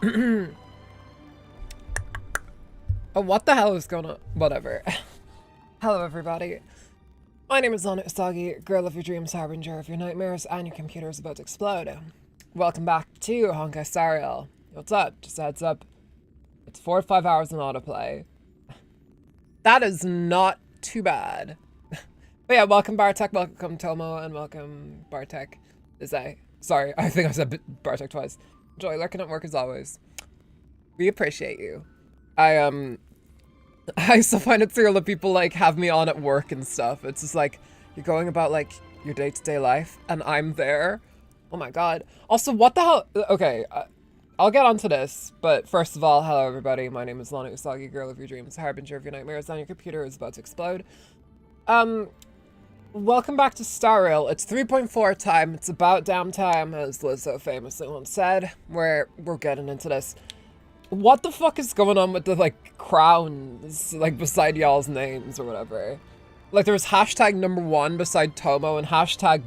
Oh, what the hell is going on? Whatever. Hello, everybody. My name is Lana Usagi, girl of your dreams, harbinger of your nightmares, and your computer is about to explode. Welcome back to Honkai CYREEEEEEEE. What's up? Just a heads up. It's 4 to 5 hours in autoplay. That is not too bad. But yeah, welcome Bartek, welcome Tomo, and welcome Bartek. Sorry, I think I said Bartek twice. Joy, lurking at work as always. We appreciate you. I still find it surreal that people like have me on at work and stuff. It's just like, you're going about like your day-to-day life and I'm there. Oh my god. Also, what the hell? Okay, I'll get onto this, but first of all, hello everybody. My name is Lana Usagi, girl of your dreams, harbinger of your nightmares, and your computer is about to explode. Welcome back to CYREEEEEE. It's 3.4 time. It's about damn time, as Lizzo famously once said. We're getting into this. What the fuck is going on with the, like, crowns, like, beside y'all's names or whatever? Like, there was hashtag #1 beside Tomo and hashtag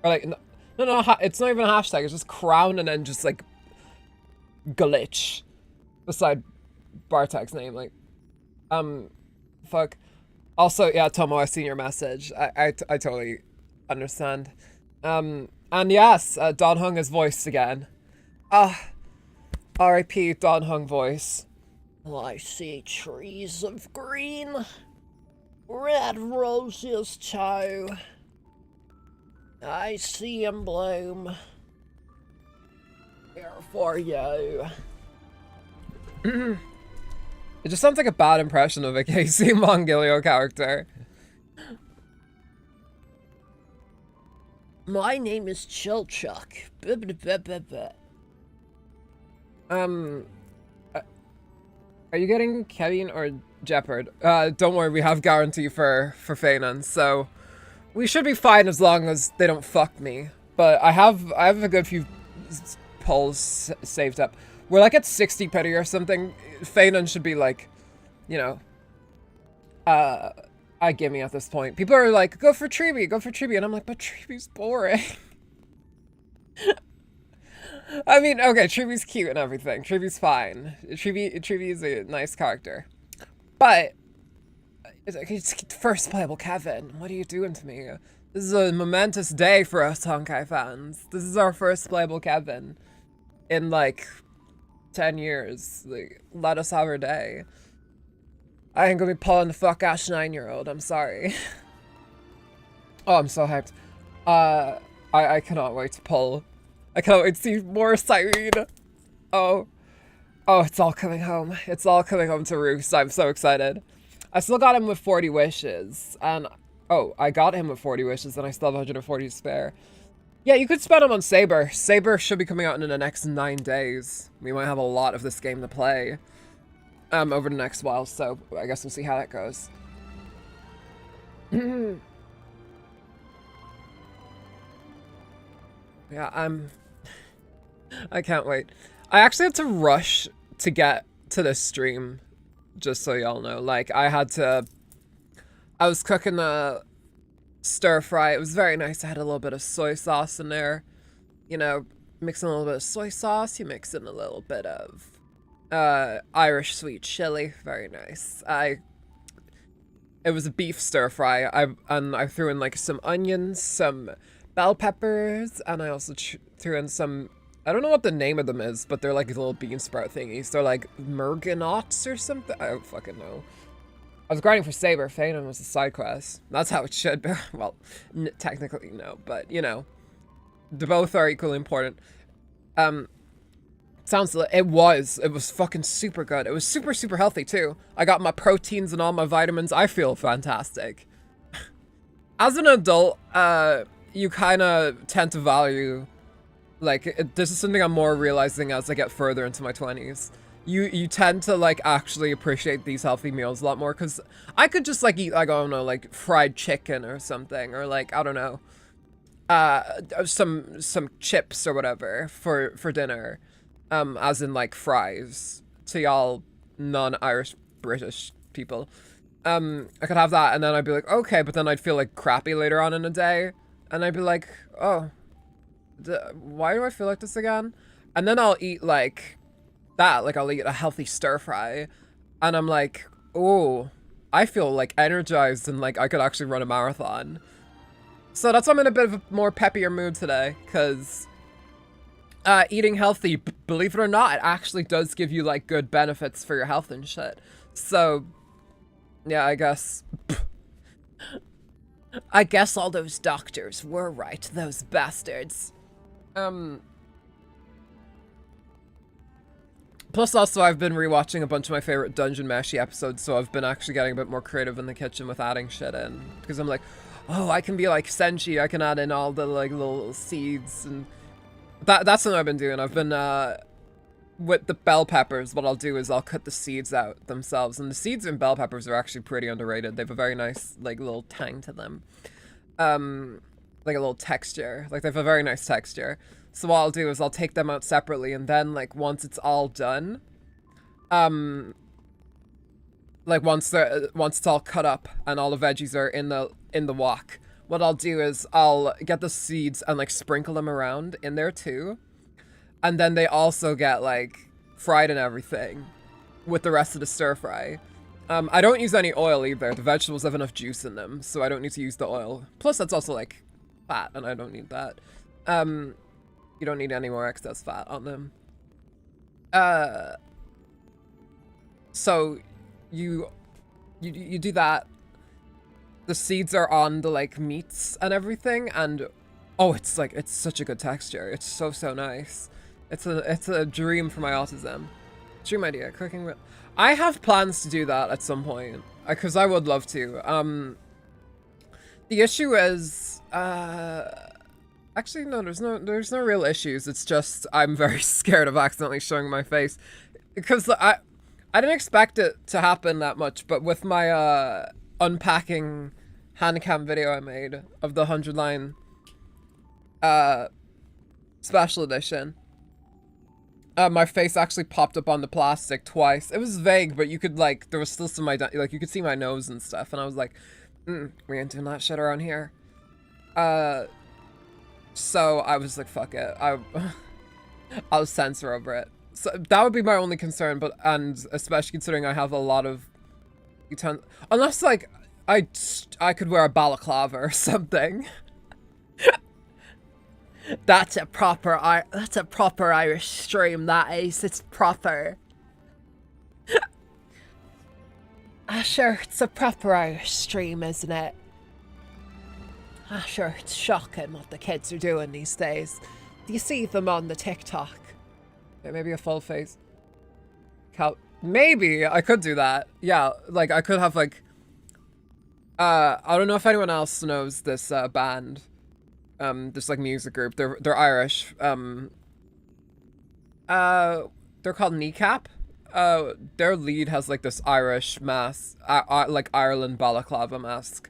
or, like, no, it's not even a hashtag, it's just crown and then just, like, glitch beside Bartek's name, like, fuck. Also, yeah, Tomo, I've seen your message. I totally understand. And yes, Don Hung is voiced again. R.I.P. Don Hung voice. Well, I see trees of green, red roses too. I see 'em bloom. Here for you. It just sounds like a bad impression of a Casey Mongilio character. My name is Chilchuck. Are you getting Kevin or Jeopard? Don't worry, we have guarantee for Phainon, so we should be fine as long as they don't fuck me. But I have a good few polls saved up. We're like at 60 pity or something. Phainon should be like, you know, I give me at this point. People are like, go for Tribi, and I'm like, but Tribi's boring. I mean, okay, Tribi's cute and everything. Tribi's fine. Tribi is a nice character. But, it's first playable Kevin. What are you doing to me? This is a momentous day for us Honkai fans. This is our first playable Kevin in, like, 10 years. Like, let us have our day. I ain't gonna be pulling the fuck ass 9-year-old. I'm sorry. Oh, I'm so hyped. I cannot wait to pull. I cannot wait to see more Cyrene. Oh, it's all coming home. It's all coming home to roost. I'm so excited. I still got him with 40 wishes, and I got him with 40 wishes, and I still have 140 to spare. Yeah, you could spend them on Saber. Saber should be coming out in the next 9 days. We might have a lot of this game to play over the next while, so I guess we'll see how that goes. Yeah, I can't wait. I actually had to rush to get to this stream, just so y'all know. Like, I was cooking a stir fry. It was very nice. I had a little bit of soy sauce in there. You know, mix in a little bit of soy sauce. You mix in a little bit of Irish sweet chili. Very nice. It was a beef stir fry. I threw in like some onions, some bell peppers, and I also threw in some, I don't know what the name of them is, but they're like little bean sprout thingies. They're like Merganots or something. I don't fucking know. I was grinding for Saber. Phainon was a side quest. That's how it should be. Well, technically no, but you know, both are equally important. It was fucking super good. It was super healthy too. I got my proteins and all my vitamins. I feel fantastic. As an adult, you kind of tend to value, like, this is something I'm more realizing as I get further into my 20s. You tend to, like, actually appreciate these healthy meals a lot more, because I could just, like, eat, like, I don't know, like, fried chicken or something, or, like, I don't know, some chips or whatever for dinner, as in, like, fries, to y'all non-Irish British people. I could have that, and then I'd be like, okay, but then I'd feel, like, crappy later on in the day, and I'd be like, oh, why do I feel like this again? And then I'll eat, like, that. Like, I'll eat a healthy stir fry, and I'm like, oh, I feel like energized and like I could actually run a marathon. So that's why I'm in a bit of a more peppier mood today, because eating healthy, believe it or not, it actually does give you like good benefits for your health and shit. So yeah, I guess all those doctors were right, those bastards. Plus also I've been rewatching a bunch of my favorite Dungeon Meshi episodes, so I've been actually getting a bit more creative in the kitchen with adding shit in, because I'm like, oh, I can be like Senshi, I can add in all the like little seeds, and that's what I've been doing. I've been with the bell peppers, what I'll do is I'll cut the seeds out themselves, and the seeds in bell peppers are actually pretty underrated. They have a very nice like little tang to them, like a little texture, like they have a very nice texture. So what I'll do is I'll take them out separately, and then like once it's all done, like once it's all cut up and all the veggies are in the wok, what I'll do is I'll get the seeds and like sprinkle them around in there too. And then they also get like fried and everything with the rest of the stir fry. I don't use any oil either. The vegetables have enough juice in them, so I don't need to use the oil. Plus that's also like fat, and I don't need that. You don't need any more excess fat on them. So you do that. The seeds are on the like meats and everything, and oh, it's such a good texture. It's so nice. It's a dream for my autism. Dream idea, cooking with. I have plans to do that at some point, because I would love to. The issue is, actually no, there's no real issues. It's just I'm very scared of accidentally showing my face, because I didn't expect it to happen that much, but with my unpacking handcam video I made of the 100-line special edition, my face actually popped up on the plastic twice. It was vague, but you could like, there was still some like you could see my nose and stuff, and I was like, we ain't doing that shit around here. So I was like, fuck it, I'll censor over it. So that would be my only concern, but, and especially considering I have a lot of unless like I could wear a balaclava or something. That's a proper Irish stream, that is. It's proper. Sure, it's a proper Irish stream, isn't it? Sure, it's shocking what the kids are doing these days. Do you see them on the TikTok? Yeah, maybe a full face. Maybe I could do that. Yeah, like I could have like I don't know if anyone else knows this band. This like music group. They're Irish. They're called Kneecap. Their lead has like this Irish mask, like Ireland balaclava mask.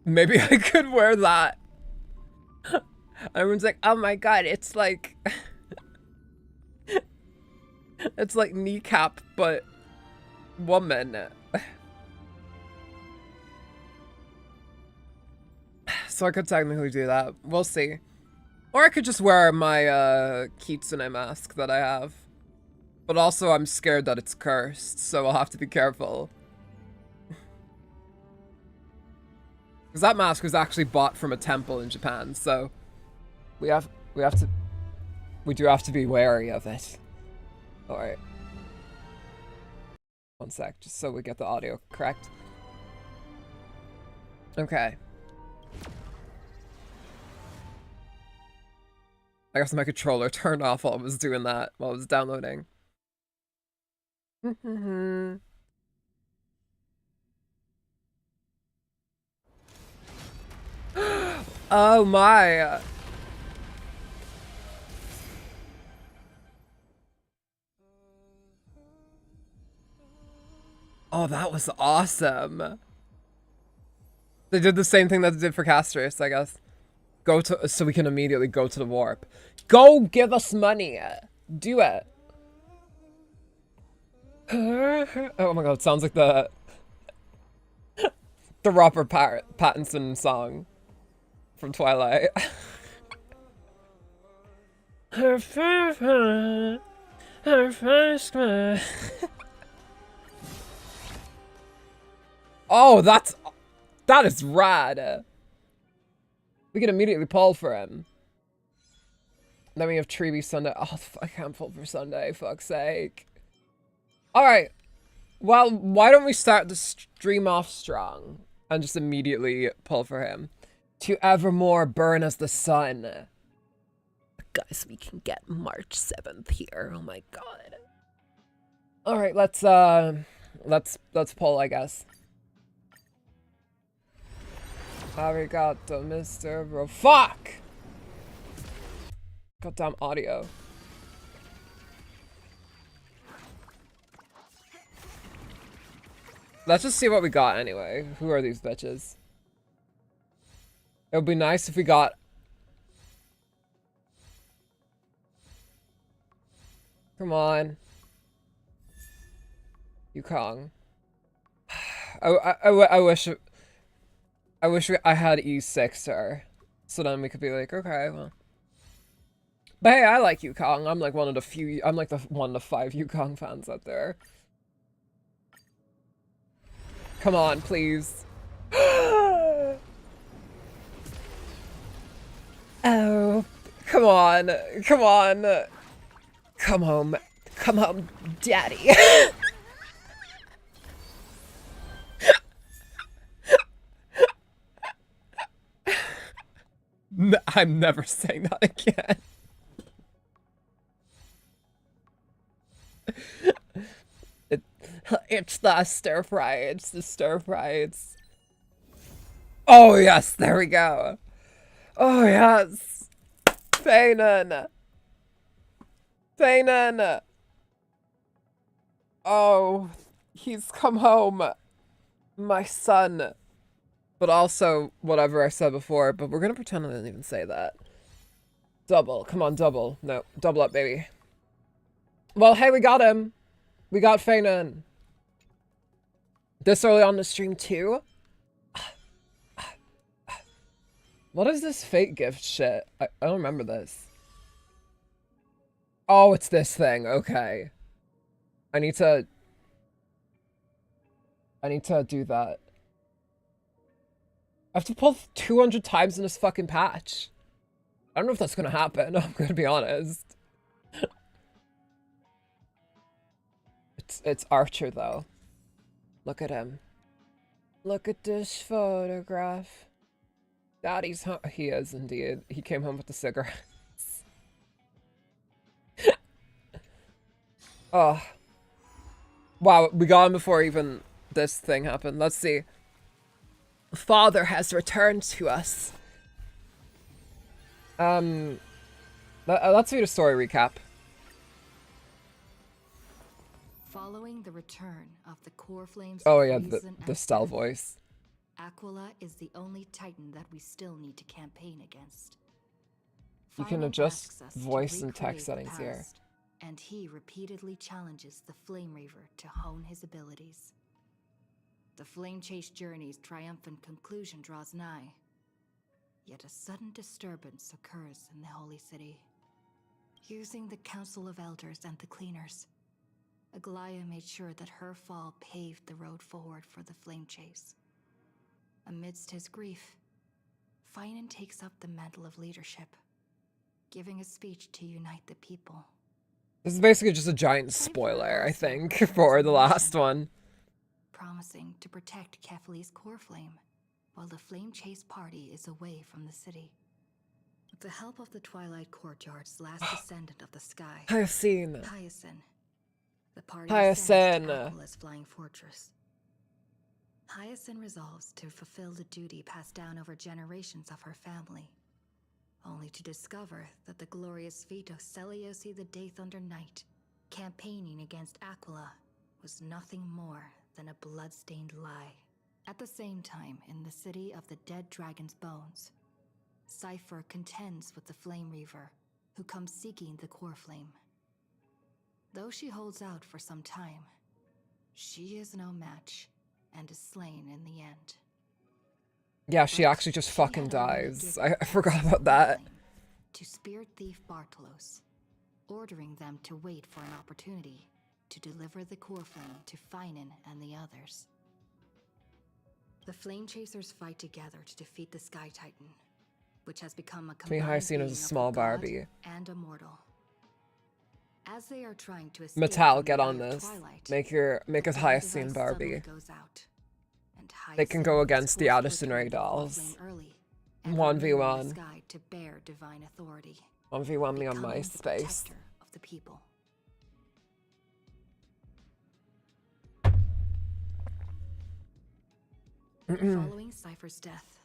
Maybe I could wear that. Everyone's like, oh my god, it's like it's like Kneecap, but woman. So I could technically do that. We'll see. Or I could just wear my kitsune mask that I have. But also I'm scared that it's cursed, so I'll have to be careful. Because that mask was actually bought from a temple in Japan, so we do have to be wary of it. Alright. One sec, just so we get the audio correct. Okay. I guess my controller turned off while I was doing that, while I was downloading. Oh my! Oh, that was awesome! They did the same thing that they did for Castris, I guess. So we can immediately go to the warp. Go give us money! Do it! Oh my god, it sounds like the Robert Pattinson song from Twilight. Oh, that is rad. We can immediately pull for him. Then we have Treeby Sunday. Oh, I can't pull for Sunday. Fuck's sake. All right. Well, why don't we start the stream off strong and just immediately pull for him? To evermore burn as the sun. Guys, we can get March 7th here. Oh my god. All right, let's pull, I guess. Arigato, Mr. Bro. Fuck! Goddamn audio. Let's just see what we got anyway. Who are these bitches? It would be nice if we got... Come on. Yukong. I wish I had E6 her. So then we could be like, okay, well. But hey, I like Yukong. I'm like one of the 5 Yukong fans out there. Come on, please. Oh, come on. Come on. Come home. Come home, daddy. I'm never saying that again. It's the stir fry. It's the stir fries. Oh, yes. There we go. Oh, yes. Phainon. Phainon. Oh, he's come home. My son. But also, whatever I said before, but we're gonna pretend I didn't even say that. Double. Come on, double. No, double up, baby. Well, hey, we got him. We got Phainon. This early on the stream, too? What is this fake gift shit? I don't remember this. Oh, it's this thing. Okay. I need to do that. I have to pull 200 times in this fucking patch. I don't know if that's gonna happen. I'm gonna be honest. It's Archer, though. Look at him. Look at this photograph. Daddy's home. He is indeed. He came home with the cigarettes. Oh. Wow, we got him before even this thing happened. Let's see. Father has returned to us. Let's read a story recap. Following the return of the core flames. Oh yeah, the Stell voice. Aquila is the only titan that we still need to campaign against. You can Phainon adjust asks us to voice and recreate text the settings here. past, and he repeatedly challenges the Flame Reaver to hone his abilities. The Flame Chase journey's triumphant conclusion draws nigh. Yet a sudden disturbance occurs in the Holy City. Using the Council of Elders and the Cleaners, Aglaia made sure that her fall paved the road forward for the Flame Chase. Amidst his grief, Phainon takes up the mantle of leadership, giving a speech to unite the people. This is basically just a giant spoiler, I think, for the last one. Promising to protect Kefali's core flame, while the Flame Chase party is away from the city. With the help of the Twilight Courtyard's last descendant of the sky, Hyacinth. Hyacinth, the party Hyacinth. ascends to Aquala's flying fortress. Hyacinth resolves to fulfill the duty passed down over generations of her family, only to discover that the glorious feat of Seliosi the Day Thunder Knight, campaigning against Aquila, was nothing more than a blood-stained lie. At the same time, in the city of the dead dragon's bones, Cypher contends with the Flame Reaver, who comes seeking the core flame. Though she holds out for some time, she is no match and is slain in the end. Yeah, she actually just fucking dies. I forgot about that. To spirit thief Bartolos, ordering them to wait for an opportunity to deliver the core flame to Phainon and the others. The Flame Chasers fight together to defeat the Sky Titan, which has become a combined Hyacinth being is a of small a god Barbie. and a mortal. As they are trying to escape Metal, from get the on Eye of this. Twilight, Make a the Hyacinth device Barbie. suddenly goes out, and They can Hyacinth go is against the forced to Addison return Rae to the core dolls. flame early and 1v1. remain in the sky to bear divine authority, 1v1 me on becoming the MySpace. protector of the people. Following Cypher's death,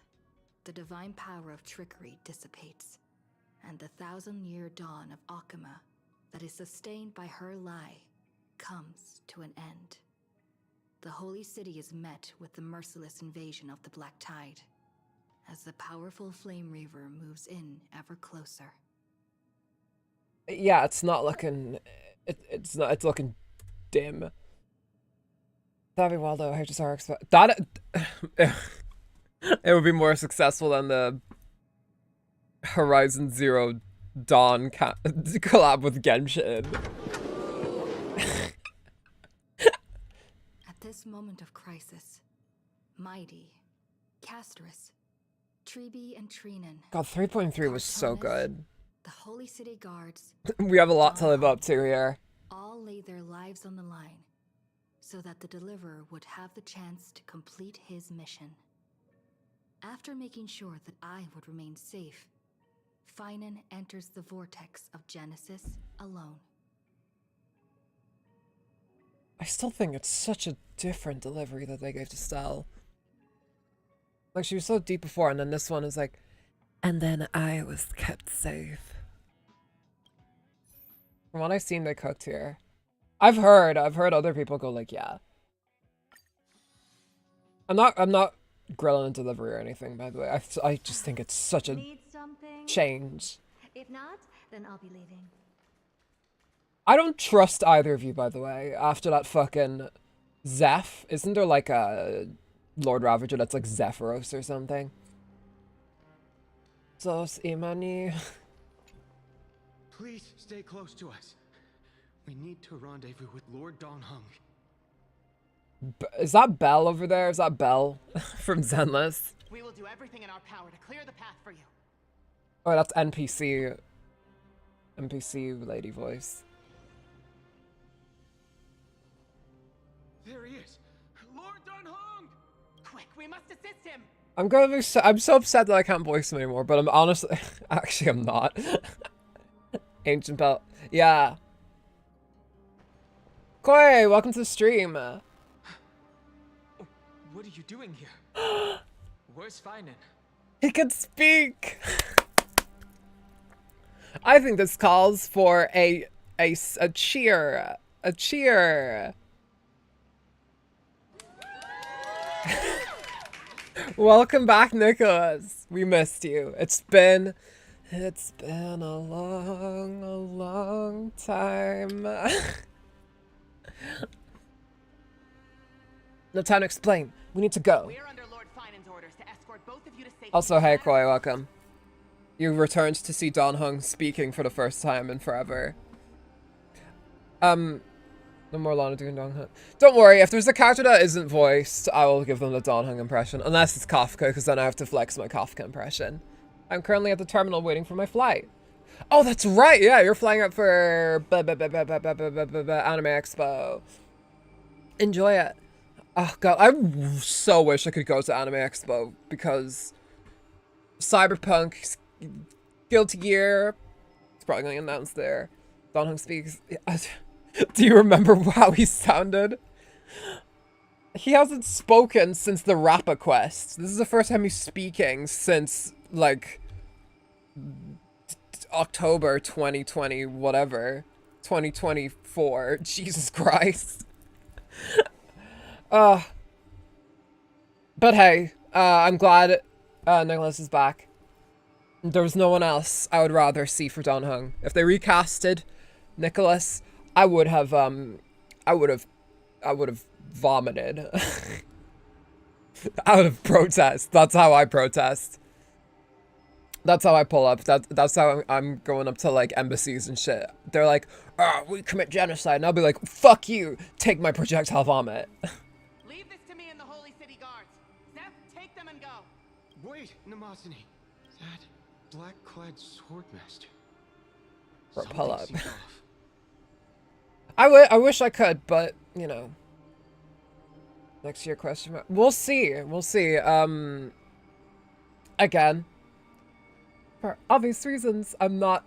the divine power of trickery dissipates, and the 1,000-year dawn of Akama that is sustained by her lie comes to an end. The Holy City is met with the merciless invasion of the Black Tide, as the powerful Flame Reaver moves in ever closer. Yeah, it's not looking. It's not. It's looking dim. That'd be wild though. HSR that it would be more successful than the Horizon Zero Dawn collab with Genshin. At this moment of crisis, Mighty, Casterus, Treebe, and Treenan, God, 3.3 was so Cartonis, good. the Holy City Guards, We have a lot to live up to here. all laid their lives on the line so that the Deliverer would have the chance to complete his mission. After making sure that I would remain safe, Phainon enters the vortex of Genesis alone. I still think it's such a different delivery that they gave to Stell. Like, she was so deep before, and then this one is like, and then I was kept safe. From what I've seen, they cooked here. I've heard other people go like, yeah. I'm not grilling a delivery or anything, by the way. I just think it's such a Need something? change. If not, then I'll be leaving. I don't trust either of you, by the way, after that fucking Zeph. Isn't there like a Lord Ravager that's like Zephyros or something? Zos Imani. Please stay close to us. We need to rendezvous with Lord Donghung. Is that Belle over there? Is that Belle from Zenless? We will do everything in our power to clear the path for you. Oh, that's NPC lady voice. There he is! Lord Donghung! Quick, we must assist him. I'm so upset that I can't voice him anymore, but I'm honestly, actually I'm not. Ancient Belle, yeah. Koi, welcome to the stream. What are you doing here? Where's Phainon? He can speak. I think this calls for a cheer. A cheer. Welcome back, Nicholas. We missed you. It's been a long time. No time to explain. We need to go. We are under Lord Phainon's orders to escort both of you to safety. Also, hey, Koi, welcome. You returned to see Donghung speaking for the first time in forever. No more Lana doing Donghung. Don't worry, if there's a character that isn't voiced, I will give them the Donghung impression. Unless it's Kafka, because then I have to flex my Kafka impression. I'm currently at the terminal waiting for my flight. Oh, that's right! Yeah, you're flying up for Anime Expo. Enjoy it. Oh god, I so wish I could go to Anime Expo, because Cyberpunk, Guilty Gear, it's probably going to announce there. Donghung speaks. Do you remember how he sounded? He hasn't spoken since the Rappa quest. This is the first time he's speaking since, like, October 2020, whatever. 2024. Jesus Christ. But hey, I'm glad Nicholas is back. There was no one else I would rather see for Donghung. If they recasted Nicholas, I would have vomited. Out of protest. That's how I protest. That's how I pull up. That's how I'm going up to like embassies and shit. They're like, "Ah, we commit genocide," and I'll be like, "Fuck you! Take my projectile vomit." Leave this to me and the Holy City Guards. Zeph, take them and go. Wait, Namazani. That black-clad swordmaster. Or pull up. Something seems off. I wish I could, but you know. Next year question mark. We'll see. We'll see. Again. For obvious reasons, I'm not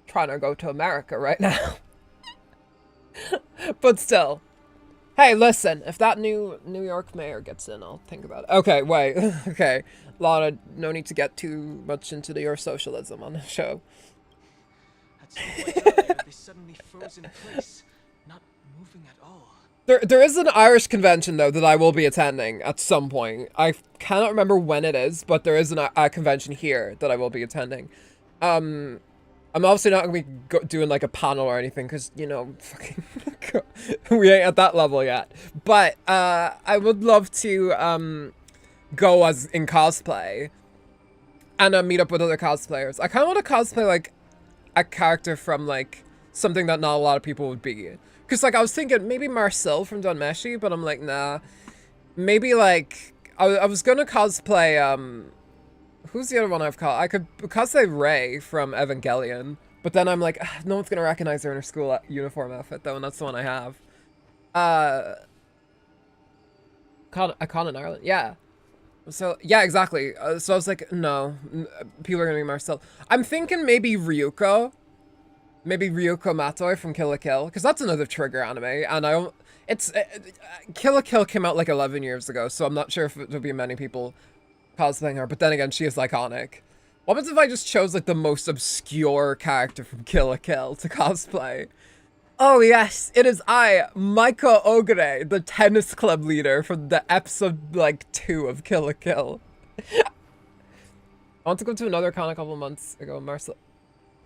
trying to go to America right now. But still. Hey, listen, if that new New York mayor gets in, I'll think about it. Okay, wait. Okay. Lana, no need to get too much into your socialism on the show. At some point earlier, they suddenly froze in place, not moving at all. There is an Irish convention, though, that I will be attending at some point. I cannot remember when it is, but there is a convention here that I will be attending. I'm obviously not going to be doing, like, a panel or anything, because, you know, fucking we ain't at that level yet. But I would love to go as in cosplay and meet up with other cosplayers. I kind of want to cosplay, like, a character from, like, something that not a lot of people would be. Because, like, I was thinking maybe Marcel from Dunmeshi, but I'm like, nah. Maybe, like, I was going to cosplay, who's the other one I've called? I could cosplay Rey from Evangelion. But then I'm like, no one's going to recognize her in her school uniform outfit, though, and that's the one I have. A con in Ireland, yeah. So, yeah, exactly. So I was like, no, people are going to be Marcel. I'm thinking maybe Ryuko. Maybe Ryuko Matoi from Kill la Kill, because that's another Trigger anime, and I don't, it's, Kill la Kill came out like 11 years ago, so I'm not sure if there'll be many people cosplaying her, but then again, she is iconic. What happens if I just chose, like, the most obscure character from Kill la Kill to cosplay? Oh yes, it is I, Maiko Ogure, the tennis club leader from the episode, like, 2 of Kill la Kill. I want to go to another con a couple months ago, Marcel.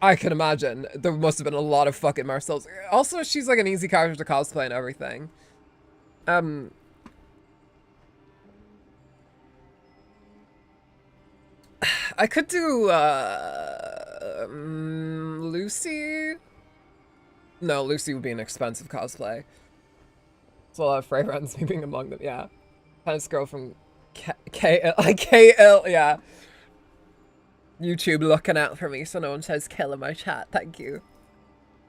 I can imagine. There must have been a lot of fucking Marcels. Also, she's like an easy character to cosplay and everything. I could do, Lucy? No, Lucy would be an expensive cosplay. So a lot of Frey friends, me being among them, yeah. Tennis girl from KL, yeah. YouTube looking out for me so no one says kill in my chat, thank you.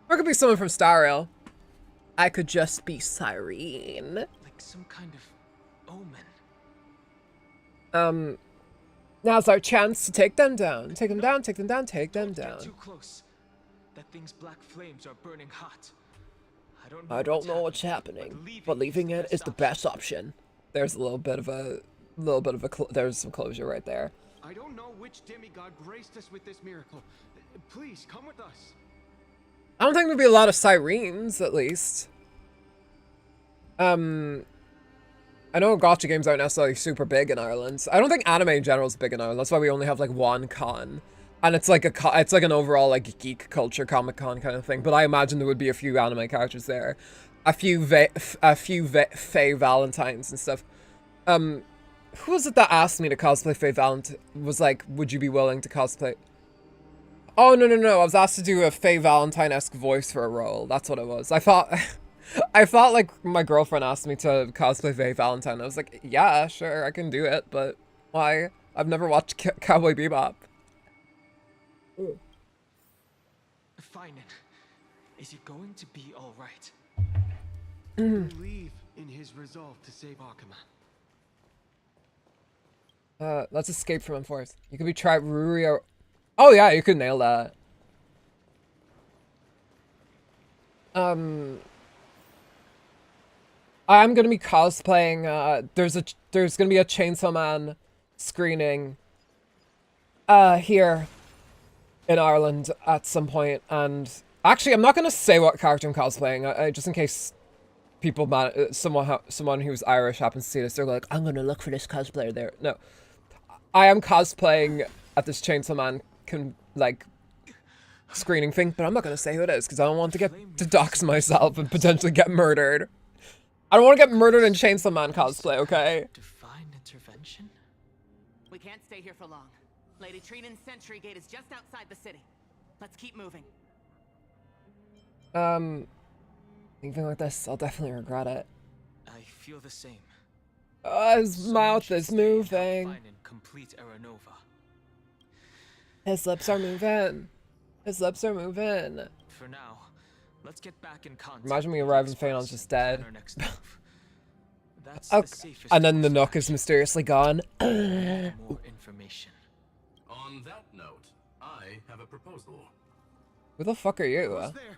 Or it could be someone from Star Rail. I could just be Cyrene. Like some kind of omen. Now's our chance to take them down. Take them down, take them down, take them down. Too close. That thing's black flames are burning hot. I don't know what's happening, but leaving it is the best option. There's a little bit of a there's some closure right there. I don't know which demigod graced us with this miracle. Please, come with us. I don't think there'd be a lot of Cyrenes, at least. I know gacha games aren't necessarily super big in Ireland. I don't think anime in general is big in Ireland. That's why we only have like one con. And it's like it's like an overall like geek culture Comic Con kind of thing. But I imagine there would be a few anime characters there. A few Faye Valentines and stuff. Who was it that asked me to cosplay Faye Valentine? Was like, would you be willing to cosplay? Oh, no. I was asked to do a Faye Valentine-esque voice for a role. That's what it was. I thought like my girlfriend asked me to cosplay Faye Valentine. I was like, yeah, sure, I can do it, but why? I've never watched Cowboy Bebop. Ooh. Phainon, is he going to be all right? Believe in his resolve to save Akuma. Let's escape from Enforce. You could be Ruri or... Oh yeah, you could nail that. I'm gonna be cosplaying, there's gonna be a Chainsaw Man screening, here in Ireland at some point, and actually I'm not gonna say what character I'm cosplaying, just in case people, someone who's Irish happens to see this, they're like, I'm gonna look for this cosplayer there. No. I am cosplaying at this Chainsaw Man screening thing, but I'm not gonna say who it is because I don't want to dox myself and potentially get murdered. I don't want to get murdered in Chainsaw Man cosplay, okay? Divine intervention? We can't stay here for long. Lady Trinan's sentry gate is just outside the city. Let's keep moving. Anything like this, I'll definitely regret it. I feel the same. His mouth is moving. Phainon complete Aranova. His lips are moving. His lips are moving. For now, let's get back in contact. Imagine we arrive and Phainon's just dead. Our next move. That's Oh, the safest and then the course of Nook is action. mysteriously gone. More information. On that note, I have a proposal. Who the fuck are you? Who's there?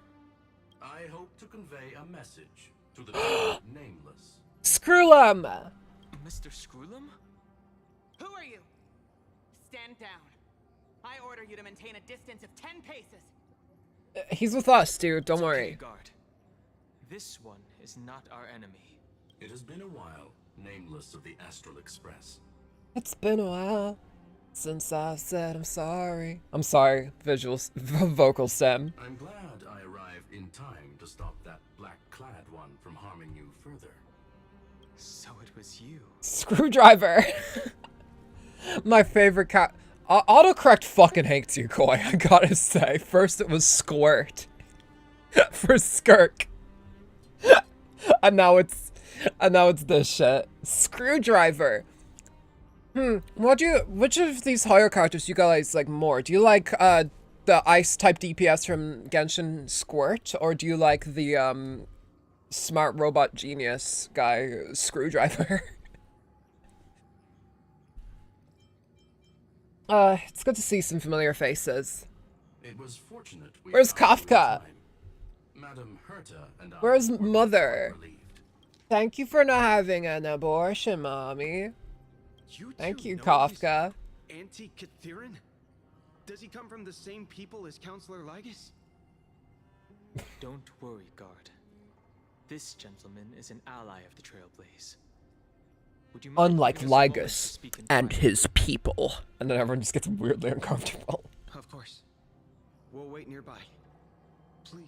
I hope to convey a message to the true nameless. Screw him! Mr. Screwlum? Who are you? Stand down. I order you to maintain a distance of 10 paces. He's with us, dude. Don't It's okay, worry. guard. This one is not our enemy. It has been a while, nameless of the Astral Express. It's been a while since I said I'm sorry. I'm sorry. Visuals, vocal stem. I'm glad I arrived in time to stop that black-clad one from harming you further. So it was you. Screwdriver. My favorite cat. Autocorrect fucking hates you, Koi. I gotta say. First it was squirt for skirk, and now it's this shit. Screwdriver. Which of these higher characters you guys like more? Do you like the ice type DPS from Genshin Squirt, or do you like the smart robot genius guy Screwdriver? It's good to see some familiar faces. It was fortunate we Where's found you in Kafka? time. Madam Herta and I Where's were both Mother? relieved. Thank you for not having an abortion, mommy. You Thank two you, know Kafka. he's Anti-Catharin? Does he come from the same people as Counselor Lygus? Don't worry, guard. This gentleman is an ally of the Trailblaze. Would you mind Unlike giving us a moment to Lygus speak in And private? his people. And then everyone just gets weirdly uncomfortable. Of course. We'll wait nearby. Please.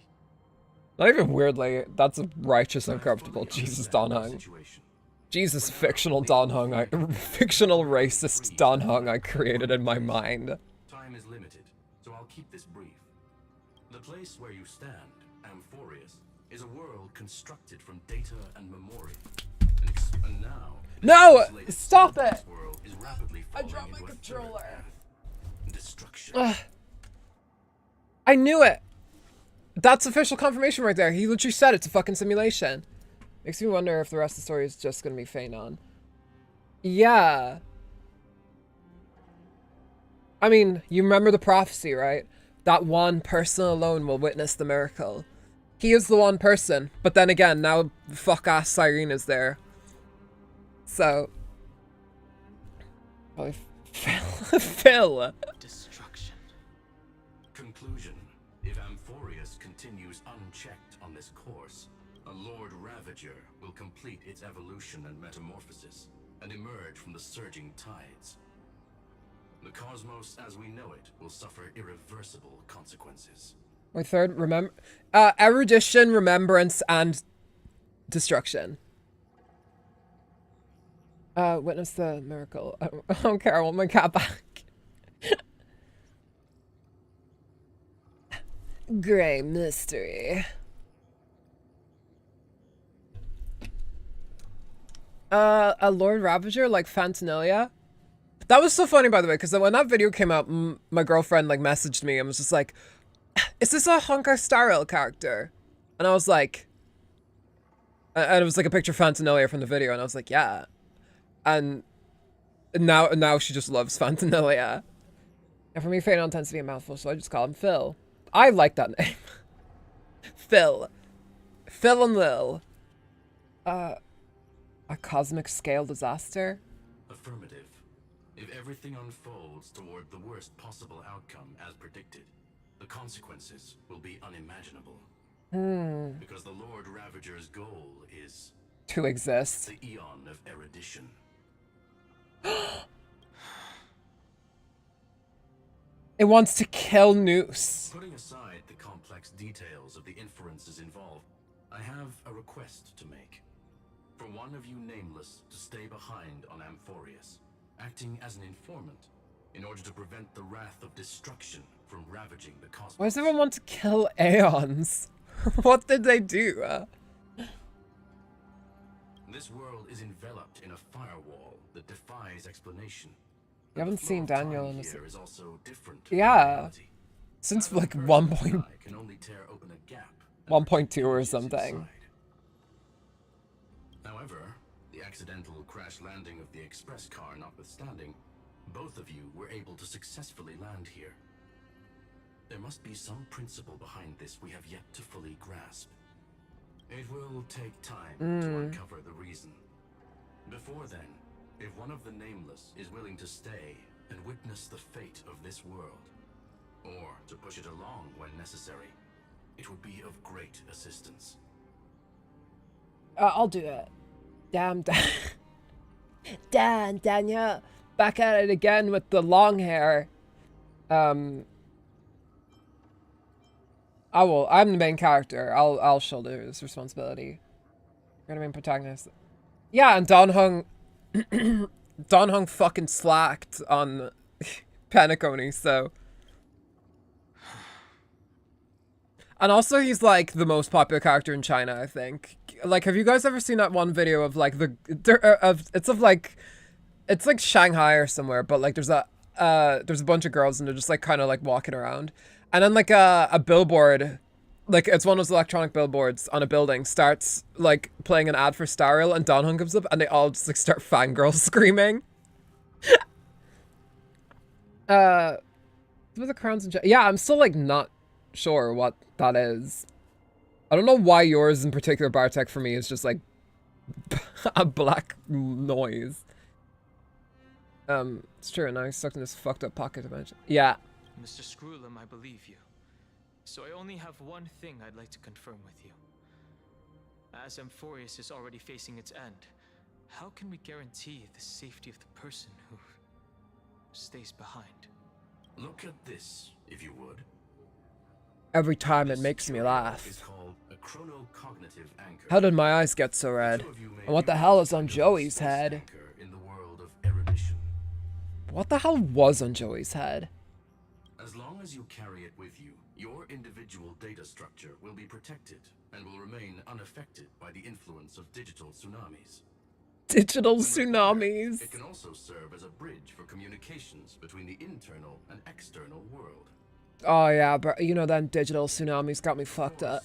Not even weirdly, that's a righteous I uncomfortable. fully Jesus, understand Don your Hung. situation. Jesus, fictional Don Hung. Fictional racist Don Hung I created in my mind. Time is limited, so I'll keep this brief. The place where you stand, Amphorius, is a world constructed from data and memory. And now, No! this latest Stop sentence it! world is rapidly I falling dropped my into a third controller. path. Destruction. I knew it! That's official confirmation right there. He literally said it's a fucking simulation. Makes me wonder if the rest of the story is just gonna be Phainon. Yeah. I mean, you remember the prophecy, right? That one person alone will witness the miracle. He is the one person, but then again, now fuck-ass Cyrene is there. So... Probably Phil. Phil! Destruction. Conclusion. If Amphorius continues unchecked on this course, a Lord Ravager will complete its evolution and metamorphosis, and emerge from the surging tides. The cosmos as we know it will suffer irreversible consequences. My third, erudition, remembrance, and destruction. Witness the miracle. I don't care, I want my cat back. Gray mystery. A Lord Ravager like Phantonelia? That was so funny, by the way, because when that video came out, my girlfriend like messaged me and was just like, is this a Honkai Star Rail character? And I was like, and it was like a picture of Phantonelia from the video, and I was like, yeah. And now she just loves Phantonelia. And for me, Phainon tends to be a mouthful, so I just call him Phil. I like that name. Phil. Phil and Lil. A cosmic scale disaster? Affirmative. If everything unfolds toward the worst possible outcome as predicted, the consequences will be unimaginable. Because the Lord Ravager's goal is To exist. the Eon of Erudition. It wants to kill Noose. Putting aside the complex details of the inferences involved, I have a request to make. For one of you nameless to stay behind on Amphorius, acting as an informant, in order to prevent the wrath of destruction from ravaging the cosmos. Why does everyone want to kill Aeons? What did they do? This world is enveloped in a firewall that defies explanation. You haven't seen Daniel in this. Here is also different. Yeah. Since like 1 point, can only tear open a gap 1.2 or something. However, the accidental crash landing of the express car notwithstanding, both of you were able to successfully land here. There must be some principle behind this we have yet to fully grasp. It will take time to uncover the reason. Before then, if one of the Nameless is willing to stay and witness the fate of this world, or to push it along when necessary, it would be of great assistance. I'll do it. Damn, Dan, Daniel, back at it again with the long hair. I'm the main character. I'll shoulder this responsibility. You're the main protagonist. Yeah, and Don Hung fucking slacked on Penacony, so. And also he's like the most popular character in China, I think. Like, have you guys ever seen that one video of like it's like Shanghai or somewhere, but like there's a bunch of girls and they're just like kind of like walking around. And then like a billboard, like it's one of those electronic billboards on a building, starts like playing an ad for Starrel, and Don Hung comes up and they all just like start fangirl screaming. What the crowns and yeah, I'm still like not sure what that is. I don't know why yours in particular, Bartek, for me is just like a black noise. It's true, now he's stuck in this fucked up pocket dimension. Yeah. Mr. Screwlum, I believe you. So I only have one thing I'd like to confirm with you. As Amphorius is already facing its end, how can we guarantee the safety of the person who stays behind? Look at this, if you would. Every time it makes me laugh. It's called a chronocognitive anchor. How did my eyes get so red? And what the hell is on Joey's head? In the world of erudition. What the hell was on Joey's head? As long as you carry it with you, your individual data structure will be protected and will remain unaffected by the influence of digital tsunamis. Digital tsunamis. It can also serve as a bridge for communications between the internal and external world. Oh yeah, but you know them digital tsunamis got me fucked up.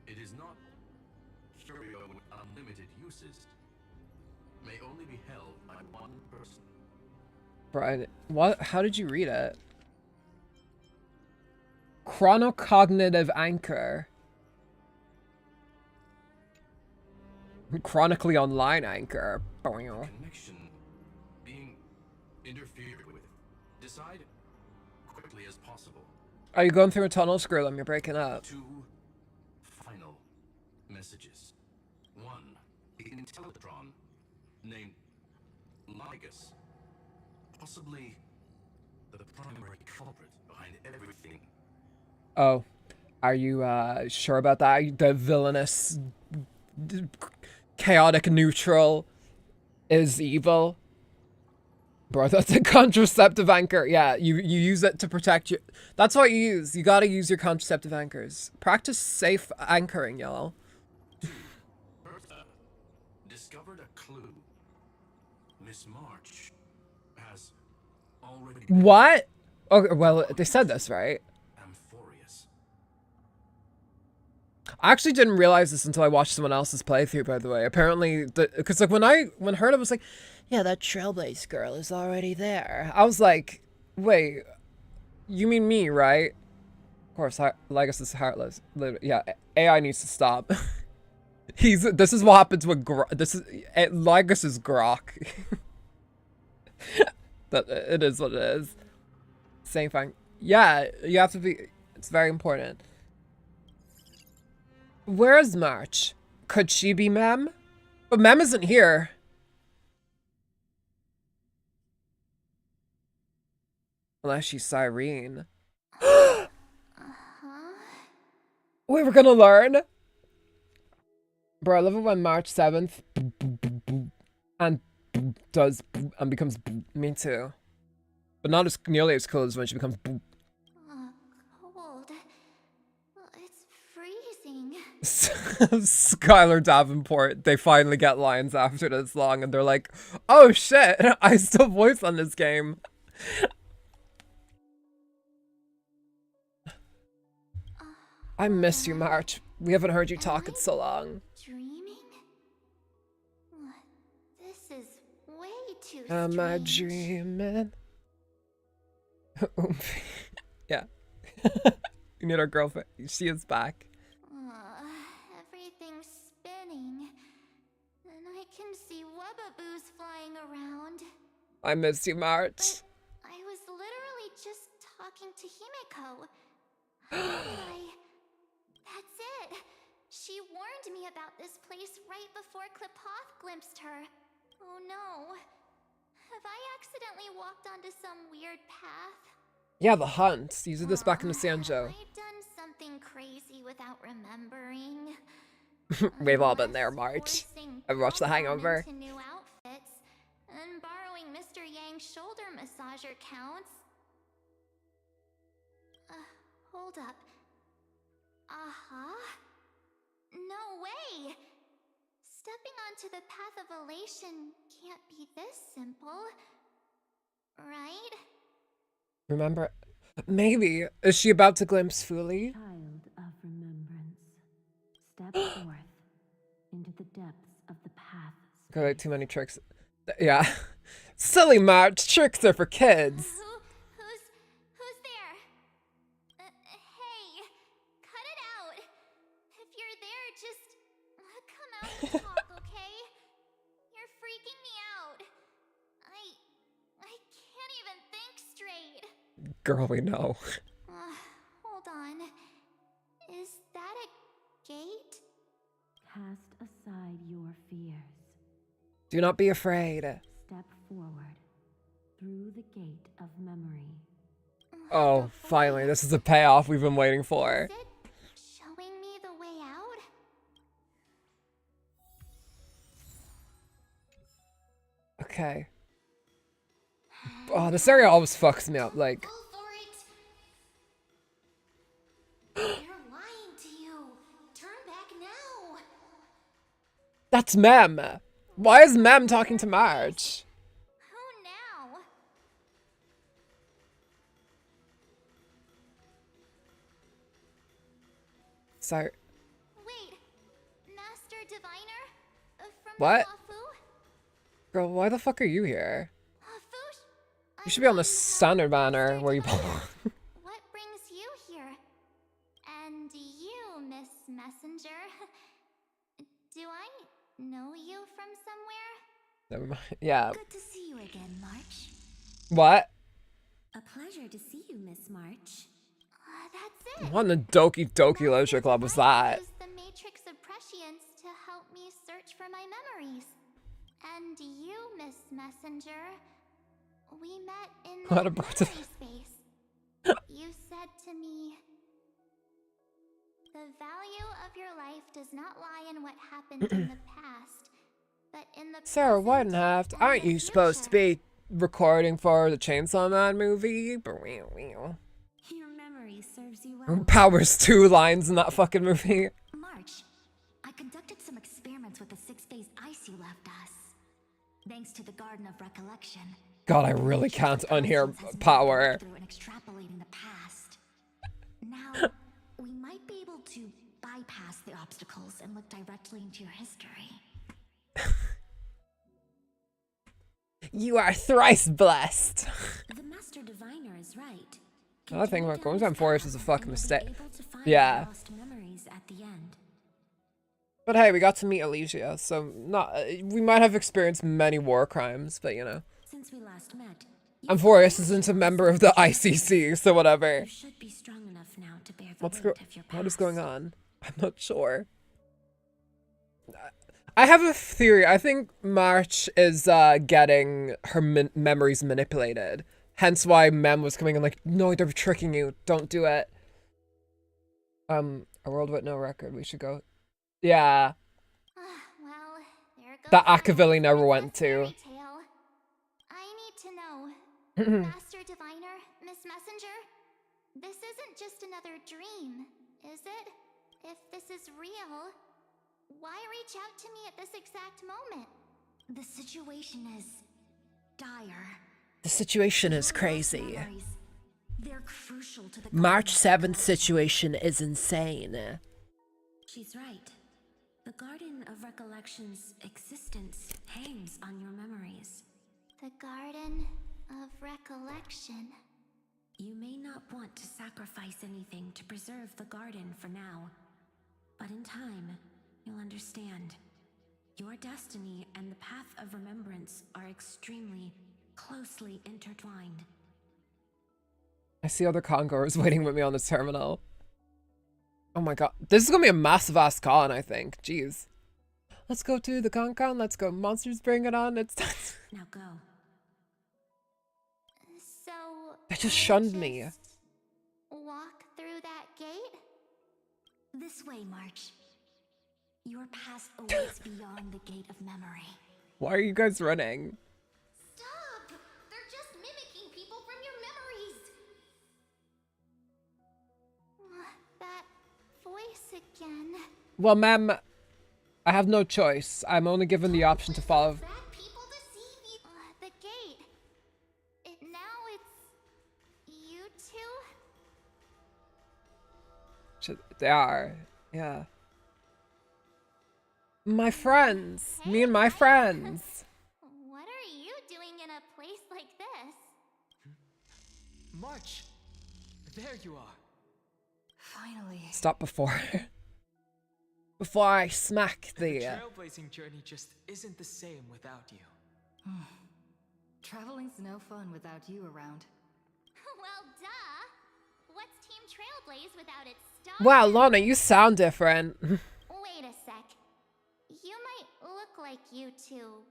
It is not curio with unlimited uses. May only be held by one person. Brian, what? How did you read it? Chronocognitive anchor. Chronically online anchor. Connection being interfered with. Decide quickly as possible. Are you going through a tunnel, Screwlum? You're breaking up. 2 final messages. 1. An Intellitron named Ligus. Possibly the primary culprit behind everything. Oh, are you sure about that? The villainous, chaotic neutral is evil? Bro, that's a contraceptive anchor. Yeah, you use it to protect you. That's what you use. You gotta use your contraceptive anchors. Practice safe anchoring, y'all. Bertha discovered a clue. Miss March has already... What? Okay, well, they said this, right? Amphorius. I actually didn't realize this until I watched someone else's playthrough, by the way. Apparently, because like when I heard it, I was like, yeah, that Trailblaze girl is already there. I was like, wait, you mean me, right? Of course, Ligus is heartless. Yeah, AI needs to stop. This is what happens with Ligus is grok. That it is what it is. Same thing. Yeah, you have to be. It's very important. Where is March? Could she be Mem? But Mem isn't here. Unless she's Cyrene. We were gonna learn. Bro, I love it when March 7th and does and becomes me too. But not as nearly as cold as when she becomes boop. Cold. It's freezing. Skylar Davenport, they finally get lines after this long and they're like, oh shit, I still voice on this game. I miss you, March. We haven't heard you talk in so long. Dreaming? This is way too Am I strange. dreaming? Yeah. You need our girlfriend. She is back. Everything's spinning. And I can see webbaboos flying around. I miss you, March. I was literally just talking to Himeko. That's it. She warned me about this place right before Klipoth glimpsed her. Oh no. Have I accidentally walked onto some weird path? Yeah, the hunt. You did this back in the Sanjo. I've done something crazy without remembering. We've all been there, March. I've watched The Hangover. Into new outfits, and borrowing Mr. Yang's shoulder massager counts. Hold up. No way! Stepping onto the path of elation can't be this simple. Right? Remember? Maybe. Is she about to glimpse Fuli? Child of remembrance, step forth into the depths of the path. Got like too many tricks. Yeah. Silly March. Tricks are for kids. Who's there? Hey, cut it out. If you're there, just come out and talk, okay? You're freaking me out. I can't even think straight. Girl, we know. Hold on. Is that a gate? Cast aside your fears. Do not be afraid. Step forward through the gate of memory. Oh, finally. This is the payoff we've been waiting for. Is it showing me the way out? Okay. Oh, this area always fucks me up. Like, Go for it. They're lying to you. Turn back now. that's Mem. Why is Mem talking to March? Who now? Sorry. Wait, Master Diviner? From What? the Wafu? Girl, why the fuck are you here? Wafu? You should be on the standard banner where you belong. What brings you here? And you, Miss Messenger? Do I know you from somewhere? Never mind. Yeah. Good to see you again, March. What? A pleasure to see you, Miss March. That's it. What in the Doki Doki Leisure Club was that? Used the Matrix of Prescience to help me search for my memories. And you, Miss Messenger, we met in the What a birth of- memory space. You said to me, the value of your life does not lie in what happened in the past, but in the Sarah present Weidenhaft, and aren't the you supposed to future. be recording for the Chainsaw Man movie? Your memory serves you well. Powers 2 lines in that fucking movie. March, I conducted some experiments with the 6-phase ice you left us. Thanks to the Garden of Recollection. God, I really can't unhear power. Through and extrapolating the past. Now, we might be able to bypass the obstacles and look directly into your history. You are thrice blessed. The Master Diviner is right. Another thing about going down Forest is a fucking mistake. Yeah. Yeah. Lost memories at the end. But hey, we got to meet Alicia, so not we might have experienced many war crimes, but you know. Since we last met, Amphorius isn't a member of the ICC, so whatever. you should be strong enough now to bear the What is past. going on? I'm not sure. I have a theory. I think March is getting her memories manipulated. Hence why Mem was coming in like, no, they're tricking you. Don't do it. A world with no record. We should go. Yeah. Well, there goes That the Akavili never Princess went to. fairy tale. I need to know, Master Diviner, Miss Messenger, this isn't just another dream, is it? If this is real, why reach out to me at this exact moment? The situation is dire. The situation is Your lost crazy. memories, they're crucial to the March Garden 7th of Recollection. situation is insane. She's right. The Garden of Recollection's existence hangs on your memories. The Garden of Recollection. You may not want to sacrifice anything to preserve the garden for now, but in time, you'll understand. Your destiny and the path of remembrance are extremely, closely intertwined. I see other conquerors waiting with me on the terminal. Oh my god. This is gonna be a massive ass con, I think. Jeez. Let's go to the con. Let's go. Monsters, bring it on. It's time. Now go. So They just I shunned me. just walk through that gate? This way, March. Your past awaits beyond the gate of memory. Why are you guys running? Stop! They're just mimicking people from your memories. That voice again. Well, ma'am, I have no choice. I'm only given the option to follow. Bad people deceive you. The gate. Now it's you two. They are. Yeah. My friends. Me and my friends. What are you doing in a place like this? March! There you are. Finally. Stop before. Before I smack The the. trailblazing journey just isn't the same without you. Traveling's no fun without you around. Well, duh. What's Team Trailblaze without its star? Wow, Lana, you sound different. Wait a sec. You might look like you two,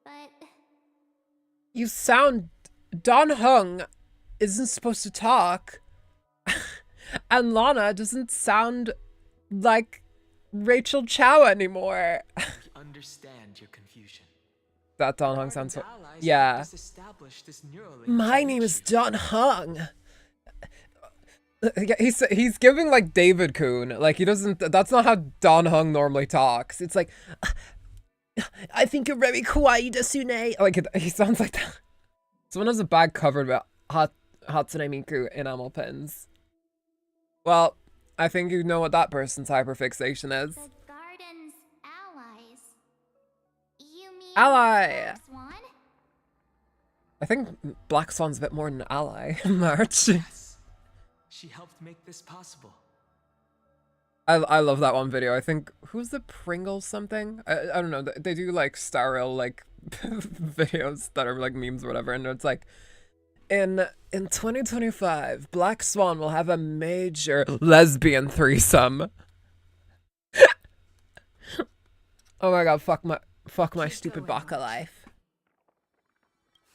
but You sound. Don Hung isn't supposed to talk. And Lana doesn't sound like Rachel Chow anymore. I understand your confusion. That Don Hung sounds so. Allies helped Yeah. us establish this Neuralink My name is connection. Don Hung. Yeah, he's giving like David Kuhn. Like he doesn't. That's not how Don Hung normally talks. It's like, I think you're very kawaii desune. like he sounds like that. Someone has a bag covered with Hatsune Miku enamel pins. Well, I think you know what that person's hyperfixation is. the garden's allies. You mean Ally. Black Swan? I think Black Swan's a bit more than an ally. March. Yes. She helped make this possible. I love that one video. I think who's the Pringles something? I don't know. They do like stereo like videos that are like memes or whatever, and it's like in 2025, Black Swan will have a major lesbian threesome. Oh my god, fuck my Keep stupid going, baka March. life.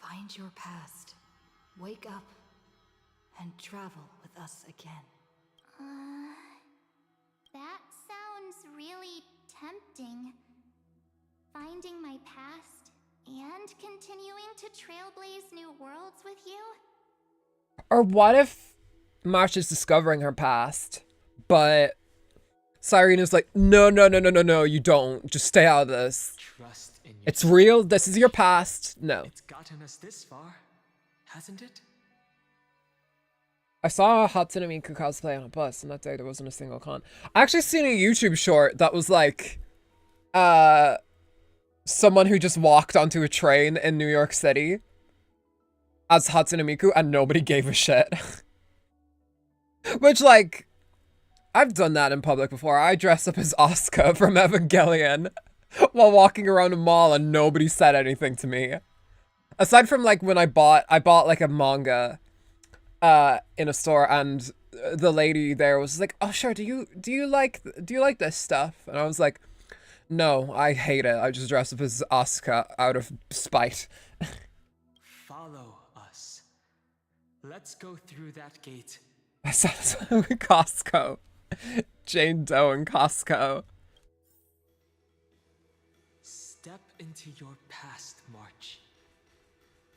Find your past. Wake up. And travel with us again. That sounds really tempting. Finding my past and continuing to trailblaze new worlds with you? Or what if March is discovering her past, but Cyrene is like, no, you don't. Just stay out of this. Trust in you. It's real. This is your past. No. It's gotten us this far, hasn't it? I saw Hatsune Miku cosplay on a bus, and that day there wasn't a single con. I actually seen a YouTube short that was like, someone who just walked onto a train in New York City as Hatsune Miku, and nobody gave a shit. Which, like, I've done that in public before. I dressed up as Asuka from Evangelion while walking around a mall, and nobody said anything to me. Aside from, like, when I bought like a manga in a store, and the lady there was like, "Oh, sure, do you like this stuff?" And I was like, "No, I hate it. I just dress up as Asuka out of spite." Follow us. Let's go through that gate. I saw this with Costco. Jane Doe in Costco. Step into your past, March.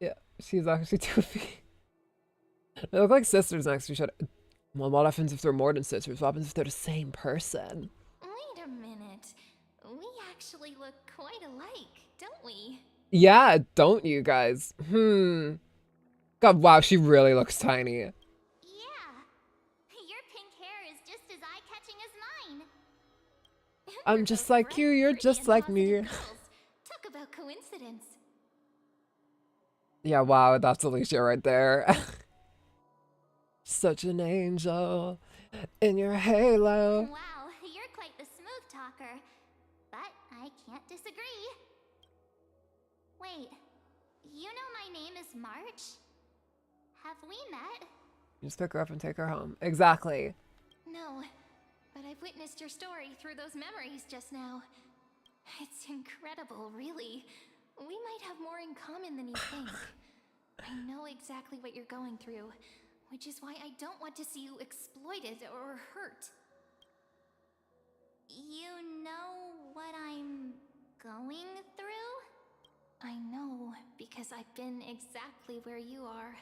Yeah, she's actually 2 feet. They look like sisters next to each other. Well, what happens if they're more than sisters? What happens if they're the same person? Wait a minute. We actually look quite alike, don't we? Yeah, don't you guys? God, wow, she really looks tiny. Yeah. Your pink hair is just as eye-catching as mine. I'm We're just both like bright, you, you're pretty, just and like me. positive girls. Talk about coincidence. Yeah, wow, that's Alicia right there. Such an angel in your halo. Wow, you're quite the smooth talker. But I can't disagree. Wait, you know my name is March? Have we met? Just pick her up and take her home. Exactly. No, but I've witnessed your story through those memories just now. It's incredible, really. We might have more in common than you think. I know exactly what you're going through, which is why I don't want to see you exploited or hurt. You know what I'm going through? I know, because I've been exactly where you are.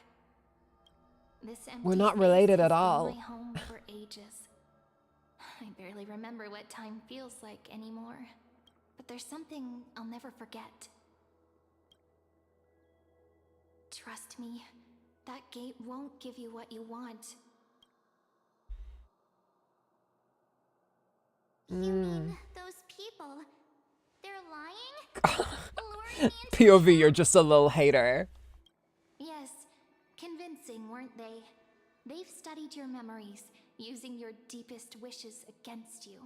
This empty We're not space related has at been all. my home for ages. I barely remember what time feels like anymore. But there's something I'll never forget. Trust me, that gate won't give you what you want. You mean those people? They're lying? Luring me into POV, you're just a little hater. Yes, convincing, weren't they? They've studied your memories, using your deepest wishes against you.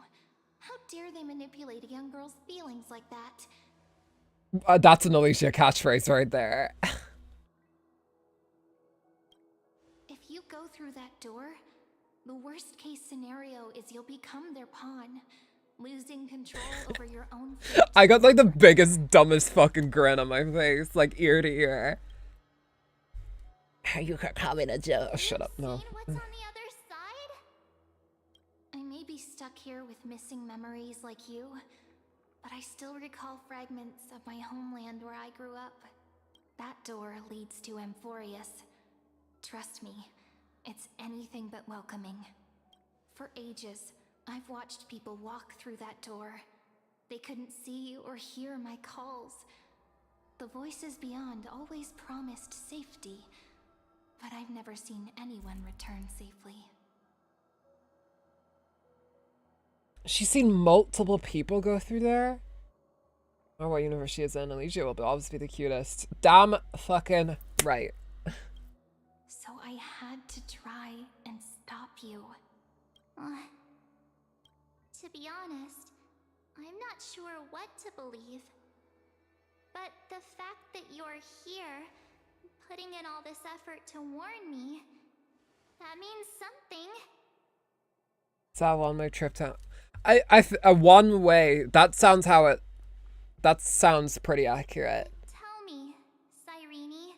How dare they manipulate a young girl's feelings like that? That's an Alicia catchphrase right there. If you go through that door, the worst case scenario is you'll become their pawn, losing control over your own fate. I got like the biggest, dumbest fucking grin on my face, like ear to ear. You could call me the Joe. Oh, shut up, no. Seen what's on the other side? I may be stuck here with missing memories like you, but I still recall fragments of my homeland where I grew up. That door leads to Amphorius. Trust me, it's anything but welcoming. For ages, I've watched people walk through that door. They couldn't see or hear my calls. The voices beyond always promised safety, but I've never seen anyone return safely. She's seen multiple people go through there? Oh, what universe she is in. Alicia will always be the cutest. Damn fucking right. So I I had to try and stop you. To be honest, I'm not sure what to believe. But the fact that you're here, putting in all this effort to warn me, that means something. It's a one-way trip to... a one-way, that sounds pretty accurate. Tell me, Cyrene,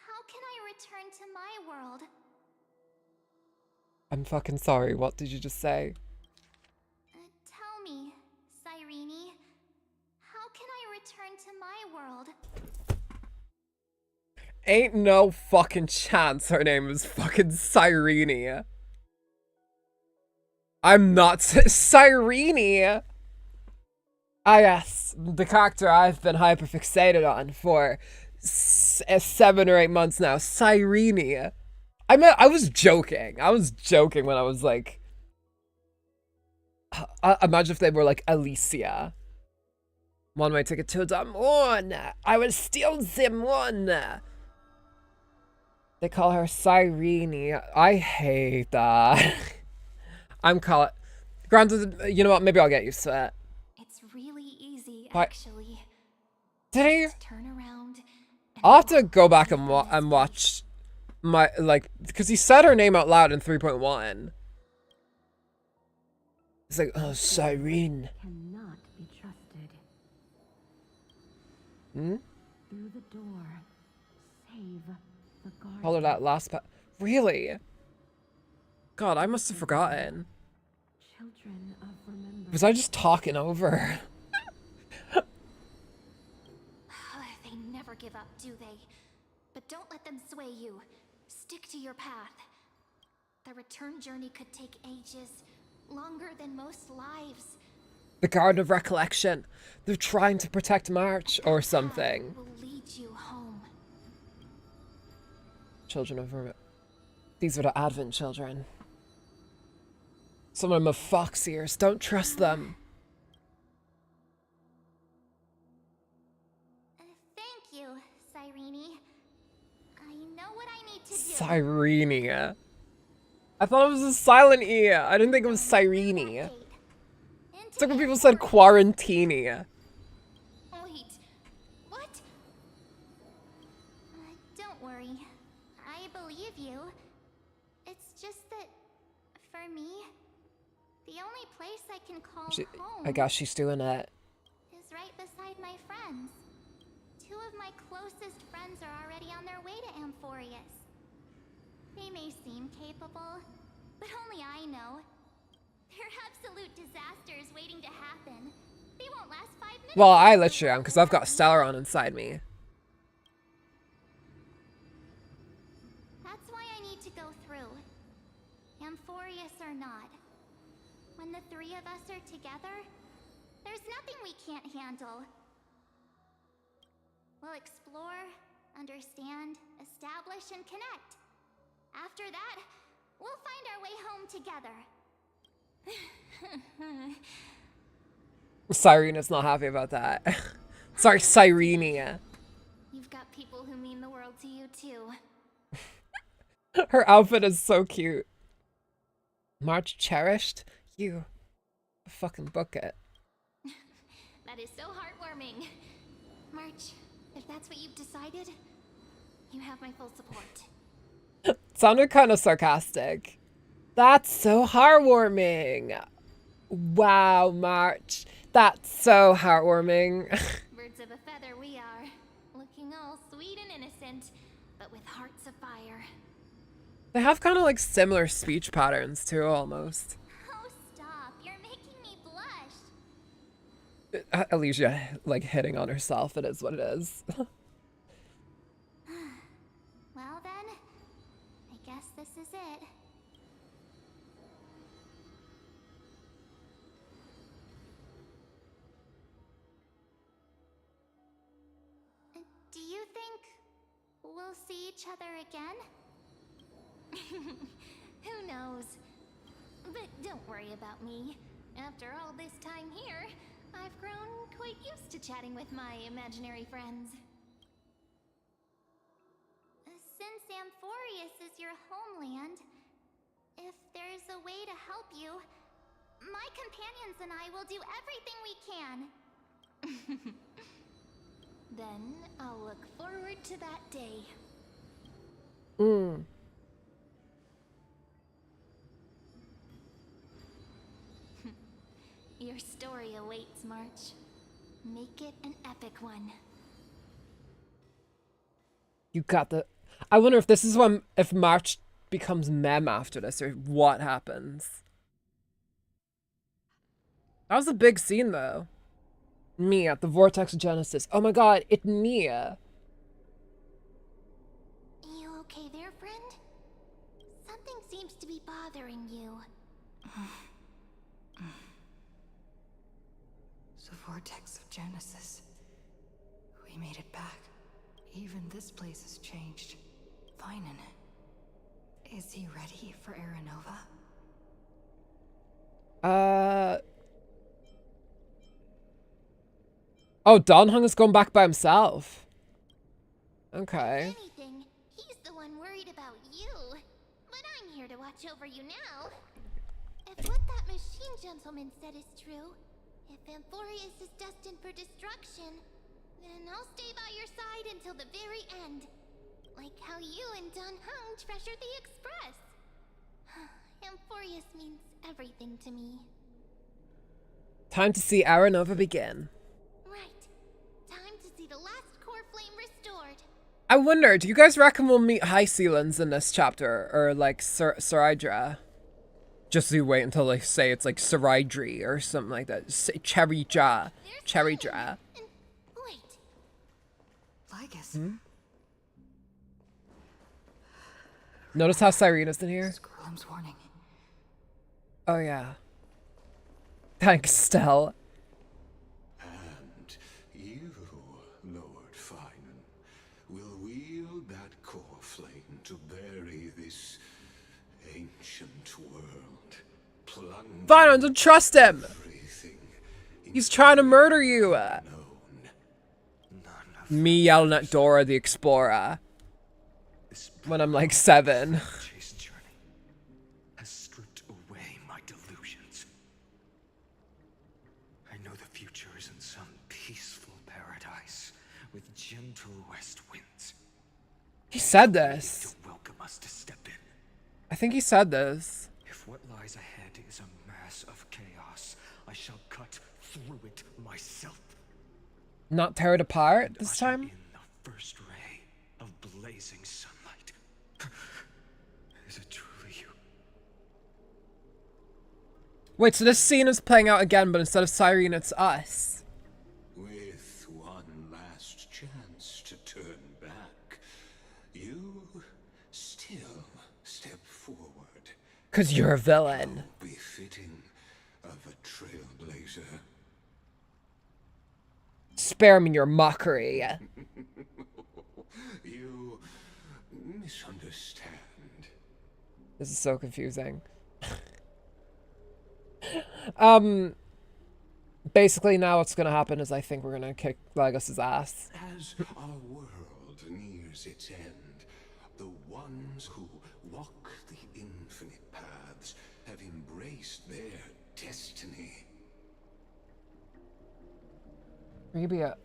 how can I return to my world? I'm fucking sorry, what did you just say? Tell me, Cyrene, how can I return to my world? Ain't no fucking chance her name is fucking Cyrene. I'm not Cyrene. Ah yes, the character I've been hyperfixated on for 7 or 8 months now, Cyrene. I was joking. I was joking when I was like, imagine if they were like Alicia. One-way ticket to the moon. I will steal the moon. They call her Cyrene. I hate that. I'm calling. Granted, you know what? Maybe I'll get used to it. It's really easy, But actually. did he? Just turn around. I'll have to go back and watch my, like, because he said her name out loud in 3.1. It's like, oh, Cyrene. Cannot be trusted. Hmm? Through the door. Save the guard. Call her that last really? God, I must have forgotten. Children of remembrance. Was I just talking over? They never give up, do they? But don't let them sway you. Stick to your path. The return journey could take ages, longer than most lives. The Garden of Recollection. They're trying to protect March or something. Will lead you home. Children of Remembrance. These are the Advent children. Some of them have fox ears. Don't trust them. Thank you, Cyrene. I know what I need to do. Cyrene. I thought it was a silent E. I didn't think it was Cyrene. It's like when people said quarantine. Wait, what? Don't worry. I believe you. It's just that, for me, the only place I can call home I guess she's doing it. is right beside my friends. 2 of my closest friends are already on their way to Amphorius. They may seem capable, but only I know. They're absolute disasters waiting to happen. They won't last 5 minutes. Well, I literally am, because I've got Stellaron inside me. That's why I need to go through. Amphorius or not. When the 3 of us are together, there's nothing we can't handle. We'll explore, understand, establish, and connect. After that, we'll find our way home together. Cyrene's not happy about that. Sorry, Cyrene. You've got people who mean the world to you, too. Her outfit is so cute. March cherished? You fucking book it. That is so heartwarming. March, if that's what you've decided, you have my full support. Sounded kind of sarcastic. That's so heartwarming. Wow, March. That's so heartwarming. Birds of a feather we are. Looking all sweet and innocent, but with hearts of fire. They have kind of like similar speech patterns too, almost. Oh, stop. You're making me blush. Alicia, like, hitting on herself. It is what it is. Well then, I guess this is it. Do you think we'll see each other again? Who knows? But don't worry about me. After all this time here, I've grown quite used to chatting with my imaginary friends. Since Amphorius is your homeland. If there's a way to help you, my companions and I will do everything we can. Then I'll look forward to that day. Your story awaits, March. Make it an epic one. You got the... I wonder if this is when... if March becomes mem after this, or what happens. That was a big scene, though. Mia at the Vortex of Genesis. Oh my god, it's Mia. You okay there, friend? Something seems to be bothering you. The Vortex of Genesis. We made it back. Even this place has changed. Phainon. Is he ready for Aranova? Oh, Donhung has gone back by himself. Okay. If anything, he's the one worried about you. But I'm here to watch over you now. If what that machine gentleman said is true, if Amphorius is destined for destruction, then I'll stay by your side until the very end. Like how you and Donhung treasured the Express. Amphorius means everything to me. Time to see Aranova begin. Right. Time to see the last core flame restored. I wonder, do you guys reckon we'll meet High Sealans in this chapter? Or like Saridra? Just you wait until they say it's like Saridri or something like that. Cherryja. Cherryja. Wait. Lygus. Notice how Cyrene's in here? Squirrelum's warning. Oh yeah. Thanks, Stell. And you, Lord Phainon, will wield that core flame to bury this ancient world. Phainon, don't trust him! He's trying to murder you! Me yelling at Dora the Explorer. When I'm like 7. Has stripped away my delusions. I know the future is in some peaceful paradise with gentle west winds. He said this. To welcome us to step in. I think he said this. If what lies ahead is a mass of chaos, I shall cut through it myself. Not tear it apart this time? In the first ray of blazing sunlight. Is it truly you? Wait, so this scene is playing out again, but instead of Cyrene, it's us. With one last chance to turn back, you still step forward. 'Cause you're a villain. How befitting of a trailblazer. Spare me your mockery. You misunderstand. This is so confusing. Basically now what's gonna happen is I think we're gonna kick Lagos's ass. As our world nears its end, the ones who walk the infinite paths have embraced their destiny. Trebia.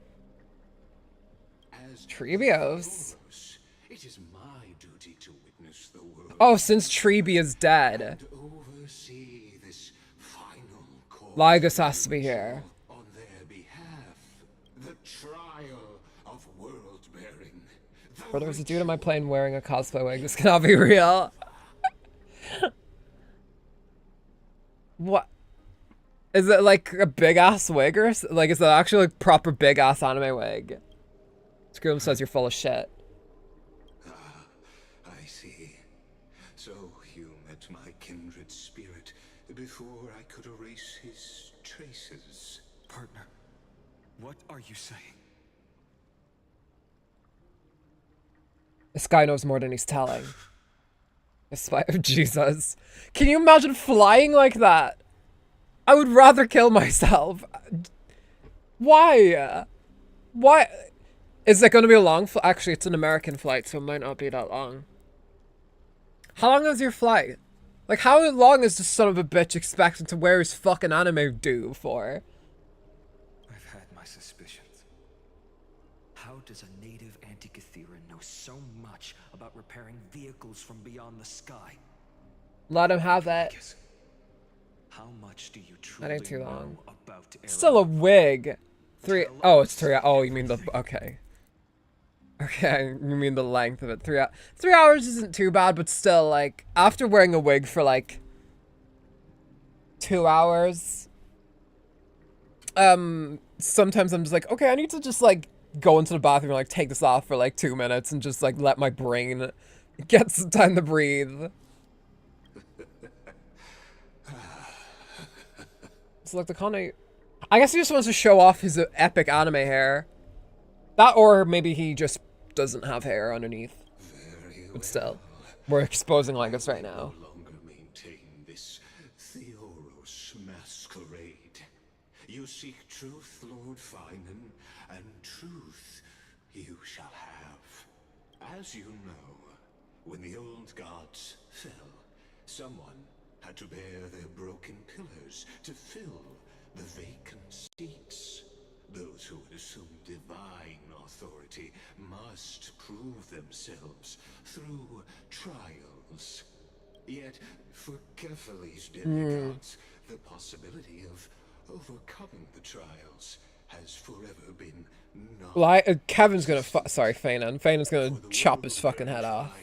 As Trebios. it is my duty to witness the world. Oh, since Trebi is dead. And oversee this final course. Lagos has to be here. On their behalf, the trial of world bearing. Bro, there was a dude on my plane wearing a cosplay wig. This cannot be real. What? Is it like a big ass wig or like is it actually like proper big ass anime wig? Scream says you're full of shit. I see. So you met my kindred spirit before I could erase his traces. Partner, what are you saying? This guy knows more than he's telling. Despite Jesus. Can you imagine flying like that? I would rather kill myself. Why? Why? Is it going to be a long flight? Actually, it's an American flight, so it might not be that long. How long is your flight? Like, how long is this son of a bitch expecting to wear his fucking anime do for? I've had my suspicions. How does a native Antikytheran know so much about repairing vehicles from beyond the sky? Let him have it. How much do you That truly ain't too know long. about Still a wig. 3. Oh, it's 3. Oh, you mean the. Okay. Okay, you mean the length of it. 3 hours. 3 hours isn't too bad, but still, like, after wearing a wig for like 2 hours, sometimes I'm just like, okay, I need to just like go into the bathroom and like take this off for like 2 minutes and just like let my brain get some time to breathe. So like the Kanye, I guess he just wants to show off his epic anime hair. That, or maybe he just doesn't have hair underneath. But still, we're exposing like this right now. No longer maintain this Theoros masquerade. You seek truth, Lord Phainon, and truth you shall have. As you know, when the old gods fell, someone had to bear their broken pillars to fill the vacant seats. Those who would assume divine authority must prove themselves through trials. Yet, for Kefali's demigods, the possibility of overcoming the trials has forever been Like, Kevin's gonna sorry, Phainon. Phainon's gonna chop his fucking head off.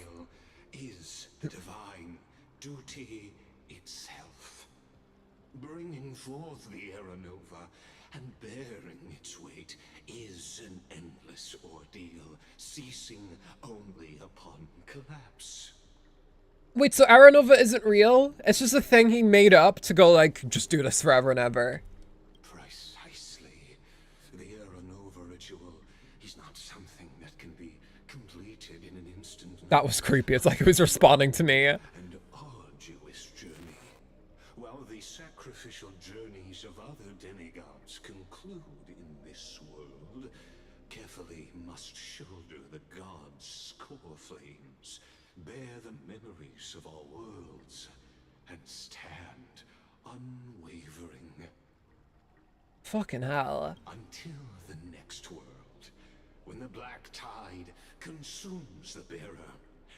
Is the divine duty itself. Bringing forth the Aranova and bearing its weight is an endless ordeal, ceasing only upon collapse. Wait, so Aranova isn't real? It's just a thing he made up to go like, just do this forever and ever. Precisely. The Aranova ritual is not something that can be completed in an instant. That was creepy. It's like he was responding to me. An arduous journey. While the sacrificial journeys of other demigods conclude in this world, carefully must shoulder the gods' core flames, bear the memories of our worlds, and stand unwavering. Fucking hell. Until the next world, when the black tide consumes the bearer,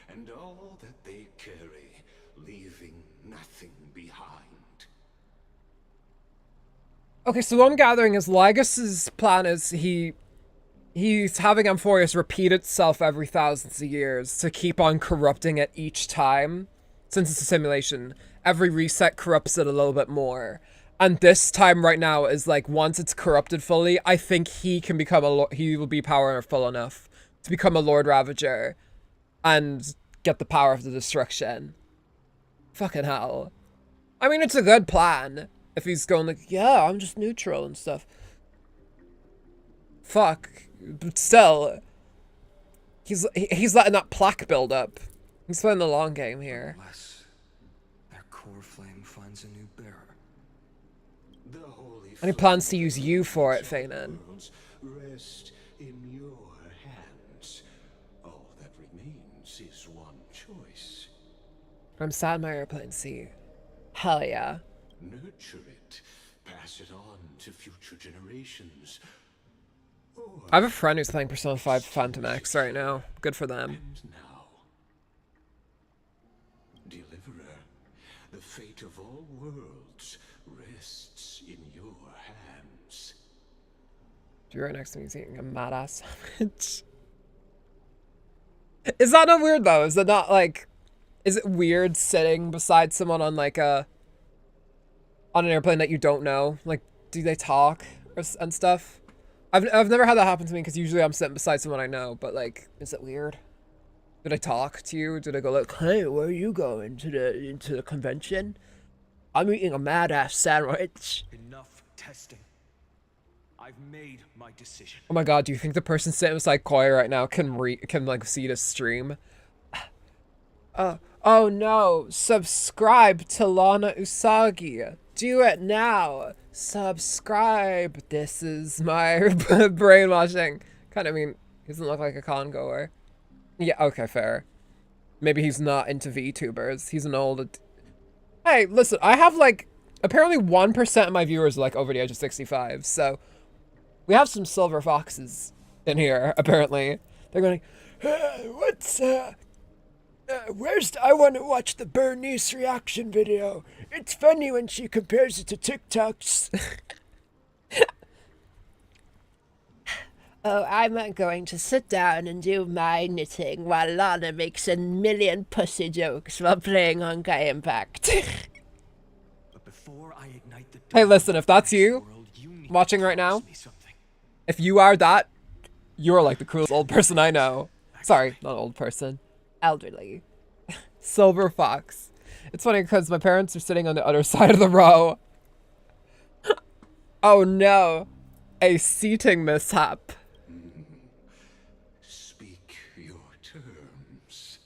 and all that they carry, leaving nothing behind. Okay, so what I'm gathering is Lygus's plan is he's having Amphorius repeat itself every thousands of years to keep on corrupting it each time. Since it's a simulation, every reset corrupts it a little bit more. And this time right now is like, once it's corrupted fully, I think he can become he will be powerful enough to become a Lord Ravager and get the power of the destruction. Fucking hell. I mean, it's a good plan. If he's going like, yeah, I'm just neutral and stuff. Fuck. But still, he's letting that plaque build up. He's playing the long game here. Unless their core flame finds a new bearer. And he plans to use you for it, Phainon. Rest in your hands. All that remains is one choice. I'm sat in my airplane seat. Hell yeah. Nurture it. Pass it on to future generations. I have a friend who's playing Persona 5 Phantom X right now. Good for them. And now, Deliverer, the fate of all worlds rests in your hands. You're right next to me, he's eating a mad ass sandwich. Is that not weird though? Is it not like, is it weird sitting beside someone on like on an airplane that you don't know? Like, do they talk and stuff? I've never had that happen to me because usually I'm sitting beside someone I know, but like, is it weird? Did I talk to you? Did I go like, hey, where are you going into the convention? I'm eating a mad ass sandwich. Enough testing. I've made my decision. Oh my god, do you think the person sitting beside Koi right now can like see this stream? Oh no, subscribe to Lana Usagi. Do it now. Subscribe. This is my brainwashing. Kind of mean, he doesn't look like a con goer. Yeah, okay, fair. Maybe he's not into VTubers. He's an old... Hey, listen, I have like... Apparently 1% of my viewers are like over the age of 65, so... We have some silver foxes in here, apparently. They're going, I want to watch the Bernice reaction video. It's funny when she compares it to TikToks. Oh, I'm not going to sit down and do my knitting while Lana makes a million pussy jokes while playing Honkai Impact. But before I ignite the Hey, listen, if that's you watching right now, if you are that, you're like the coolest old person I know. Sorry, not old person. Elderly. Silver fox. It's funny because my parents are sitting on the other side of the row. Oh no. A seating mishap. Speak your terms.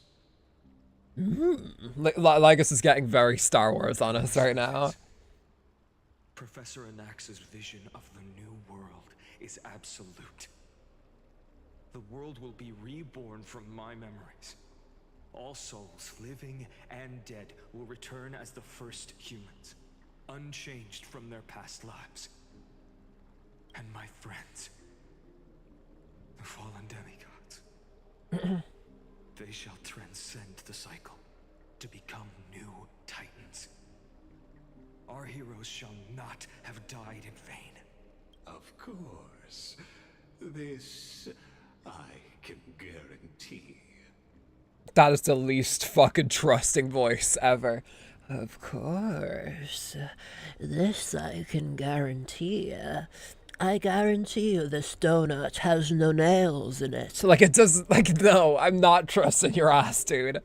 Lygus is getting very Star Wars on us right now. Professor Anax's vision of the new world is absolute. The world will be reborn from my memories. All souls, living and dead, will return as the first humans, unchanged from their past lives. And my friends, the fallen demigods, they shall transcend the cycle to become new titans. Our heroes shall not have died in vain. Of course. This I can guarantee. That is the least fucking trusting voice ever. Of course. This I can guarantee. I guarantee you this donut has no nails in it. So like it does, like, no, I'm not trusting your ass, dude.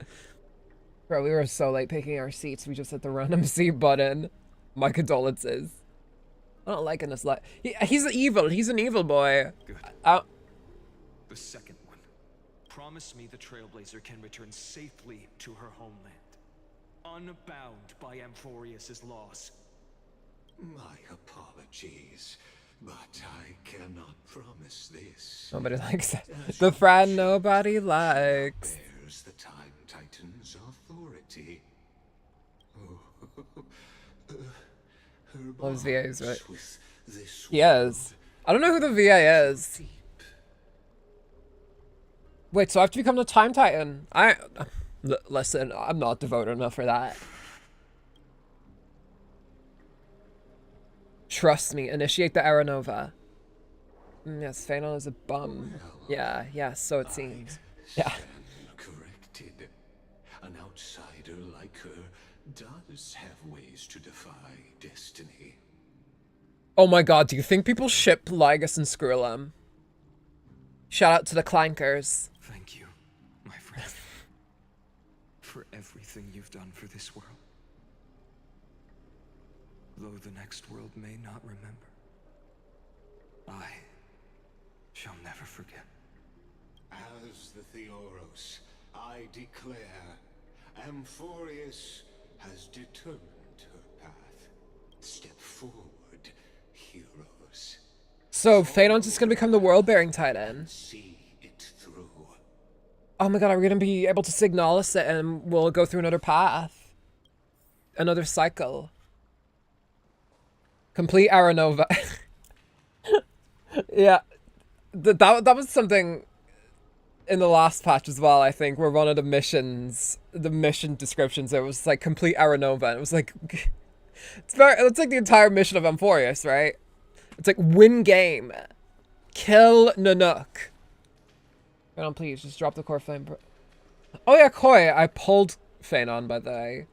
Bro, we were so late picking our seats, we just hit the random seat button. My condolences. I don't like in this life. He's evil, he's an evil boy. Good. The second one. Promise me the Trailblazer can return safely to her homeland, unbound by Amphorius's laws. My apologies, but I cannot promise this. Nobody likes it. The friend nobody likes. There's the Time Titan's authority. Loves VAs, right? He is. I don't know who the VA is. Wait, so I have to become the Time Titan? Listen, I'm not devoted enough for that. Trust me, initiate the Aeronova. Yes, Phainon is a bum. Yeah, so it seems. Yeah. Corrected. An outsider like her does have ways to defy destiny. Oh my god, do you think people ship Lygus and Skrullum? Shout out to the Clankers. Thank you, my friend, for everything you've done for this world. Though the next world may not remember, I shall never forget. As the Theoros, I declare, Amphorius has determined her path. Step forward, heroes. So, Phainon's just gonna become the world-bearing Titan. See it through. Oh my god, are we gonna be able to Signalis it and we'll go through another path? Another cycle. Complete Aeronova. Yeah. That was something in the last patch as well, I think, where one of the missions, the mission descriptions, it was like complete Aeronova, and it was like, it's like the entire mission of Amphorius, right? It's like win game, kill Nanook. Phainon, please just drop the core flame. Oh yeah, Koi, I pulled Phainon by the way.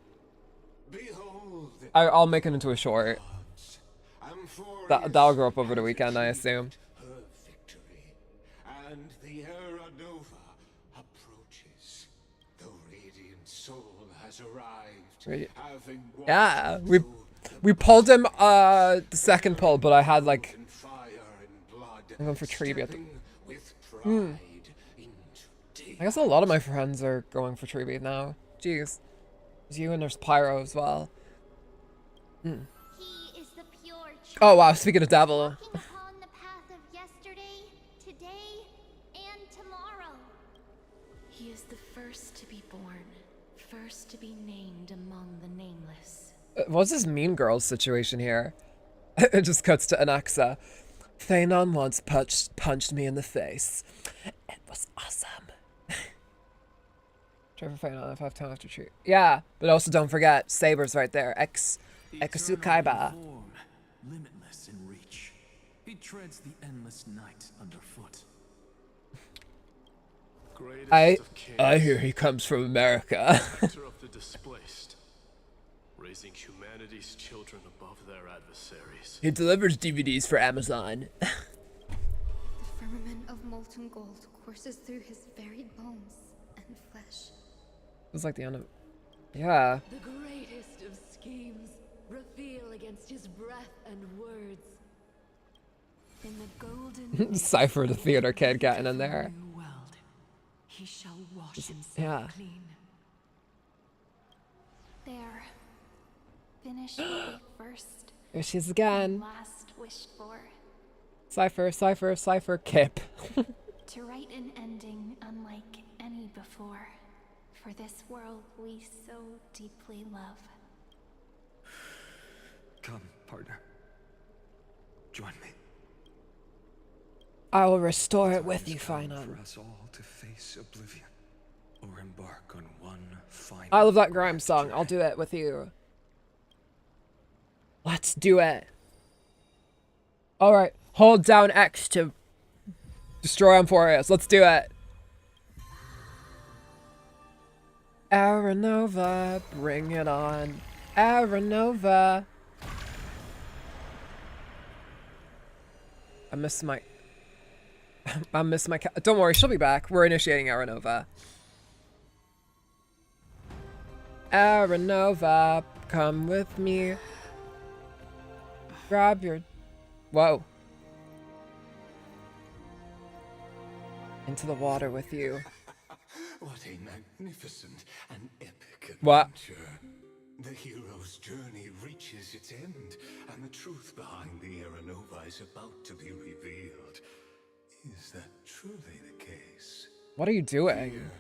Behold, I'll make it into a short. That'll grow up over the weekend, I assume. her victory, and the Aeronova approaches. The radiant soul has arrived. Having walked Yeah, through we pulled him the second pull, but I had like and fire and blood, I'm going for Treeby at the stepping with pride into I guess a lot of my friends are going for Treeby now. Jeez. There's you and there's Pyro as well. He is the pure truth, Oh wow, speaking of devil. walking upon the path of yesterday, today, and tomorrow. He is the first to be born, to be named among the nameless. What's this Mean Girls situation here? It just cuts to Anaxa. Phainon once punched me in the face. It was awesome. Try for Phainon if I have time after treat. Yeah, but also don't forget, Saber's right there. Ekasu Kaiba. Limitless in reach. He treads the endless night underfoot. I hear he comes from America. Protector of the displaced, raising humanity's children above their adversaries. He delivers DVDs for Amazon. The firmament of molten gold courses through his very bones and flesh. It's like the end of... Yeah. The greatest of schemes reveal against his breath and words. In the golden Cypher, the theater kid, getting in there. world, he shall wash himself Yeah. clean. There. Finish what we first Here she is again. last wished for. Cypher, Kip. To write an ending unlike any before. For this world we so deeply love. Come, partner. Join me. I will restore it with Time you, has come Phainon. for us all to face oblivion, or embark on one final. I love that grime song. I'll do it with you. Let's do it. Alright, hold down X to destroy Amphorius. Let's do it. Aranova, bring it on. Aranova. I miss my don't worry, she'll be back. We're initiating Aranova. Aranova, come with me. Grab your... Whoa. Into the water with you. What a magnificent and epic What? adventure. The hero's journey reaches its end, and the truth behind the Aranova is about to be revealed. Is that truly the case? What are you doing? Here,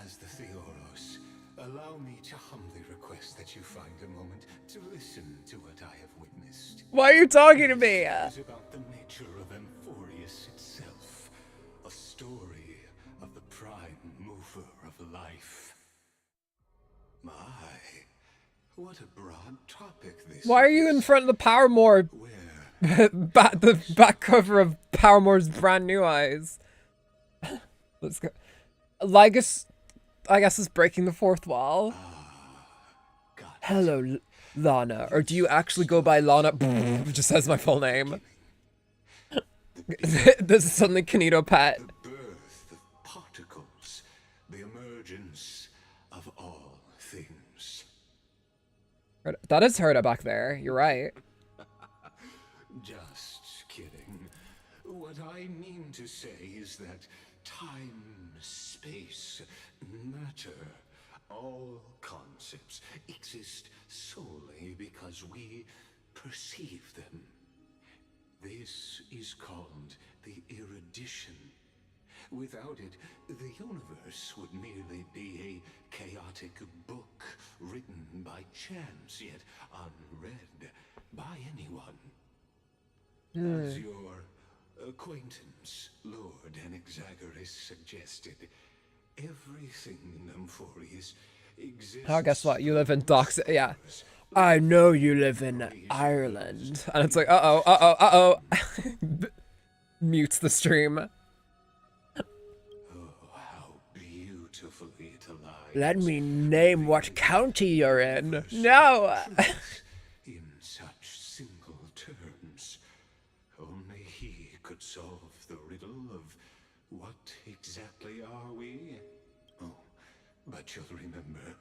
as the Theoros, allow me to humbly request that you find a moment to listen to what I have witnessed. Why are you talking to me? It is about the nature of Amphorius itself, a story of the prime mover of life. My, what a broad topic this Why are you in front of the Paramore? The back cover of Paramore's brand new eyes. Let's go. Lygus, I guess, is breaking the fourth wall. Hello, Lana. Or do you actually go by Lana? It just says my full name. This is suddenly Kanito Pet. The birth of particles, the emergence of all things. That is Herda back there. You're right. Just kidding. What I mean to say is that time, space, matter, all concepts exist solely because we perceive them. This is called the erudition. Without it, the universe would merely be a chaotic book written by chance, yet unread by anyone. As your acquaintance, Lord Anexagoras, suggested, everything in Amphorius exists. Oh, guess what? You live in Docks. Yeah. I know you live in Ireland. And it's like, uh-oh. Mutes the stream. Oh, how beautifully it aligns. Let me name what county you're in. No! In such simple terms, only he could solve the riddle of what exactly are we? Oh, but you'll remember,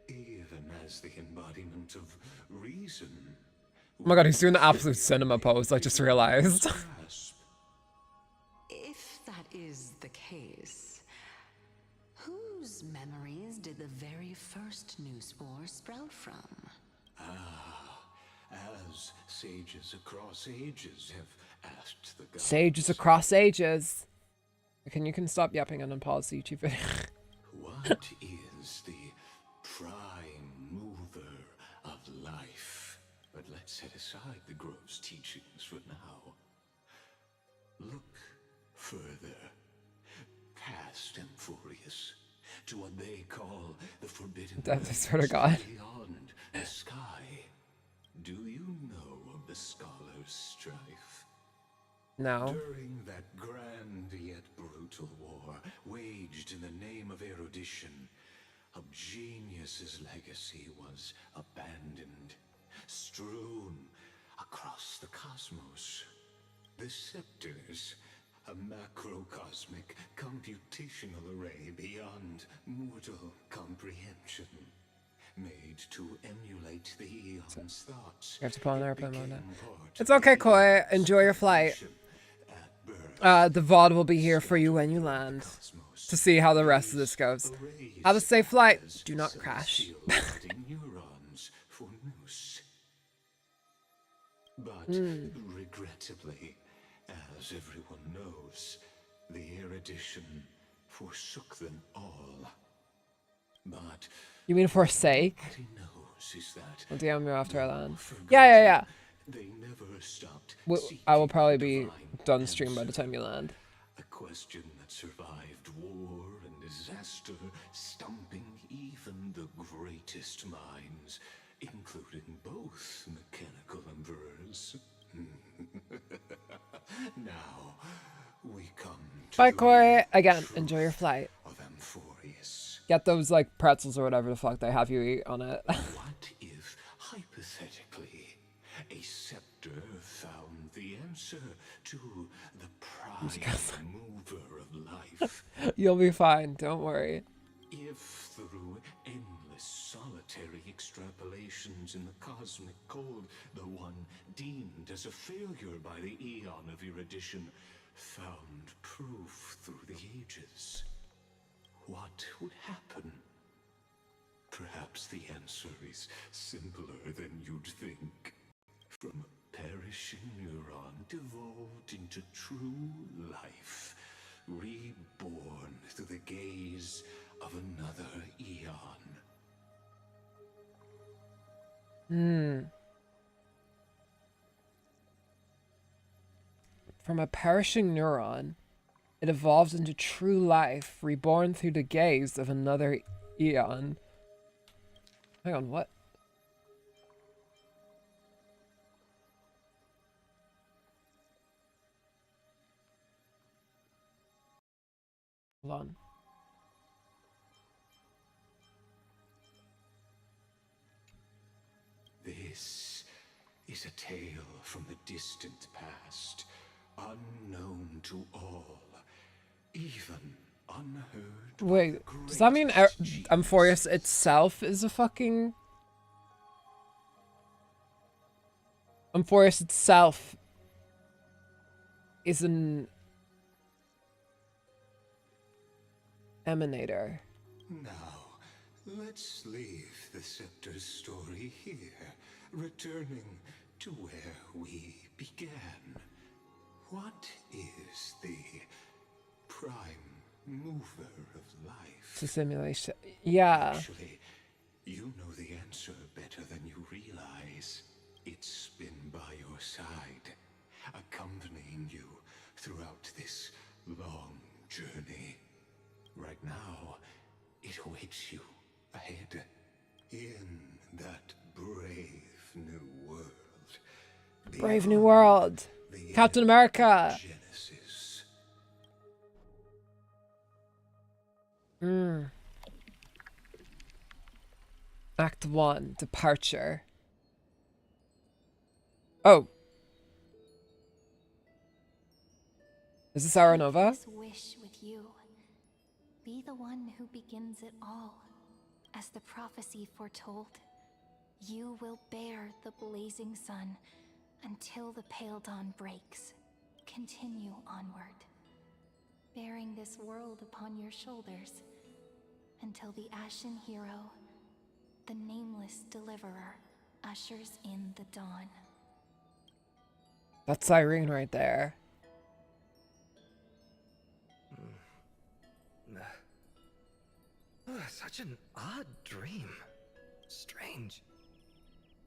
even as the embodiment of reason. Oh my god, he's doing the absolute cinema pose, I just realized. If that is the case, whose memories did the very first new spore sprout from? As sages across ages have asked the gods. Sages across ages. You can stop yapping and unpause the YouTube video. What is the prime Let's set aside the Grove's teachings for now. Look further, past Amphorius, to what they call the forbidden I swear to God. beyond the sky. Do you know of the Scholar's strife? No. During that grand yet brutal war, waged in the name of erudition, a genius's legacy was abandoned, strewn across the cosmos. The scepters, a macrocosmic computational array beyond mortal comprehension, made to emulate the Eon's thoughts. You have to pull on airplane mode now. It's okay, Koi. Enjoy your flight. The VOD will be here for you when you land to see how the rest of this goes. Have a safe flight. Do not crash. Neurons for noose. But regrettably, as everyone knows, the erudition forsook them all. But You mean forsake? what he knows is that I'll DM you after I land. Yeah. they never stopped I will probably be seeking to done find stream by the answer. time you land. A question that survived war and disaster, stumping even the greatest minds, including both mechanical emperors. Now, we come to Bye, the Koi. real Again, truth enjoy your flight. of Amphorius. Get those, like, pretzels or whatever the fuck they have you eat on it. What if, hypothetically, a scepter found the answer to the prime mover of life? You'll be fine. Don't worry. If through endless solitary extrapolations in the cosmic code, the one deemed as a failure by the Eon of erudition found proof through the ages, what would happen? Perhaps the answer is simpler than you'd think. From a perishing neuron devolved into true life, reborn through the gaze of another eon. From a perishing neuron, it evolves into true life, reborn through the gaze of another eon. Hang on, what? Hold on. This is a tale from the distant past, unknown to all, even unheard. Wait, does that mean Amphorius itself is a fucking... Amphorius itself is an emanator. Now, let's leave the Scepter's story here, returning to where we began. What is the prime mover of life? It's a simulation. Yeah. Actually, you know the answer better than you realize. It's been by your side, accompanying you throughout this long journey. Right now, it awaits you ahead, in that brave new world. Brave New World. Captain America. Genesis. Act 1, Departure. Oh. Is this Aranova? This wish with you. Be the one who begins it all. As the prophecy foretold, you will bear the blazing sun until the pale dawn breaks. Continue onward, bearing this world upon your shoulders until the Ashen Hero, the nameless deliverer, ushers in the dawn. That's Cyrene right there. Such an odd dream. Strange.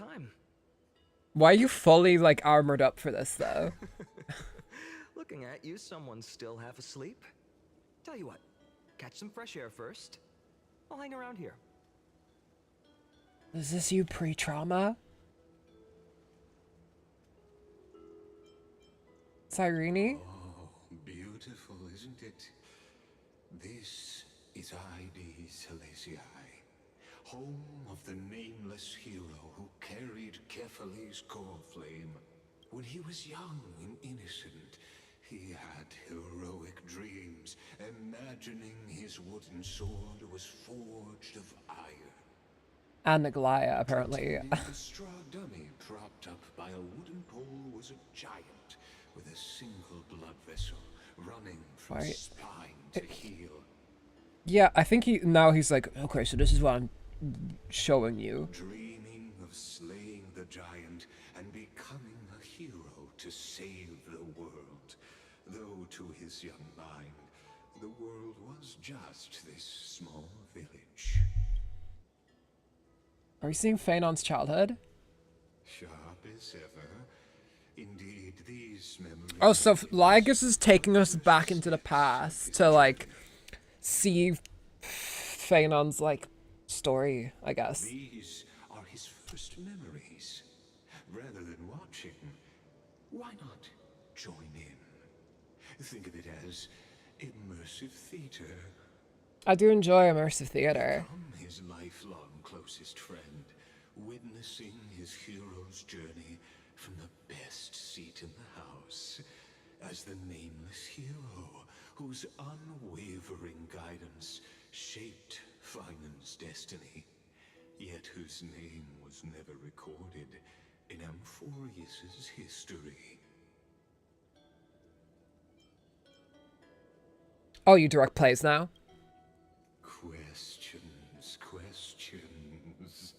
time. Why are you fully, like, armored up for this, though? Looking at you, someone's still half asleep. Tell you what, catch some fresh air first. I'll hang around here. Is this you pre-trauma? Cyrene? Oh, beautiful, isn't it? This is ID Silesiae, home of the nameless hero who carried Kephales's core flame. When he was young and innocent, he had heroic dreams, imagining his wooden sword was forged of iron. And Naglaya, apparently. The straw dummy propped up by a wooden pole was a giant with a single blood vessel running from Right. spine to heel. Yeah, I think he's like, okay, so this is what I'm showing you. Dreaming of slaying the giant and becoming a hero to save the world. Though to his young mind, the world was just this small village. Are we seeing Phainon's childhood? Sharp as ever. Indeed, these memories... Oh, so Lygus is taking us back into the past to, like, see Phainon's, like, story, I guess. These are his first memories. Rather than watching, why not join in? Think of it as immersive theater. I do enjoy immersive theater. Become his lifelong closest friend, witnessing his hero's journey from the best seat in the house, as the nameless hero whose unwavering guidance shaped Phainon's destiny, yet whose name was never recorded in Amphorius's history. Oh, you direct plays now? Questions, questions.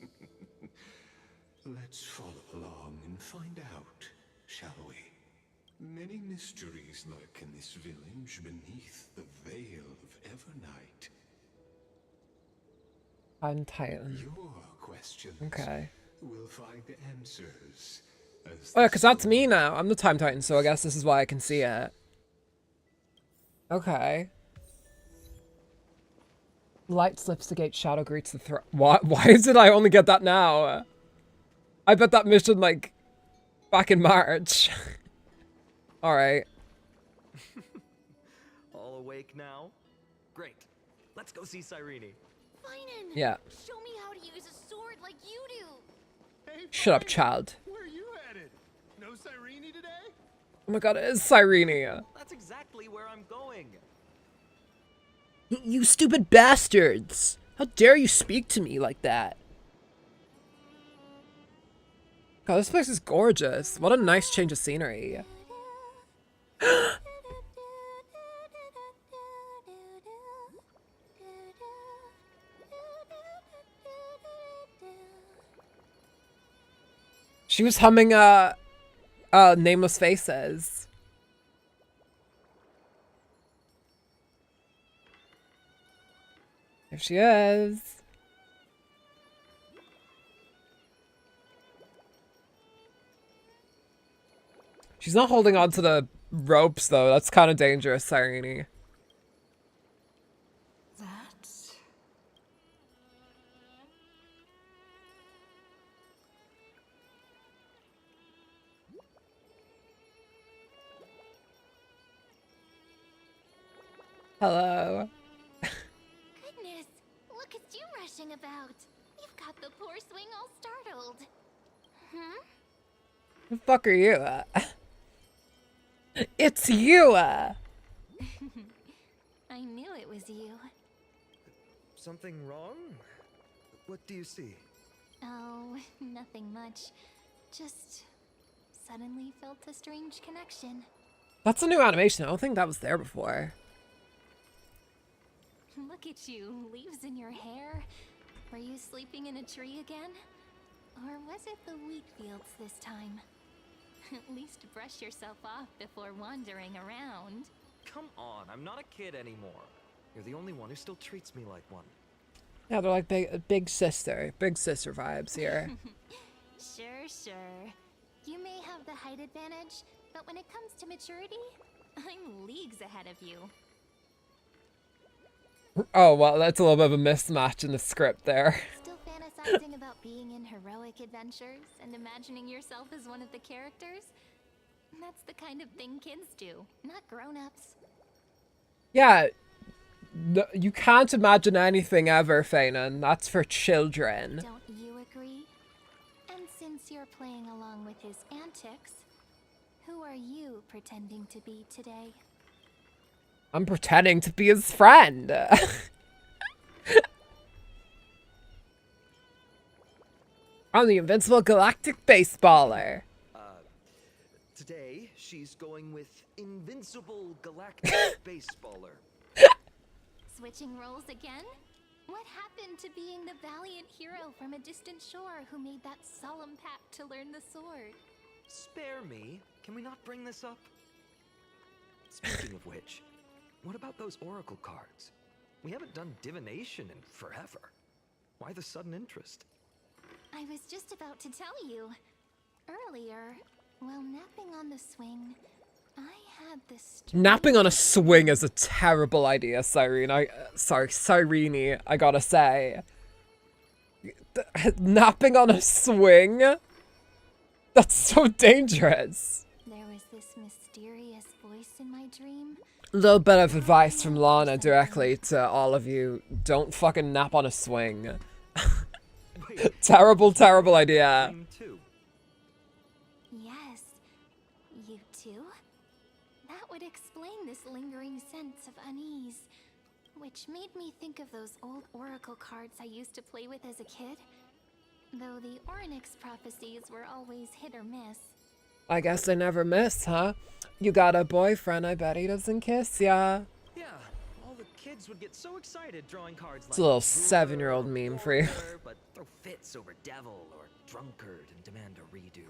Let's follow along and find out, shall we? Many mysteries lurk in this village beneath the veil of Evernight. I'm Titan. Your questions Okay. will find answers. Oh, yeah, because that's me now. I'm the Time Titan, so I guess this is why I can see it. Okay. Light slips the gate, shadow greets the threat. What? Why is it I only get that now? I bet that mission, like, back in March. Alright. All awake now? Great. Let's go see Cyrene. Phainon! Yeah. Show me how to use a sword like you do! Hey, Shut up, Phainon, child. Where are you headed? No Cyrene today? Oh my god, it is Cyrene. That's exactly where I'm going. You stupid bastards! How dare you speak to me like that? God, this place is gorgeous. What a nice change of scenery. She was humming, Nameless Faces. Here she is. She's not holding on to the ropes, though. That's kind of dangerous, Cyrene. That... Hello. Goodness, look at you rushing about. You've got the poor swing all startled. Hmm? Who the fuck are you? It's you! I knew it was you. Something wrong? What do you see? Oh, nothing much. Just suddenly felt a strange connection. That's a new animation. I don't think that was there before. Look at you, leaves in your hair. Were you sleeping in a tree again? Or was it the wheat fields this time? At least brush yourself off before wandering around. Come on, I'm not a kid anymore. You're the only one who still treats me like one. Yeah, they're like big sister vibes here. Sure. You may have the height advantage, but when it comes to maturity, I'm leagues ahead of you. Oh, well, that's a little bit of a mismatch in the script there. Still fantasizing about being in heroic adventures and imagining yourself as one of the characters? That's the kind of thing kids do, not grown-ups. Yeah, no, you can't imagine anything ever, Phainon. That's for children. Don't you agree? And since you're playing along with his antics, who are you pretending to be today? I'm pretending to be his friend. I'm the invincible galactic baseballer. Today, she's going with invincible galactic baseballer. Switching roles again? What happened to being the valiant hero from a distant shore who made that solemn pact to learn the sword? Spare me. Can we not bring this up? Speaking of which, what about those oracle cards? We haven't done divination in forever. Why the sudden interest? I was just about to tell you. Earlier, while napping on the swing, I had this... Napping on a swing is a terrible idea, Cyrene, I gotta say. Napping on a swing? That's so dangerous. There was this mysterious voice in my dream. Little bit of advice from Lana directly to all of you. Don't fucking nap on a swing. Terrible idea. Yes, you too? That would explain this lingering sense of unease, which made me think of those old oracle cards I used to play with as a kid. Though the Ornyx prophecies were always hit or miss. I guess I never miss, huh? You got a boyfriend, I bet he doesn't kiss ya. Yeah, all the kids would get so excited drawing cards It's a little 7-year-old meme for you. But throw fits over devil or drunkard and demand a redo.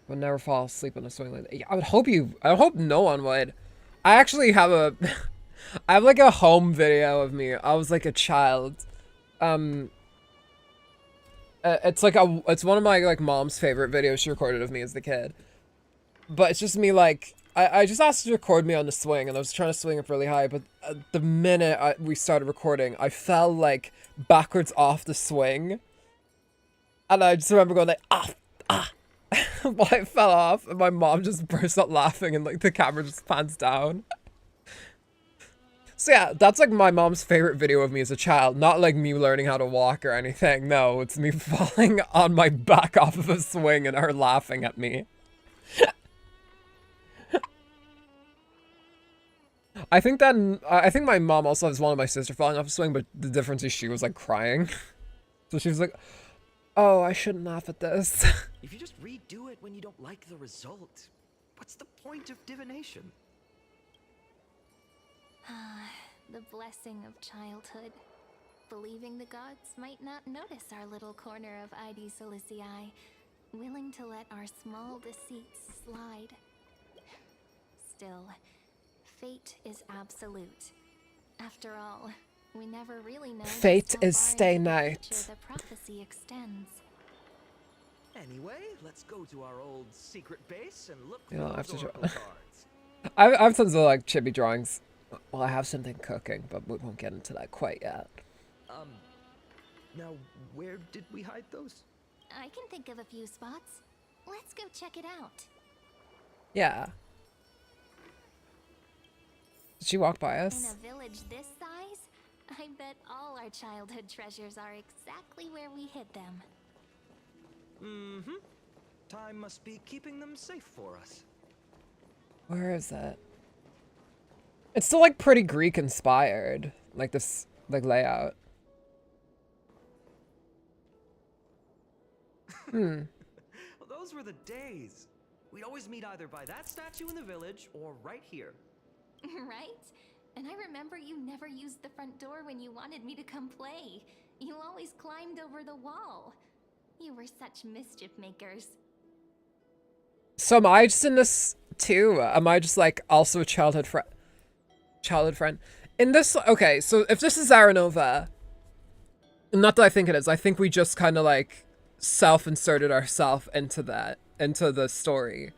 Would never fall asleep on a swing like that. I hope no one would. I actually have I have like a home video of me. I was like a child. It's one of my like mom's favorite videos she recorded of me as the kid. But it's just me like, I just asked her to record me on the swing and I was trying to swing up really high, but the minute we started recording, I fell like backwards off the swing. And I just remember going like, while I fell off and my mom just burst out laughing and like the camera just pans down. So yeah, that's like my mom's favorite video of me as a child. Not like me learning how to walk or anything. No, it's me falling on my back off of a swing and her laughing at me. I think my mom also has one of my sister falling off a swing, but the difference is she was like crying. So she was like, oh, I shouldn't laugh at this. If you just redo it when you don't like the result, what's the point of divination? The blessing of childhood. Believing the gods might not notice our little corner of ID Solicii, willing to let our small deceits slide. Still, fate is absolute. After all, we never really know Fate is just how far stay into the night. future the prophecy extends. Anyway, let's go to our old secret base and look You know, I have those to oracle draw. cards. I have tons of like chibi drawings. Well, I have something cooking, but we won't get into that quite yet. Now, where did we hide those? I can think of a few spots. Let's go check it out. Yeah. Did she walk by In us? a village this size, I bet all our childhood treasures are exactly where we hid them. Mm-hmm. Time must be keeping them safe for us. Where is it? It's still like pretty Greek inspired, like this like layout. Well, those were the days. We'd always meet either by that statue in the village or right here. Right? And I remember you never used the front door when you wanted me to come play. You always climbed over the wall. You were such mischief makers. So am I just in this too? Am I just like also a childhood friend? In this, okay, so if this is Aranova, not that I think it is, I think we just kind of like self-inserted ourselves into the story.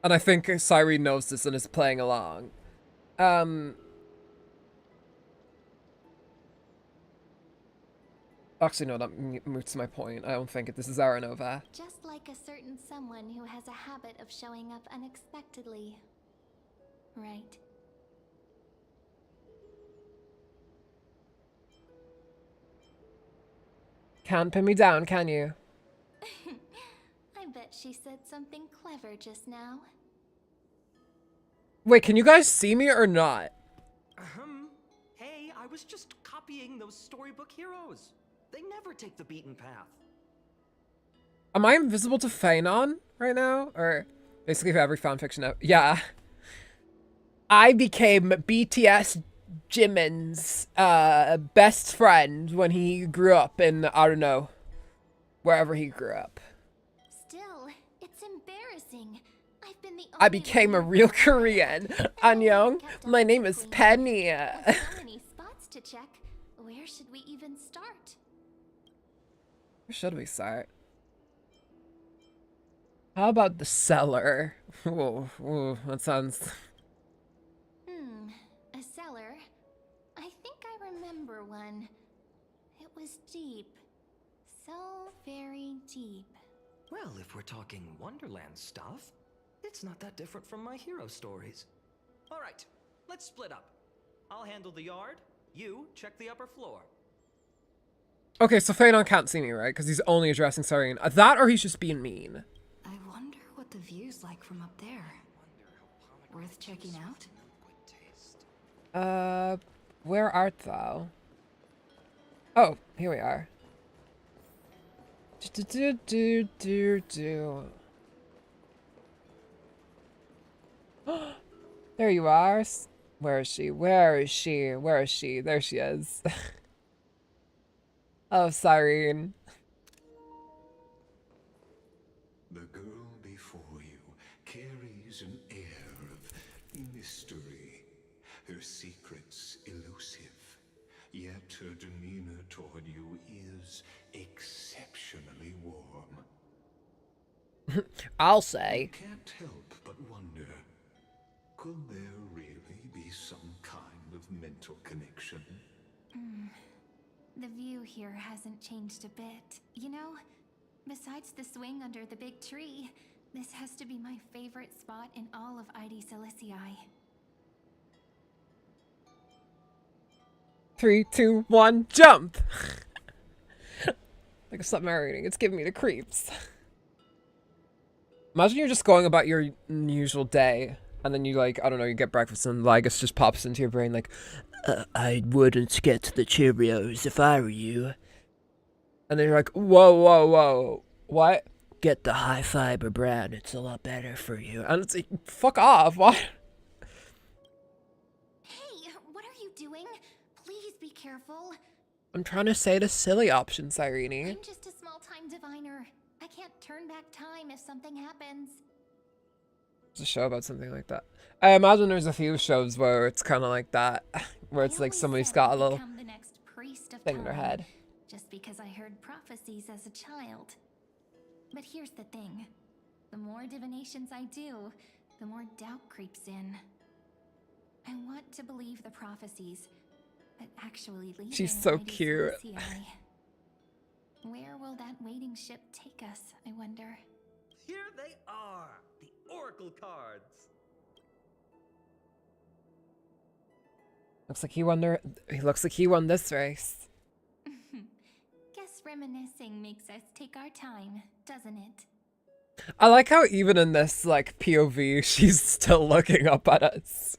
And I think Cyrene knows this and is playing along. Actually, no, that moots my point. I don't think this is Aranova. Just like a certain someone who has a habit of showing up unexpectedly. Right. Can't pin me down, can you? I bet she said something clever just now. Wait, can you guys see me or not? Hey, I was just copying those storybook heroes. They never take the beaten path. Am I invisible to Phainon right now? Or basically for every fanfiction out? Yeah. I became BTS Jimin's best friend when he grew up in, I don't know, wherever he grew up. Still, it's embarrassing. I've been the I became a real Korean. Annyeong, my name is Penny. So many spots to check. Where should we even start? Where should we start? How about the cellar? Ooh, that sounds... A cellar? I think I remember one. It was deep. So very deep. Well, if we're talking Wonderland stuff, it's not that different from my hero stories. All right, let's split up. I'll handle the yard. You check the upper floor. Okay, so Phainon can't see me, right? Because he's only addressing Cyrene. That or he's just being mean. I wonder what the view's like from up there. Worth checking out? Where art thou? Oh, here we are. There you are. Where is she? Where is she? Where is she? There she is. Oh, Cyrene. The girl before you carries an air of mystery, her secrets elusive, yet her demeanor toward you is exceptionally warm. I'll say. You can't help but wonder, could there really be some kind of mental connection? The view here hasn't changed a bit. You know, besides the swing under the big tree, this has to be my favorite spot in all of ID Silicii. 3, 2, 1, jump! Like a submarine. It's giving me the creeps. Imagine you're just going about your usual day, and then you like, I don't know, you get breakfast and Lygus just pops into your brain like, I wouldn't get the Cheerios if I were you. And then you're like, whoa, what? Get the high fiber brand, it's a lot better for you. And it's like, fuck off, what? Hey, what are you doing? Please be careful. I'm trying to say the silly option, Cyrene. I'm just a small-time diviner. I can't turn back time if something happens. There's a show about something like that. I imagine there's a few shows where it's kind of like that. Where it's like somebody's got a little thing in their head. Just because I heard prophecies as a child. But here's the thing. The more divinations I do, the more doubt creeps in. I want to believe the prophecies, but actually leaving She's so ID cute. Silicii. Where will that waiting ship take us, I wonder? Here they are, the Oracle cards. Looks like he won this race. Guess reminiscing makes us take our time, doesn't it? I like how even in this like POV, she's still looking up at us.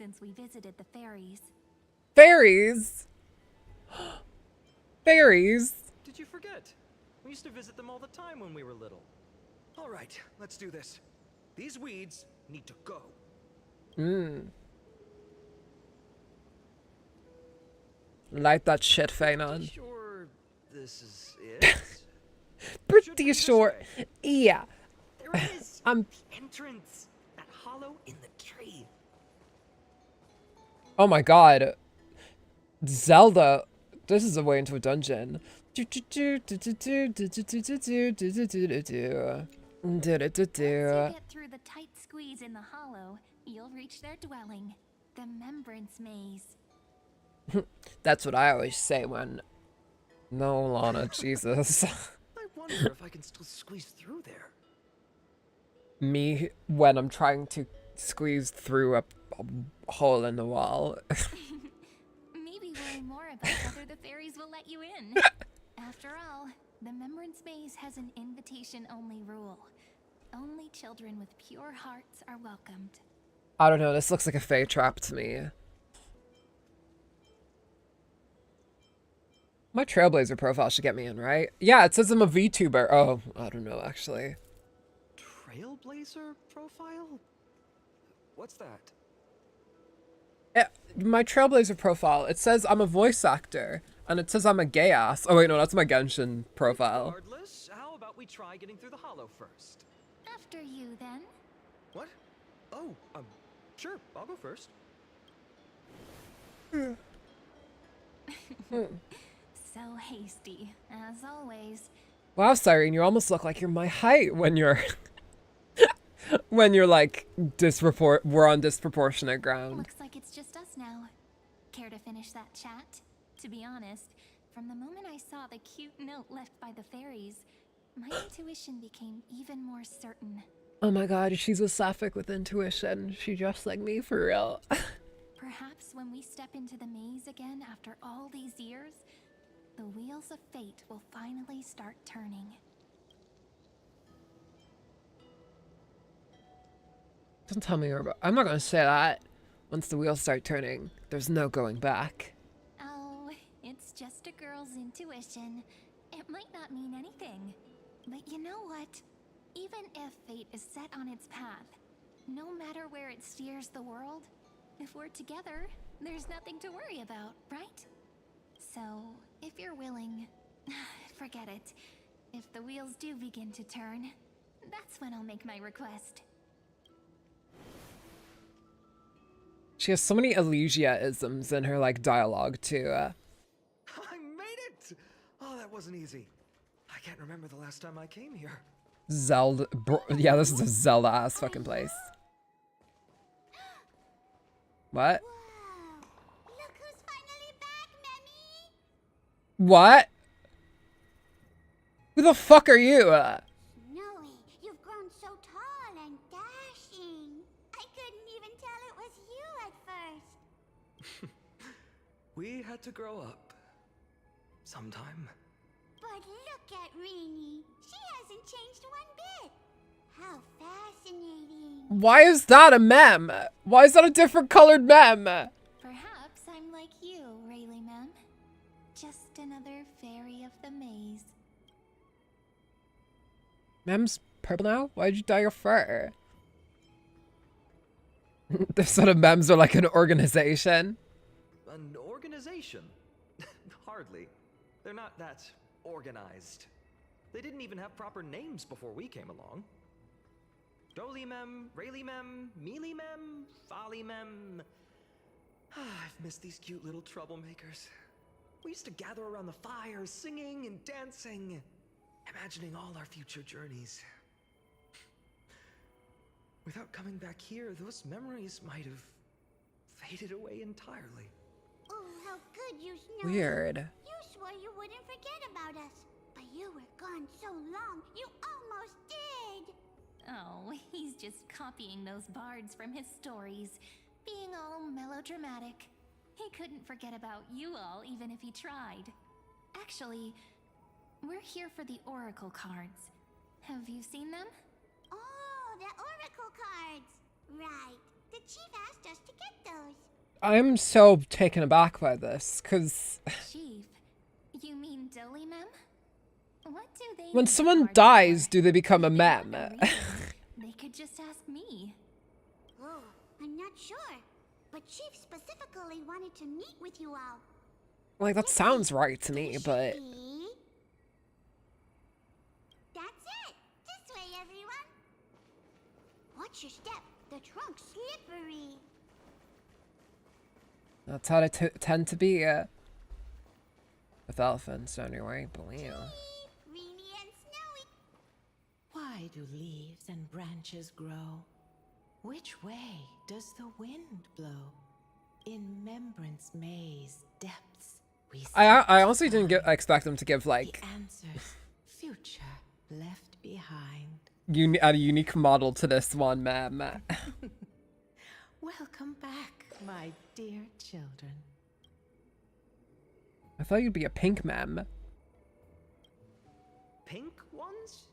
since we visited the fairies. Fairies? Fairies? Did you forget? We used to visit them all the time when we were little. All right, let's do this. These weeds need to go. Light that shit, Phainon. Sure, this is it. Pretty sure. Yeah. There it is. I'm. Entrance. That hollow in the tree. Oh my god. Zelda. This is a way into a dungeon. Once you get through the tight squeeze in the hollow, you'll reach their dwelling, the Remembrance Maze. That's what I always say when... No, Lana, Jesus. I wonder if I can still squeeze through there. Me, when I'm trying to squeeze through a hole in the wall. Maybe worry more about whether the fairies will let you in. After all, the Remembrance Maze has an invitation-only rule. Only children with pure hearts are welcomed. I don't know, this looks like a Fae trap to me. My Trailblazer profile should get me in, right? Yeah, it says I'm a VTuber. Oh, I don't know, actually. Trailblazer profile? What's that? My Trailblazer profile, it says I'm a voice actor. And it says I'm a gay ass. Oh wait, no, that's my Genshin profile. Regardless, how about we try getting through the hollow first? After you, then. What? Oh, sure, I'll go first. So hasty, as always. Wow, Cyrene, you almost look like you're my height when you're... when you're like, we're on disproportionate ground. Looks like it's just us now. Care to finish that chat? To be honest, from the moment I saw the cute note left by the fairies, my intuition became even more certain. Oh my god, she's a sapphic with intuition. She just like me for real. Perhaps when we step into the maze again after all these years, the wheels of fate will finally start turning. Don't tell me you're about... I'm not gonna say that. Once the wheels start turning, there's no going back. Oh, it's just a girl's intuition. It might not mean anything. But you know what? Even if fate is set on its path, no matter where it steers the world, if we're together, there's nothing to worry about, right? So, if you're willing, forget it. If the wheels do begin to turn, that's when I'll make my request. She has so many Elysia-isms in her, like, dialogue, too. I made it! Oh, that wasn't easy. I can't remember the last time I came here. Zelda... yeah, this is a Zelda-ass fucking place. What? Look who's finally back, Memmy! What? Who the fuck are you? Snowy, you've grown so tall and dashing. I couldn't even tell it was you at first. We had to grow up. Sometime. But look at Reenie. She hasn't changed one bit. How fascinating. Why is that a mem? Why is that a different colored mem? Perhaps I'm like you, Rayleigh Mem. Just another fairy of the maze. Mem's purple now? Why'd you dye your fur? The sort of mems are like an organization. An organization? Hardly. They're not that organized. They didn't even have proper names before we came along. Dolly Mem, Rayleigh Mem, Mealy Mem, Folly Mem. I've missed these cute little troublemakers. We used to gather around the fire, singing and dancing, imagining all our future journeys. Without coming back here, those memories might have faded away entirely. Oh, how good you know. Weird. You swore you wouldn't forget about us, but you were gone so long, you almost did. Oh, he's just copying those bards from his stories, being all melodramatic. He couldn't forget about you all, even if he tried. Actually, we're here for the Oracle cards. Have you seen them? Oh, the Oracle cards. Right. The chief asked us to get those. I'm so taken aback by this, because Chief, you mean Dolly Mem? What do they when need someone cards dies, for? do they become a If they mem? want a reason, they could just ask me. Oh, I'm not sure. But Chief specifically wanted to meet with you all. Like, that sounds right to me, but... See? That's it. This way, everyone. Watch your step. The trunk's slippery. That's how they tend to be, with elephants, anyway, believe. Reenie and Snowy. Why do leaves and branches grow? Which way does the wind blow? In Membrance Maze depths we I honestly didn't expect them to give, like... the answers, future left behind. a unique model to this one mem. Welcome back, my dear children. I thought you'd be a pink mem. Pink ones?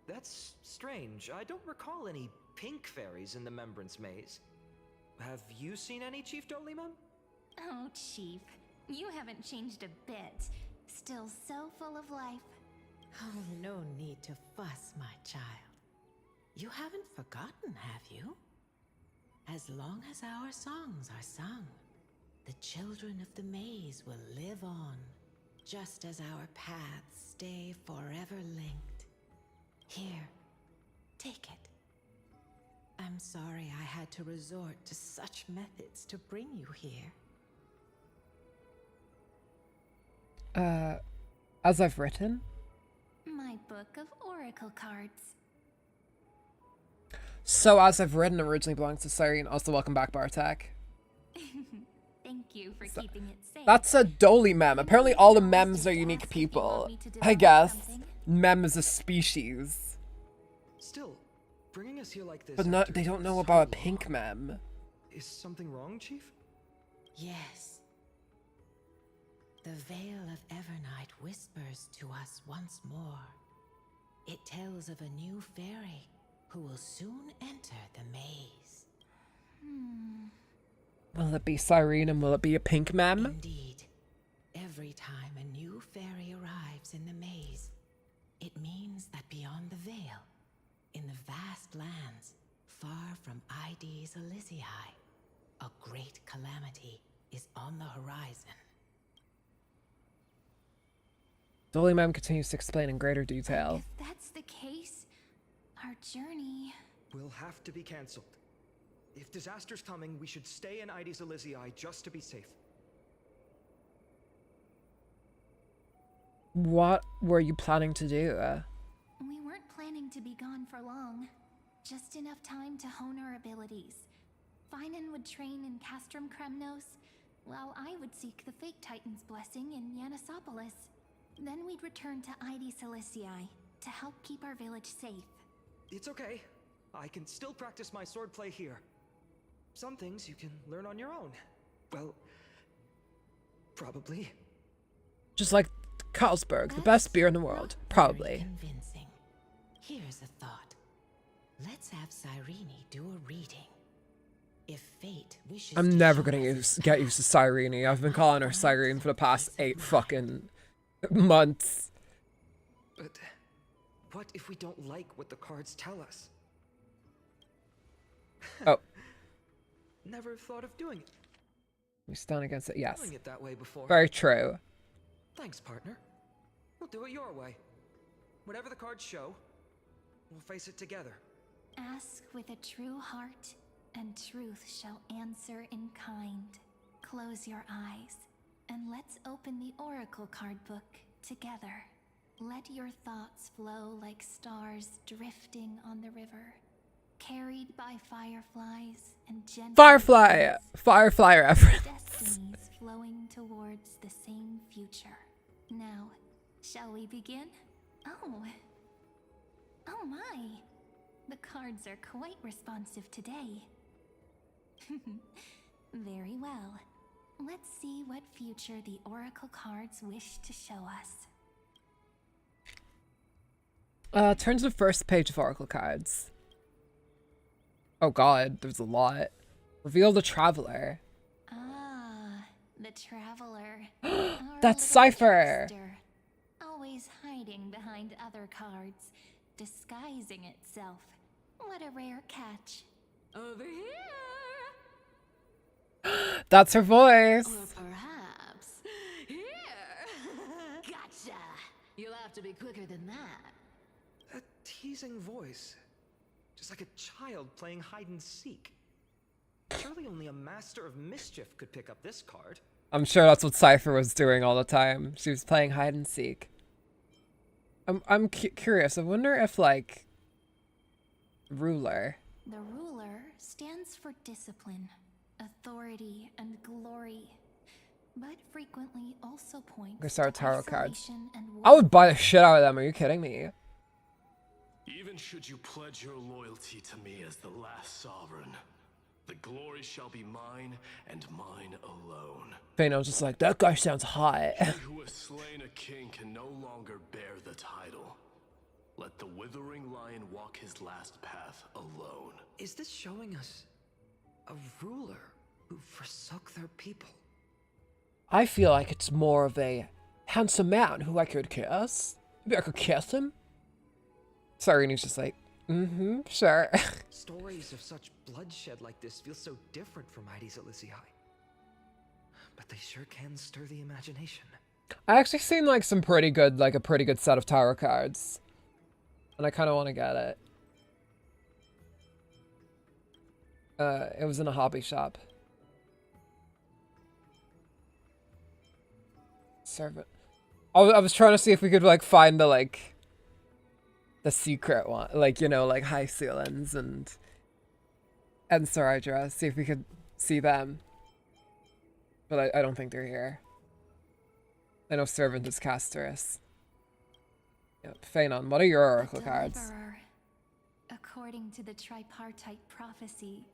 That's strange. I don't recall any pink fairies in the Membrance Maze. Have you seen any, Chief Dolly Mem? Oh, Chief, you haven't changed a bit. Still so full of life. Oh, no need to fuss, my child. You haven't forgotten, have you? As long as our songs are sung, the children of the maze will live on, just as our paths stay forever linked. Here, take it. I'm sorry I had to resort to such methods to bring you here. As I've written? My book of oracle cards. So, as I've written originally belongs to CYREEEENEEEE. Also, welcome back, Bartek. Thank you for keeping it safe. That's a Dolly mem. Apparently all the mems are unique people. I guess. Mem is a species. Still, bringing us here like this... But they don't know about a pink mem. Is something wrong, Chief? Yes. The veil of Evernight whispers to us once more. It tells of a new fairy who will soon enter the maze. Will it be CYREEEENEEEE and will it be a pink mem? Indeed. Every time a new fairy arrives in the maze, it means that beyond the veil, in the vast lands, far from ID's Elysiae, a great calamity is on the horizon. Dolly mem continues to explain in greater detail. If that's the case, our journey... will have to be cancelled. If disaster's coming, we should stay in ID's Elysiae just to be safe. What were you planning to do? We weren't planning to be gone for long. Just enough time to hone our abilities. Phainon would train in Castrum Kremnos, while I would seek the Fake Titan's blessing in Yanisopolis. Then we'd return to ID Silicii to help keep our village safe. It's okay. I can still practice my swordplay here. Some things you can learn on your own. Well, probably. Just like Carlsberg, the best beer in the world. Probably. Convincing. Here's a thought. Let's have Cyrene do a reading. If fate wishes I'm never gonna get used to Cyrene. I've been calling her Cyrene for the past 8 fucking months. But what if we don't like what the cards tell us? Oh. Never thought of doing it. We stand against it, yes. Doing it that way before. Very true. Thanks, partner. We'll do it your way. Whatever the cards show, we'll face it together. Ask with a true heart, and truth shall answer in kind. Close your eyes, and let's open the oracle card book together. Let your thoughts flow like stars drifting on the river, carried by fireflies and gentle Firefly reference. destinies flowing towards the same future. Now, shall we begin? Oh my! The cards are quite responsive today. Very well. Let's see what future the oracle cards wish to show us. Turn to the first page of oracle cards. Oh god, there's a lot. Reveal the traveler. Ah, the traveler. That's Cypher. Always hiding behind other cards, disguising itself. What a rare catch. Over here. That's her voice. Or perhaps here. Gotcha. You'll have to be quicker than that. A teasing voice. Just like a child playing hide and seek. Surely only a master of mischief could pick up this card. I'm sure that's what Cypher was doing all the time. She was playing hide and seek. I'm curious. I wonder if, like, ruler. The ruler stands for discipline, authority, and glory, but frequently also points Go start to tarot cards. isolation and I would buy the shit out of them. Are you kidding me? Even should you pledge your loyalty to me as the last sovereign, the glory shall be mine and mine alone. Phainon's just like, that guy sounds hot. He who has slain a king can no longer bear the title. Let the withering lion walk his last path alone. Is this showing us a ruler who forsook their people? I feel like it's more of a handsome man who I could kiss. Maybe I could kiss him. Cyrene's just like, sure. Stories of such bloodshed like this feel so different from ID Silicii. But they sure can stir the imagination. I actually seen like some pretty good, like a pretty good set of tarot cards. And I kind of want to get it. It was in a hobby shop. Servant. I was trying to see if we could like find the like the secret one, like, you know, like high ceilings and Saridra, see if we could see them. But I don't think they're here. I know Servant is Casterus. Yep. Phainon, what are your oracle cards? Deliverer. According to the tripartite prophecy,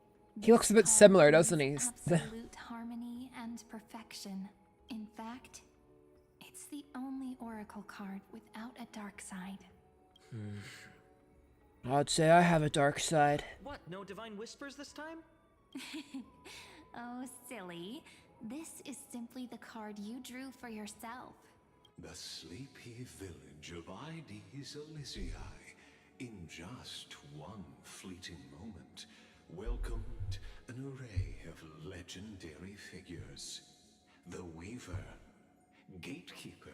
He looks a bit similar, doesn't he? Absolute harmony and perfection. In fact, it's the only oracle card without a dark side. I'd say I have a dark side. What, no divine whispers this time? Oh, silly. This is simply the card you drew for yourself. The sleepy village of ID Silicii, in just one fleeting moment, welcomed an array of legendary figures. The Weaver, Gatekeeper,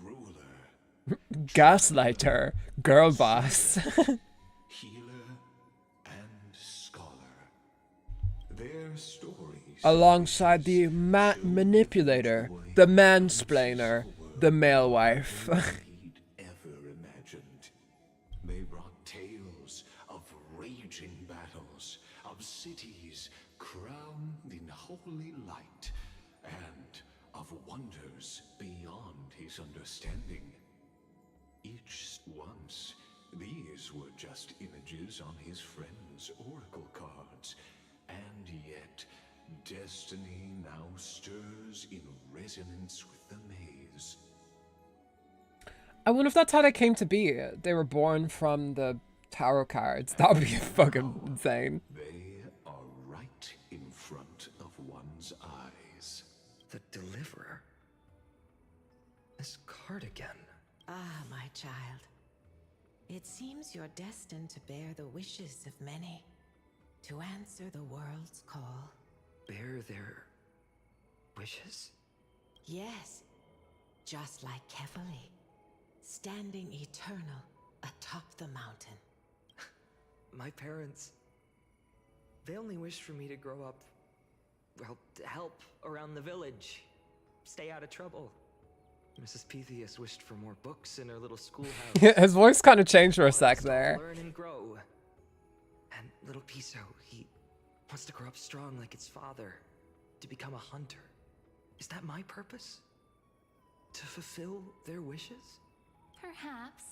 Ruler, Gaslighter, girl boss. Healer, and Scholar. Their stories Alongside the manipulator, the mansplainer, the male wife. ever imagined. They brought tales of raging battles, of cities crowned in holy light, and of wonders beyond his understanding. Each once, these were just images on his friend's oracle cards, and yet destiny now stirs in resonance with the maze. I wonder if that's how they came to be. They were born from the tarot cards. That would be fucking insane. They are right in front of one's eyes. The Deliverer. This card again. Ah, my child. It seems you're destined to bear the wishes of many, to answer the world's call. Bear their wishes? Yes, just like Kefali, standing eternal atop the mountain. My parents, they only wished for me to grow up, well, to help around the village, stay out of trouble. Mrs. Pythias wished for more books in her little schoolhouse. His voice kind of changed for a sec there. Learn and grow. And little Piso, he wants to grow up strong like its father, to become a hunter. Is that my purpose? To fulfill their wishes? Perhaps.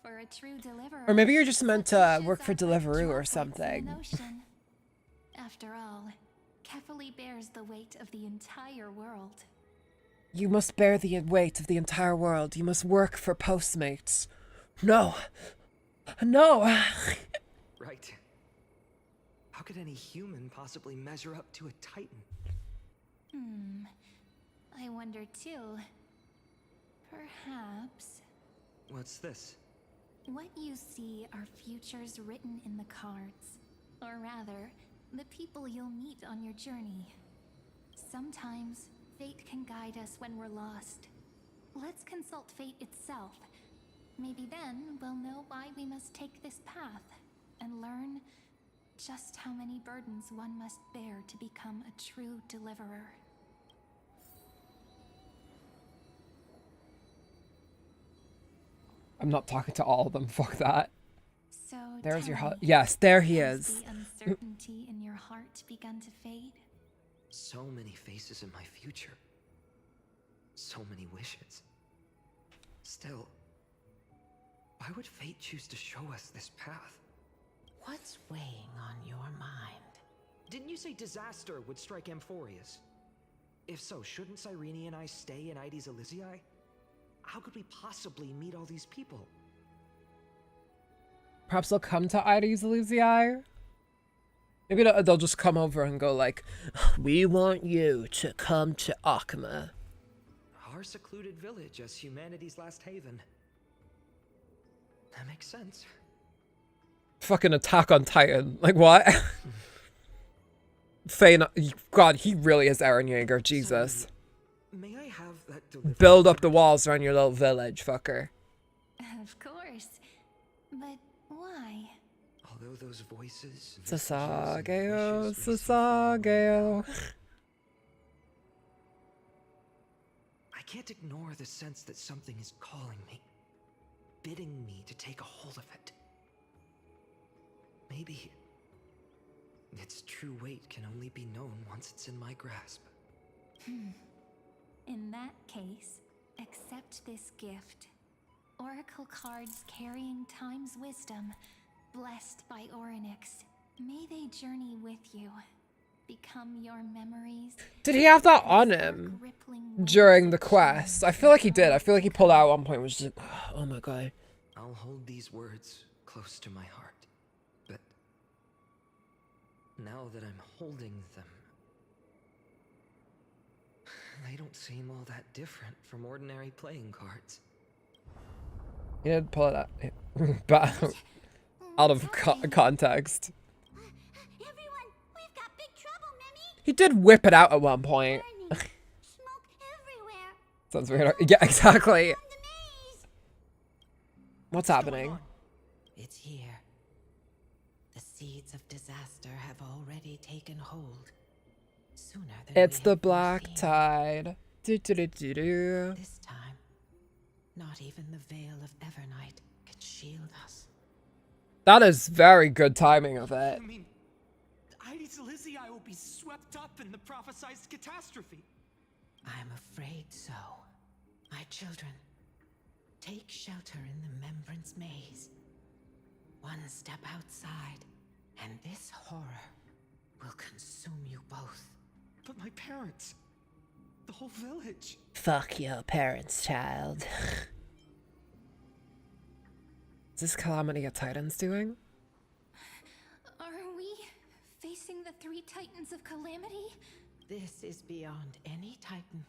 For a true deliverer. Or maybe you're just meant to work for Deliveroo or something. After all, Kefali bears the weight of the entire world. You must bear the weight of the entire world. You must work for Postmates. No. No. Right. How could any human possibly measure up to a Titan? I wonder too. Perhaps. What's this? What you see are futures written in the cards. Or rather, the people you'll meet on your journey. Sometimes, fate can guide us when we're lost. Let's consult fate itself. Maybe then we'll know why we must take this path, and learn just how many burdens one must bear to become a true deliverer. I'm not talking to all of them. Fuck that. So there's your tell me, yes, there he has is. the uncertainty in your heart begun to fade? So many faces in my future. So many wishes. Still, why would fate choose to show us this path? What's weighing on your mind? Didn't you say disaster would strike Amphorius? If so, shouldn't Cyrene and I stay in Ides Elysiae? How could we possibly meet all these people? Perhaps they'll come to Ides Elysiae. Maybe they'll just come over and go like, "We want you to come to Akama." Our secluded village as humanity's last haven. That makes sense. fucking Attack on Titan. Like, what? Phainon, God, he really is Eren Yeager. Jesus. May I have that Build up the walls around your little village, fucker. Of course. But why? Although those voices... Sasageo, Sasageo. I can't ignore the sense that something is calling me, bidding me to take a hold of it. Maybe its true weight can only be known once it's in my grasp. In that case, accept this gift. Oracle cards carrying time's wisdom, blessed by Orynyx. May they journey with you, become your memories. Did he have that on him during the quest? I feel like he did. I feel like he pulled out at one point and was just like, oh my god. I'll hold these words close to my heart. But now that I'm holding them, they don't seem all that different from ordinary playing cards. He did pull it out, but out of context. Everyone, we've got big trouble, Mimi. He did whip it out at one point. Smoke everywhere. Sounds weird. Yeah, exactly. What's happening? It's here. The seeds of disaster have already taken hold. Sooner than It's the black tide. This time, not even the veil of Evernight can shield us. That is very good timing of it. I mean, Ides Elysiae will be swept up in the prophesized catastrophe. I'm afraid so. My children, take shelter in the Remembrance Maze. One step outside, and this horror will consume you both. But my parents, the whole village. Fuck your parents, child. Is this Calamity a Titan's doing? Are we facing the 3 Titans of Calamity? This is beyond any Titan.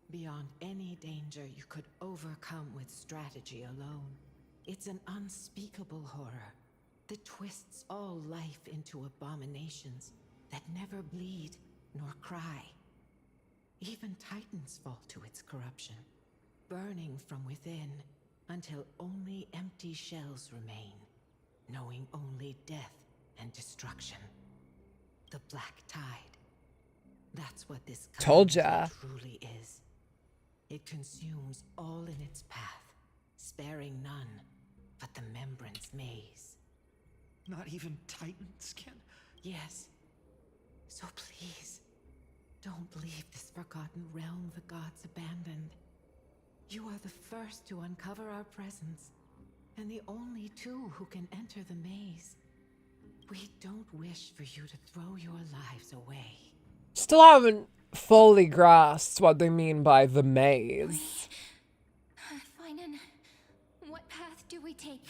Beyond any danger you could overcome with strategy alone. It's an unspeakable horror that twists all life into abominations that never bleed nor cry. Even Titans fall to its corruption, burning from within until only empty shells remain, knowing only death and destruction. The Black Tide. That's what this Told ya. truly is. It consumes all in its path, sparing none but the Remembrance Maze. Not even Titans can? Yes. So please, don't leave this forgotten realm the gods abandoned. You are the first to uncover our presence, and the only 2 who can enter the maze. We don't wish for you to throw your lives away. Still haven't fully grasped what they mean by the maze. Phainon, what path do we take?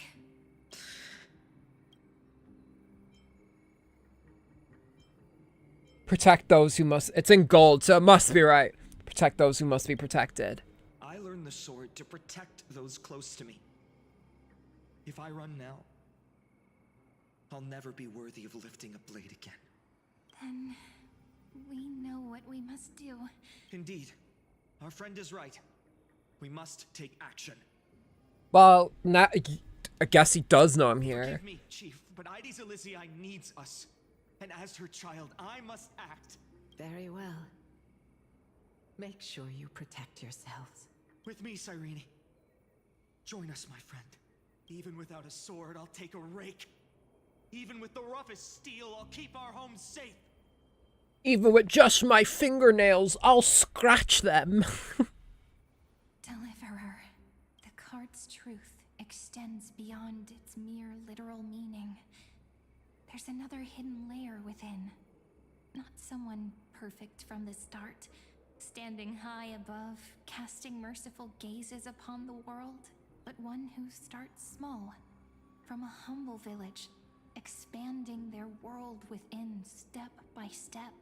Protect those who must... It's in gold, so it must be right. Protect those who must be protected. I learned the sword to protect those close to me. If I run now, I'll never be worthy of lifting a blade again. Then we know what we must do. Indeed. Our friend is right. We must take action. Well, now, I guess he does know I'm here. Forgive me, Chief, but Ides Elysiae needs us. And as her child, I must act. Very well. Make sure you protect yourselves. With me, CYREEEENEEEE. Join us, my friend. Even without a sword, I'll take a rake. Even with the roughest steel, I'll keep our home safe. Even with just my fingernails, I'll scratch them. Deliverer, the card's truth extends beyond its mere literal meaning. There's another hidden layer within. Not someone perfect from the start, standing high above, casting merciful gazes upon the world, but one who starts small, from a humble village, expanding their world within step by step,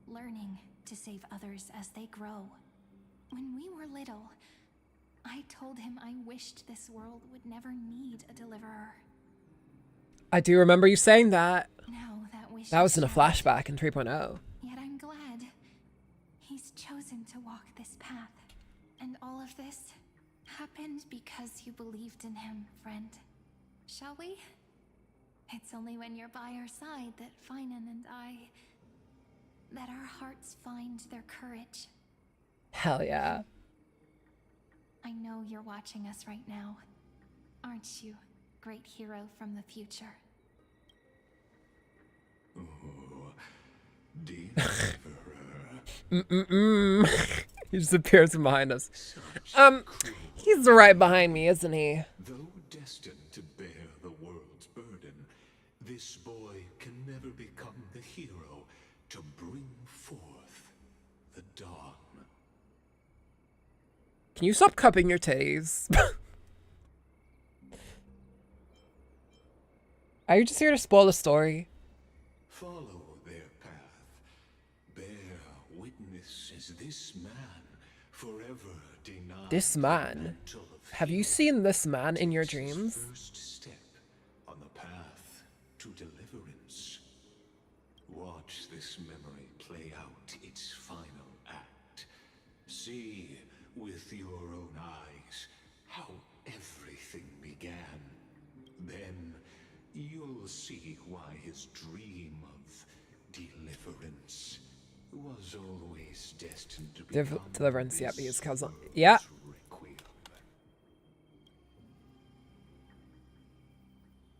learning to save others as they grow. When we were little, I told him I wished this world would never need a deliverer. I do remember you saying that. Now that wish That was in a is flashback in 3.0. Yet I'm glad he's chosen to walk this path. And all of this happened because you believed in him, friend. Shall we? It's only when you're by our side that Phainon and that our hearts find their courage. Hell yeah. I know you're watching us right now. Aren't you, great hero from the future? Oh, deliverer. He just appears from behind us. He's right behind me, isn't he? Though destined to bear the world's burden, this boy can never become the hero to bring forth the dawn. Can you stop cupping your titties? Are you just here to spoil the story? Follow their path. Bear witness as this man forever denied. This man? Have you seen this man in your dreams? First step on the path to deliverance. Watch this memory play out its final act. See with your own eyes how everything began. Then you'll see why his dream of deliverance was always destined to be Deliverance, yep, he is cousin. Yeah.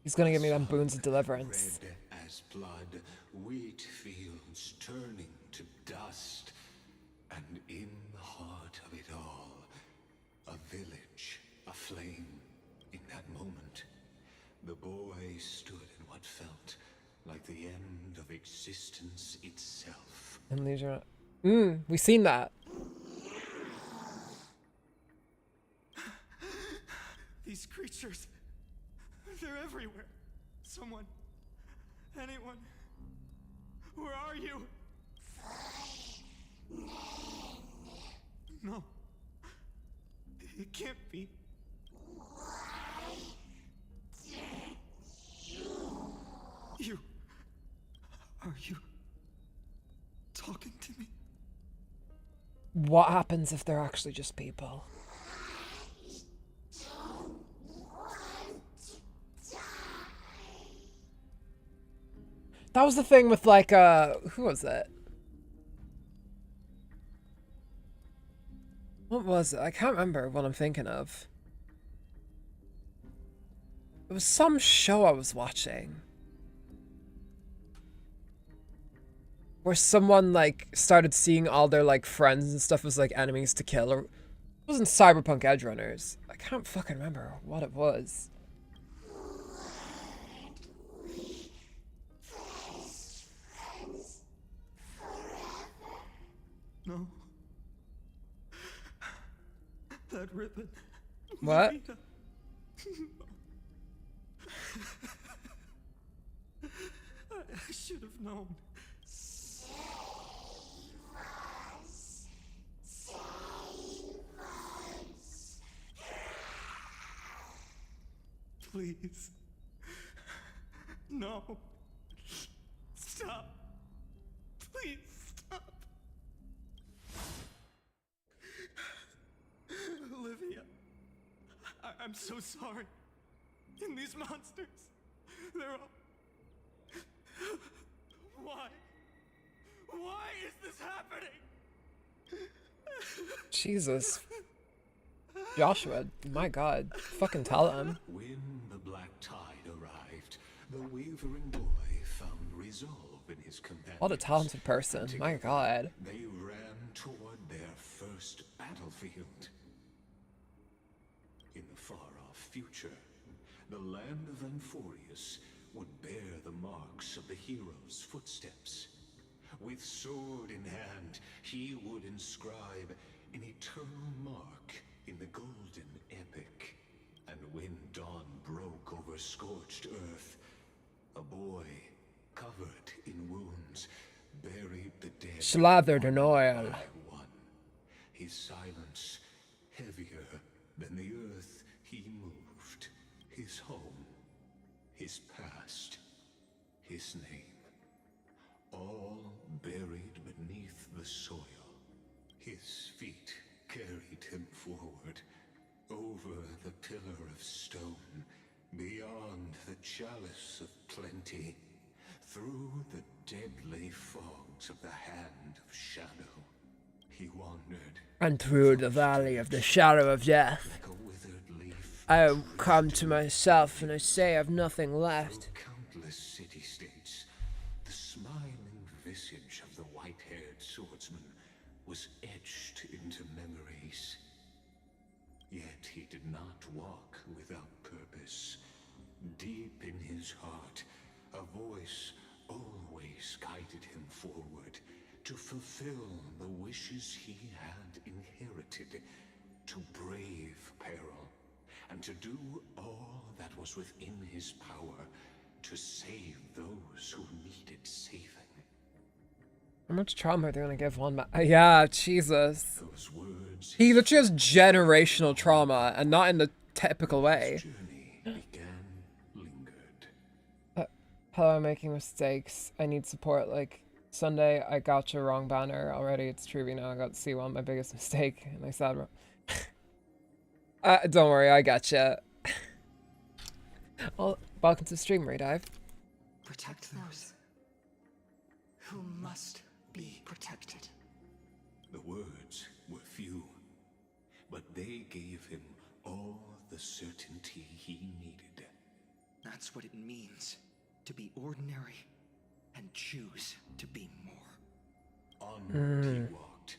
He's gonna give me them boons of deliverance. Red as blood, wheat fields turning to dust, and in the heart of it all, A village aflame. In that moment, the boy stood in what felt like the end of existence itself. And leisure. We seen that. These creatures, they're everywhere. Someone, anyone, where are you? No, it can't be. Are you talking to me? What happens if they're actually just people? That was the thing with like who was it? What was it? I can't remember what I'm thinking of. It was some show I was watching where someone like started seeing all their like friends and stuff as like enemies to kill, or it wasn't Cyberpunk Edge Runners. I can't fucking remember what it was. No. That ribbon. What? I should have known. Please. No. Stop. Please stop. Olivia. I'm so sorry. And these monsters, they're all... Why? Why is this happening? Jesus. Joshua, my God. Fucking tell him. When the black tide arrived, the wavering boy found resolve in his companions. What a talented person. My God. They ran toward their first battlefield. In the far-off future, the land of Amphorius would bear the marks of the hero's footsteps. With sword in hand, he would inscribe an eternal mark in the golden epic. And when dawn broke over scorched earth, a boy covered in wounds buried the dead. Slathered in oil. By one. His silence heavier than the earth he moved. His home, his past, his name, all buried beneath the soil. His feet carried him forward, over the pillar of stone, beyond the chalice of plenty, through the deadly fogs of the hand of shadow. He wandered. And through the valley of the shadow of death, Like a withered leaf, I have come to myself, and I say I've nothing left. countless city-states. The smiling visage of the white-haired swordsman was etched into memories. Yet he did not walk without purpose. Deep in his heart, a voice always guided him forward to fulfill the wishes he had inherited, to brave peril, and to do all that was within his power to save those who needed saving. How much trauma are they gonna give one man? Yeah, Jesus. Those words He literally has generational trauma, and not in the typical way. journey began, lingered. Hello, I'm making mistakes. I need support. Like, Sunday, I got your wrong banner already. It's Truby now. I got C1, my biggest mistake. And I said, don't worry, I gotcha. Well, welcome to stream, Redive. Protect those who must be protected. The words were few, but they gave him all the certainty he needed. That's what it means to be ordinary and choose to be more. Onward he walked,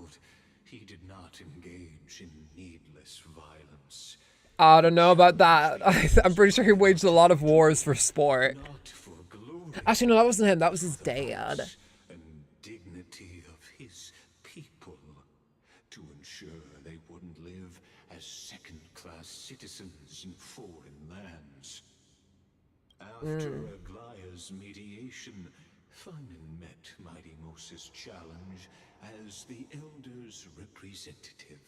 world, he did not engage in needless violence. I don't know about that. I'm pretty sure he waged a lot of wars for sport. Actually, no, that wasn't him. That was his dad. And dignity of his people, to ensure they wouldn't live as second-class citizens in foreign lands. After Aglaya's mediation, Phainon met Mighty Moses' challenge as the Elder's representative.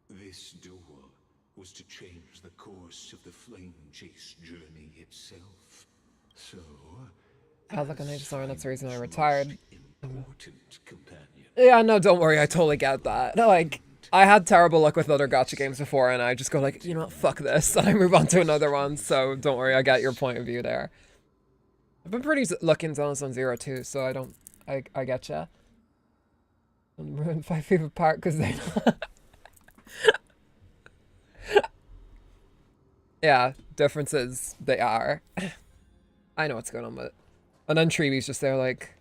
This duel was to change the course of the Flame Chase journey itself. So, I was like an Aegis That's the reason I retired. important companion. Yeah, no, don't worry. I totally get that. Like, I had terrible luck with other gacha games before, and I just go like, you know what, fuck this, and I move on to another one. So don't worry, I get your point of view there. I've been pretty lucky in Zone Zero too, so I get ya. And ruined 5 feet apart because they. Yeah, differences they are. I know what's going on with it. And then Treeby's just there like,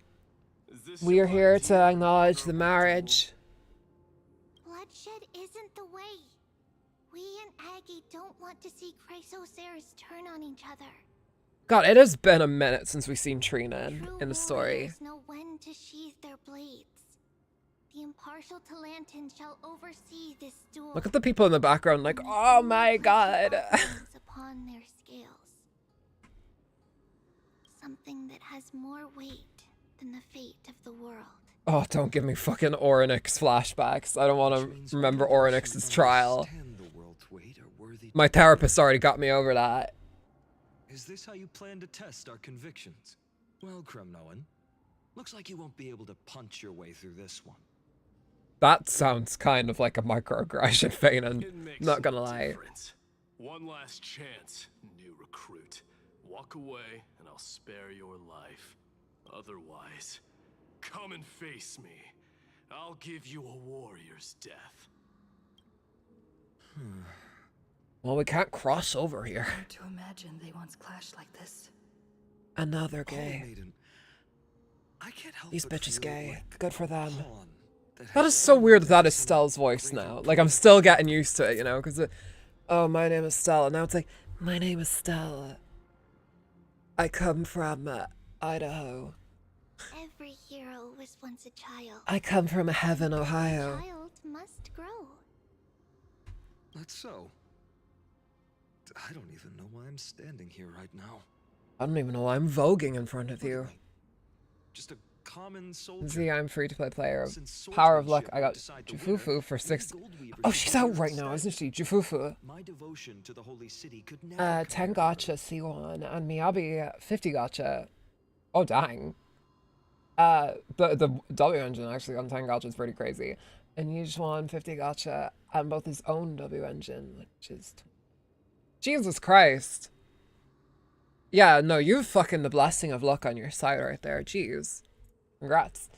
we are here to acknowledge the marriage. What don't want to see Chrysoceres turn on each other. God, it has been a minute since we've seen Trina in the story. Warriors know when to sheathe their blades. The impartial Talantan shall oversee this duel. Look at the people in the background like, oh my god. Upon their scales. Something that has more weight than the fate of the world. Oh, don't give me fucking Orynyx flashbacks. I don't want to remember Orynyx's trial. My therapist already got me over that. Is this how you plan to test our convictions? Well, Kremnoan, looks like you won't be able to punch your way through this one. That sounds kind of like a microaggression, Phainon. Not gonna lie. One last chance, new recruit. Walk away and I'll spare your life. Otherwise, come and face me. I'll give you a warrior's death. Well, we can't cross over here. Hard to imagine they once clashed like this. Another gay. These bitches gay. Good for them. That is so weird that is Stell's voice now. Like, I'm still getting used to it, you know? Because, oh, my name is Stella. Now it's like, my name is Stella. I come from Idaho. Every hero was once a child. I come from Heaven, Ohio. A child must grow. That's so. I don't even know why I'm standing here right now. I don't even know why I'm voguing in front of you. Just a common soldier. See, I'm free-to-play player. Power of luck. I got Jufufu for 60. Oh, she's out right now, isn't she? Jufufu. My devotion to the holy city could never 10 gacha C1 and Miyabi 50 gacha. Oh dang. The W engine actually on 10 gacha is pretty crazy. And Yujuan 50 gacha and both his own W engine, which is Jesus Christ. Yeah, no, you've fucking the blessing of luck on your side right there. Jeez. Congrats.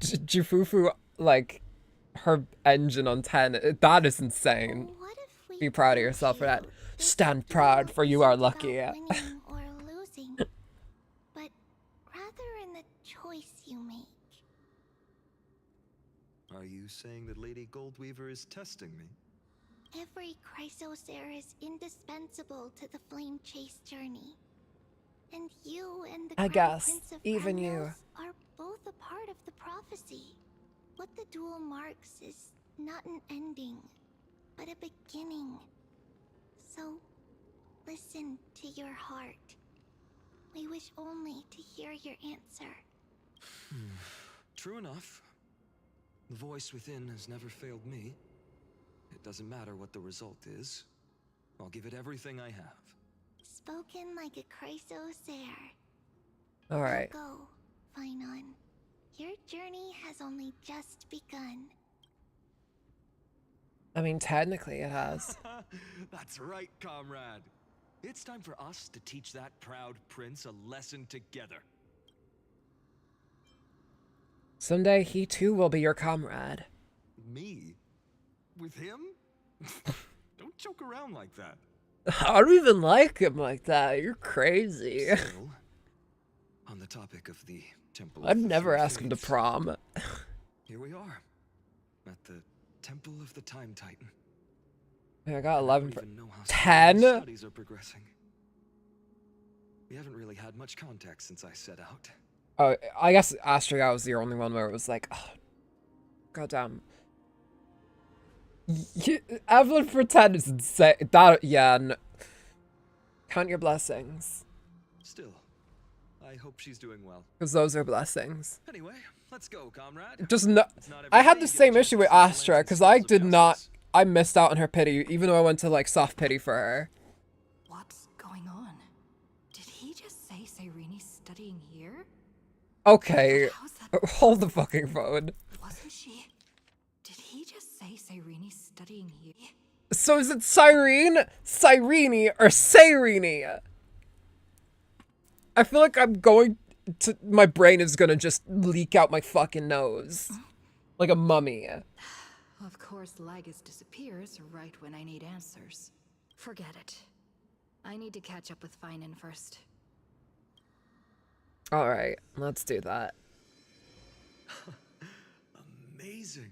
Jufufu, like, her engine on 10, that is insane. Be proud of yourself for that. Stand proud, for you are lucky. Or losing, but rather in the choice you make. Are you saying that Lady Goldweaver is testing me? Every Chrysocere is indispensable to the flame chase journey. And you and the I Crown guess, Prince of even you. Kremnos are both a part of the prophecy. What the duel marks is not an ending, but a beginning. So, listen to your heart. We wish only to hear your answer. True enough. The voice within has never failed me. It doesn't matter what the result is. I'll give it everything I have. Spoken like a Chrysocere. Alright. Go, Phainon. Your journey has only just begun. I mean, technically it has. That's right, comrade. It's time for us to teach that proud prince a lesson together. Someday he too will be your comrade. Me? With him? Don't joke around like that. I don't even like him like that. You're crazy. Still, on the topic of the Temple I'd of the never Three ask him to Fates, prom. Here we are, at the Temple of the Time Titan. Yeah, I got 11 I for don't even know how 10? studies are progressing. We haven't really had much contact since I set out. Oh, I guess Astraga was the only one where it was like, oh, goddamn. Evelyn for 10 is insane. That, yeah, no. Count your blessings. Still, I hope she's doing well. Because those are blessings. Anyway, let's go, comrade. Just no. I had the same issue with Astra, because I did not. I missed out on her pity, even though I went to, like, soft pity for her. What's going on? Did he just say CYREEEENEEE's studying here? Okay. Hold the fucking phone. Wasn't she? Did he just say CYREEENEE's studying here? So is it Cyrene, Cyrene, or Cyrene? I feel like I'm going to. My brain is gonna just leak out my fucking nose. Like a mummy. Of course, Lagus disappears right when I need answers. Forget it. I need to catch up with Phainon first. Alright, let's do that. Amazing.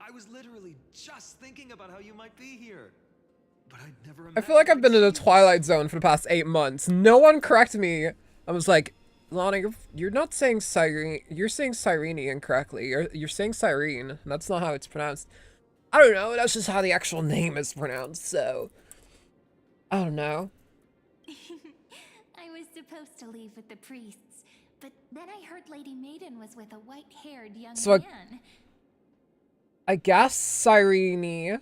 I was literally just thinking about how you might be here. But I'd never I feel like I've been in a Twilight Zone for the past 8 months. No one corrected me. I was like, Lana, you're not saying Cyrene. You're saying Cyrene incorrectly. You're saying Cyrene. That's not how it's pronounced. I don't know, that's just how the actual name is pronounced, so I don't know. I was supposed to leave with the priests, but then I heard Lady Maiden was with a white-haired young So man. I guess CYREEEENEEEE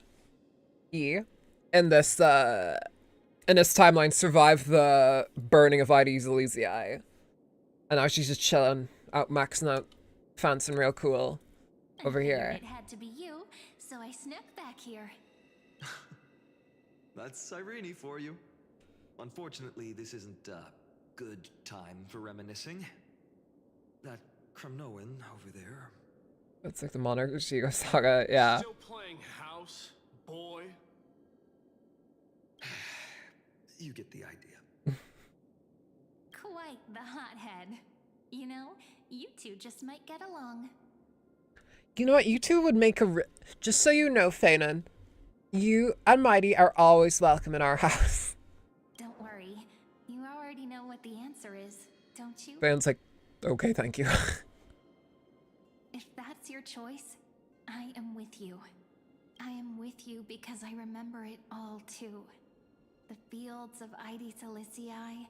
in this timeline survived the burning of ID's Elysiae. And now she's just chilling out, maxing out, fancying real cool over here. It had to be you, so I snuck back here. That's Cyrene for you. Unfortunately, this isn't a good time for reminiscing. That Kremnoan over there. It's like the Monarch Saga, yeah. Still playing house, boy? You get the idea. Quite the hothead. You know, you two just might get along. You know what? You two would make a... Just so you know, Phainon, you and Mighty are always welcome in our house. Don't worry. You already know what the answer is, don't you? Phainon's like, okay, thank you. If that's your choice, I am with you. I am with you because I remember it all too. The fields of Ides Elysiae,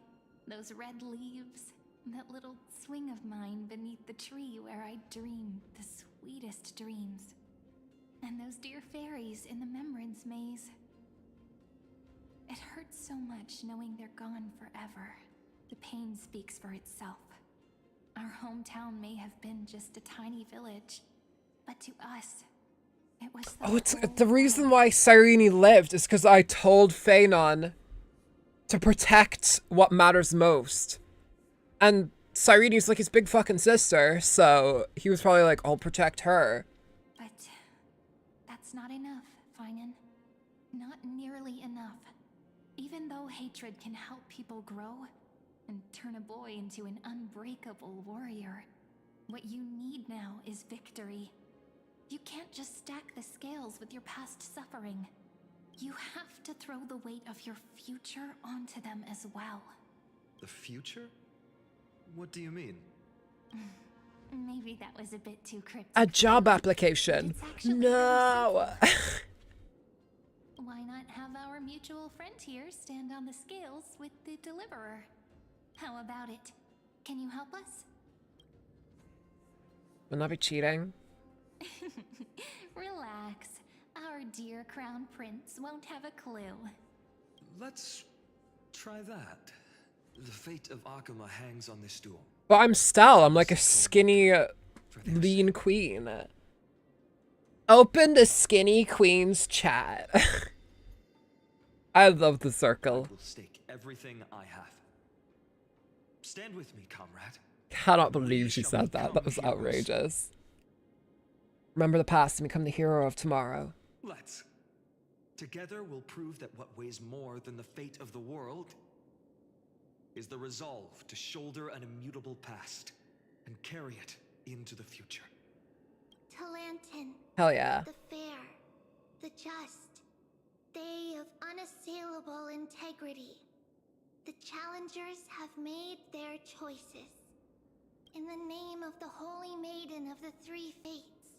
those red leaves, that little swing of mine beneath the tree where I dreamed the sweetest dreams. And those dear fairies in the Memorance Maze. It hurts so much knowing they're gone forever. The pain speaks for itself. Our hometown may have been just a tiny village, but to us, it was the Oh, it's the reason why Cyrene lived is because I told Phainon to protect what matters most. And Cyrene's like his big fucking sister, so he was probably like, I'll protect her. But that's not enough, Phainon. Not nearly enough. Even though hatred can help people grow and turn a boy into an unbreakable warrior, what you need now is victory. You can't just stack the scales with your past suffering. You have to throw the weight of your future onto them as well. The future? What do you mean? Maybe that was a bit too cryptic. A job application. No. Why not have our mutual friend here stand on the scales with the deliverer? How about it? Can you help us? Wouldn't that be cheating? Relax. Our dear crown prince won't have a clue. Let's try that. The fate of Akuma hangs on this stool. But I'm Stell. I'm like a skinny, lean queen. Open the skinny queen's chat. I love the circle. I will stake everything I have. Stand with me, comrade. Cannot believe she said that. That was outrageous. Remember the past and become the hero of tomorrow. Let's. Together we'll prove that what weighs more than the fate of the world is the resolve to shoulder an immutable past and carry it into the future. Talantin. Hell yeah. The fair. The just. They of unassailable integrity. The challengers have made their choices. In the name of the Holy Maiden of the Three Fates,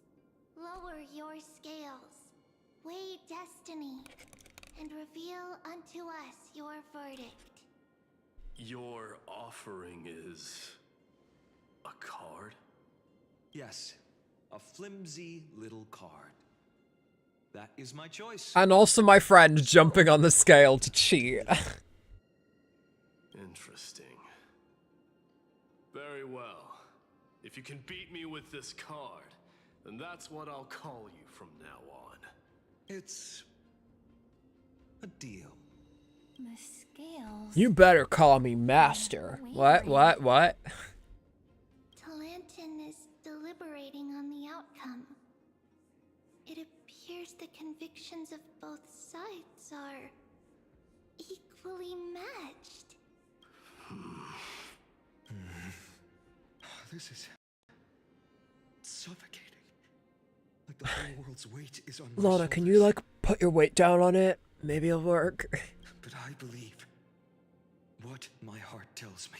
lower your scales, weigh destiny, and reveal unto us your verdict. Your offering is a card? Yes, a flimsy little card. That is my choice. And also my friend jumping on the scale to cheat. Interesting. Very well. If you can beat me with this card, then that's what I'll call you from now on. It's a deal. The scales. You better call me master. What? Talantin is deliberating on the outcome. It appears the convictions of both sides are equally matched. This is suffocating. Like the whole world's weight is on my Lana, shoulders. can you like put your weight down on it? Maybe it'll work. But I believe what my heart tells me.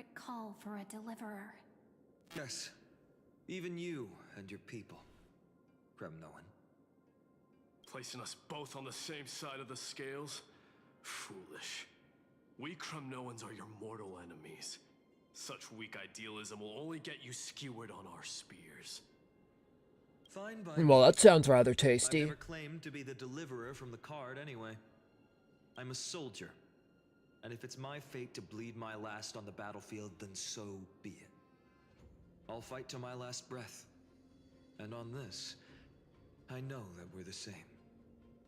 secret call for a deliverer. Yes. Even you and your people, Kremnoan. Placing us both on the same side of the scales? Foolish. We Kremnoans are your mortal enemies. Such weak idealism will only get you skewered on our spears. Fine by Well, me. that sounds rather I tasty. never claimed to be the deliverer from the card anyway. I'm a soldier. And if it's my fate to bleed my last on the battlefield, then so be it. I'll fight to my last breath. And on this, I know that we're the same.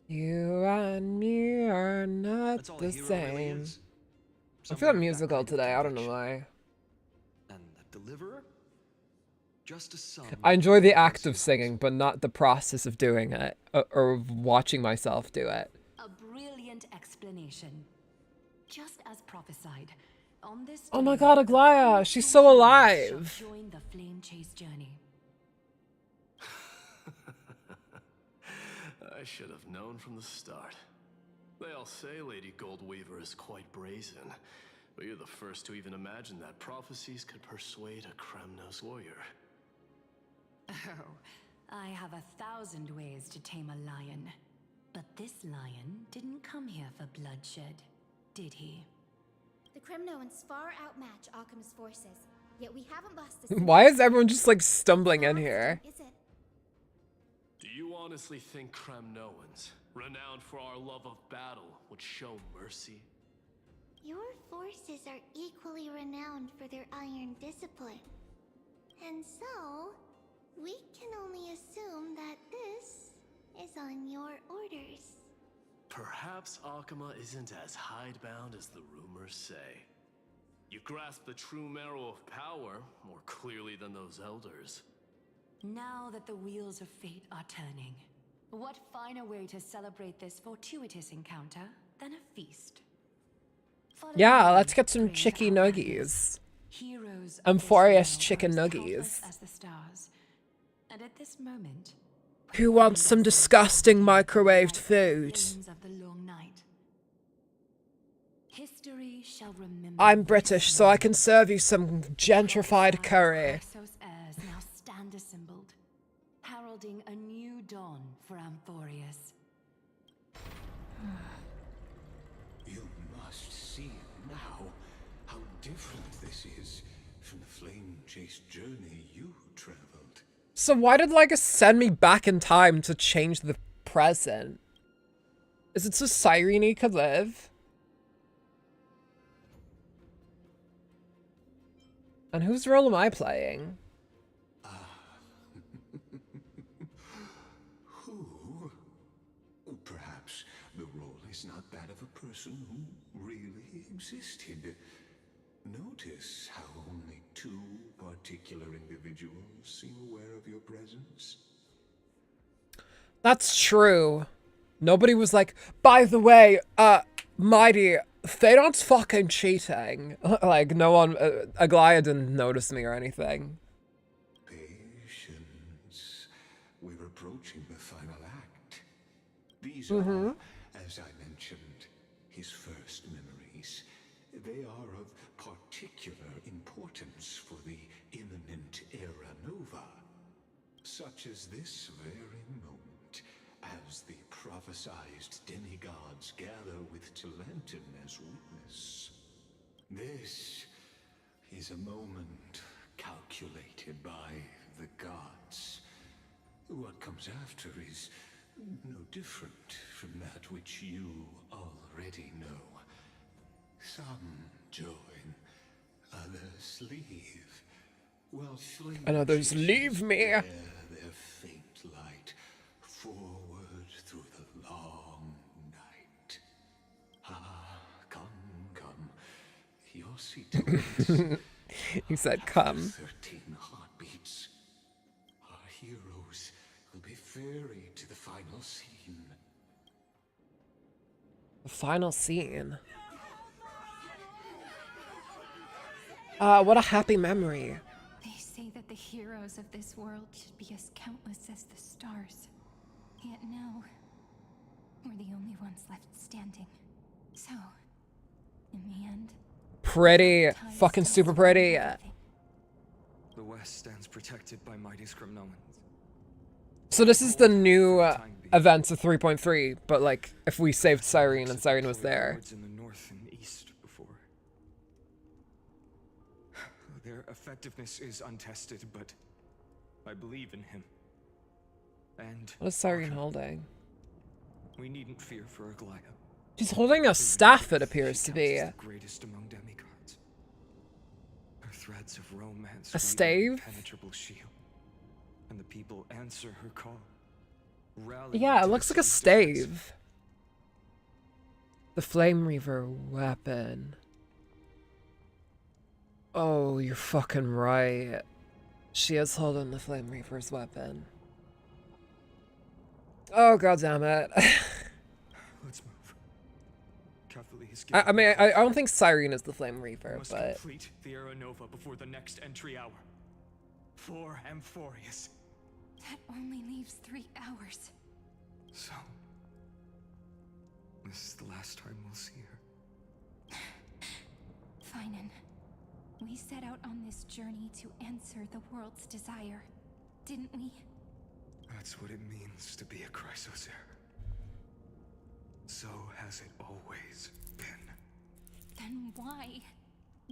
You and me are not That's all the a hero really same. is. I feel Someone with that musical kind of today. I don't know conviction. why. And the deliverer? Just a son. I enjoy the act of singing, but not the process of doing it or of watching myself do it. A brilliant explanation. Just as prophesied, on this Oh my day, god, Aglaya! She's so alive! shall join the flame chase journey. I should have known from the start. They all say Lady Goldweaver is quite brazen, but you're the first to even imagine that prophecies could persuade a Kremnos warrior. Oh, I have 1,000 ways to tame a lion. But this lion didn't come here for bloodshed, did he? The Kremnoans far outmatch Alchemist's forces, yet we haven't lost a Why is everyone just like stumbling in here? Is it? Do you honestly think Kremnoans, renowned for our love of battle, would show mercy? Your forces are equally renowned for their iron discipline. And so, we can only assume that this is on your orders. Perhaps Akama isn't as hidebound as the rumors say. You grasp the true marrow of power more clearly than those elders. Now that the wheels of fate are turning, what finer way to celebrate this fortuitous encounter than a feast? Follow Yeah, me, let's get some praise chicky our nuggies. Heroes of Amphorious this chicken realm rose countless nuggies. as the stars. And at this moment, Who wants some disgusting microwaved food? flames of the long night. History shall remember. I'm British, so I can serve you some gentrified curry. Parasocial heirs now stand assembled, heralding a new dawn for Amphorius. You must see now how different this is from the flame-chased journey you traveled. So why did Lycus send me back in time to change the present? Is it so Cyrene could live? And whose role am I playing? Who? Perhaps the role is not that of a person who really existed. Notice how only 2 particular individuals seem aware of your presence? That's true. Nobody was like, by the way, Mighty, Phainon's fucking cheating. Like, no one, Aglaya didn't notice me or anything. Patience. We're approaching the final act. These are, as I mentioned, his first memories. They are of particular importance for the imminent era nova, such as this very moment, as the prophesized demigods gather with Talentum as witness. This is a moment calculated by the gods. What comes after is no different from that which you already know. Some join, others leave, while flame And others leave me. bear their faint light forward through the long night. Ah, come, your seat awaits. He said, come. 13 heartbeats. Our heroes will be ferried to the final scene. The final scene. What a happy memory. They say that the heroes of this world should be as countless as the stars. Yet now, we're the only ones left standing. So, in the end... Pretty. Fucking super pretty. The West stands protected by mighty Discrimination. So this is the new events of 3.3, but like, if we saved Cyrene and Cyrene was there. In the north and east before. Their effectiveness is untested, but I believe in him. And What is Cyrene holding? we needn't fear for Aglaya. She's holding a staff, it appears to be. The greatest among demigods. Her threads of romance. A stave? Impenetrable shield. And the people answer her call. Yeah, it looks like a stave. The Flame Reaver weapon. Oh, you're fucking right. She is holding the Flame Reaver's weapon. Oh, god damn it. Let's move. Carefully I mean, I don't think Cyrene is the Flame Reaver, must but... complete the Era Nova before the next entry hour. For Amphorius. That only leaves 3 hours. So, this is the last time we'll see her. Phainon, we set out on this journey to answer the world's desire, didn't we? That's what it means to be a Chrysosaur. So has it always been. Then why?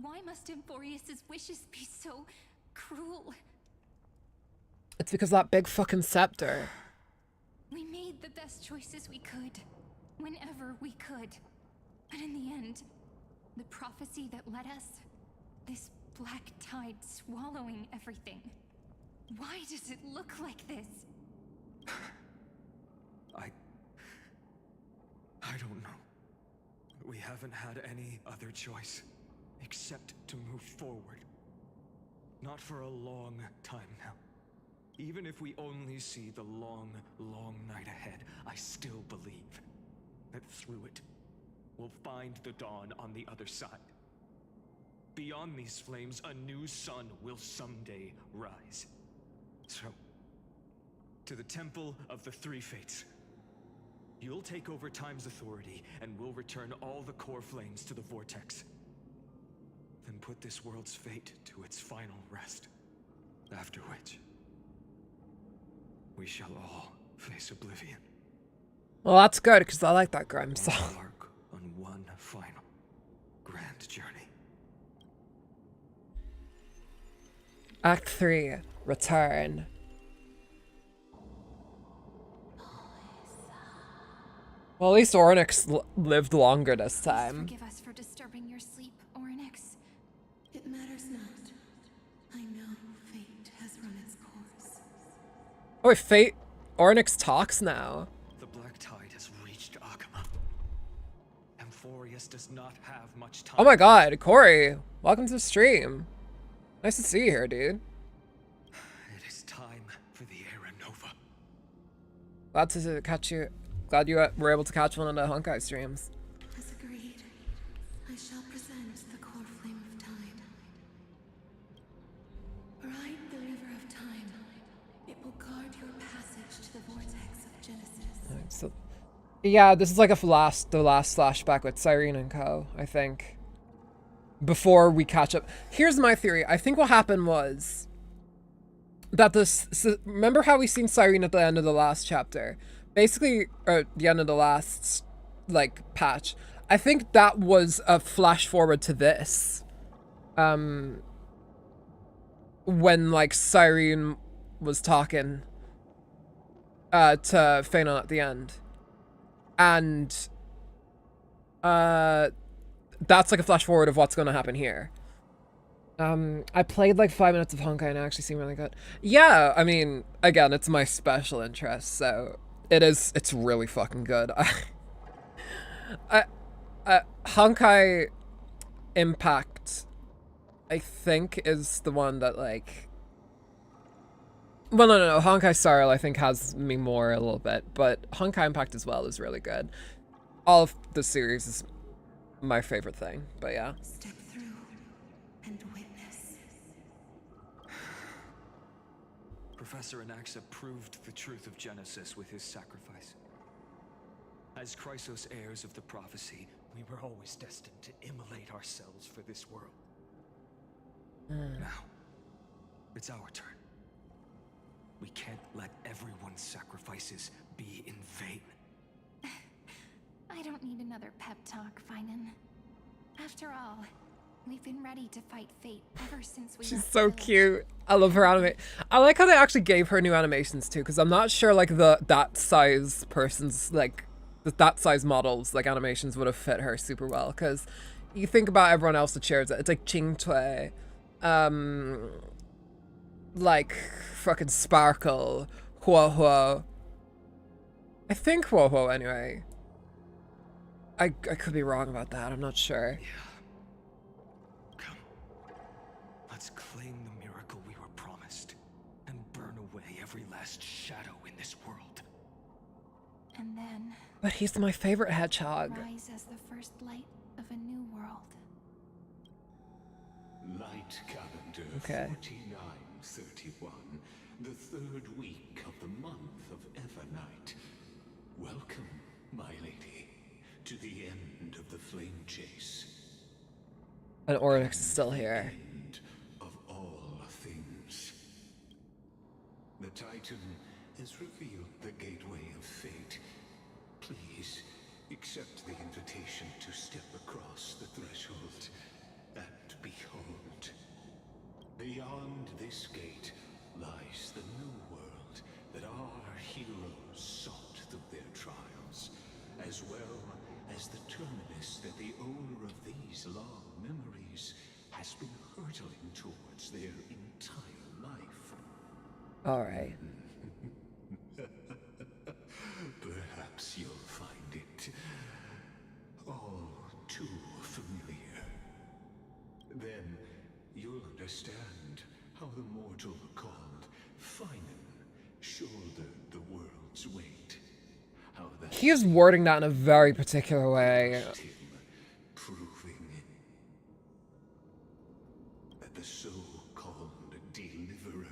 Why must Amphorius's wishes be so cruel? It's because that big fucking scepter. We made the best choices we could, whenever we could. But in the end, the prophecy that led us, this black tide swallowing everything. Why does it look like this? I don't know. We haven't had any other choice except to move forward. Not for a long time now. Even if we only see the long, long night ahead, I still believe that through it, we'll find the dawn on the other side. Beyond these flames, a new sun will someday rise. So, to the Temple of the Three Fates. You'll take over Time's authority, and we'll return all the core flames to the Vortex. Then put this world's fate to its final rest. After which, we shall all face oblivion. Well, that's good, because I like that grime song. Embark on one final grand journey. Act 3, Return. Well, at least Ornyx lived longer this time. Forgive us for disturbing your sleep, Ornyx. It matters not. I know fate has run its course. Oh, wait, Fate... Ornyx talks now. The black tide has reached Akama. Amphorius does not have much time. Oh my god, Corey, welcome to the stream. Nice to see you here, dude. It is time for the Era Nova. Glad to catch you. Glad you were able to catch one of the Honkai streams. As agreed, I shall present the core flame of time. Ride the river of time. It will guard your passage to the vortex of Genesis. Alright, so, yeah, this is like the last flashback with Cyrene and Co, I think. Before we catch up. Here's my theory. I think what happened was that remember how we seen Cyrene at the end of the last chapter? Basically, or the end of the last, like, patch. I think that was a flash forward to this. When, like, Cyrene was talking to Phainon at the end. And, that's like a flash forward of what's going to happen here. I played like 5 minutes of Honkai and it actually seemed really good. Yeah, I mean, again, it's my special interest, so it's really fucking good. Honkai Impact, I think, is the one that like... Well, no, Honkai Star Rail I think has me more a little bit, but Honkai Impact as well is really good. All of the series is my favorite thing, but yeah. Step through and witness. Professor Anaxa proved the truth of Genesis with his sacrifice. As Chrysos heirs of the prophecy, we were always destined to immolate ourselves for this world. Now, it's our turn. We can't let everyone's sacrifices be in vain. I don't need another pep talk, Phainon. After all, we've been ready to fight fate ever since we She's so cute. I love her anime. I like how they actually gave her new animations too, because I'm not sure like that size person's like that size models like animations would have fit her super well. Because you think about everyone else that shares it. It's like Ching Tui, like fucking Sparkle, Huo Huo. I think Huo Huo anyway. I could be wrong about that. I'm not sure. Yeah. Come. Let's claim the miracle we were promised and burn away every last shadow in this world. And then... But he's my favorite hedgehog. Rise as the first light of a new world. Light calendar Okay. 4931, the 3rd week of the month of Evernight. Welcome, my lady, to the end of the flame chase. And Oryx is still here. End of all things. The Titan has revealed the gateway of fate. Please accept the invitation to step across the threshold and behold. Beyond this gate lies the new world that our heroes sought through their trials, as well as the terminus that the owner of these long memories has been hurtling towards their entire life. All right. Perhaps you'll find it all too familiar. Then you'll understand how the mortal called Phainon shouldered the world's weight. How that He is wording that in a very particular way. proving that the so-called deliverer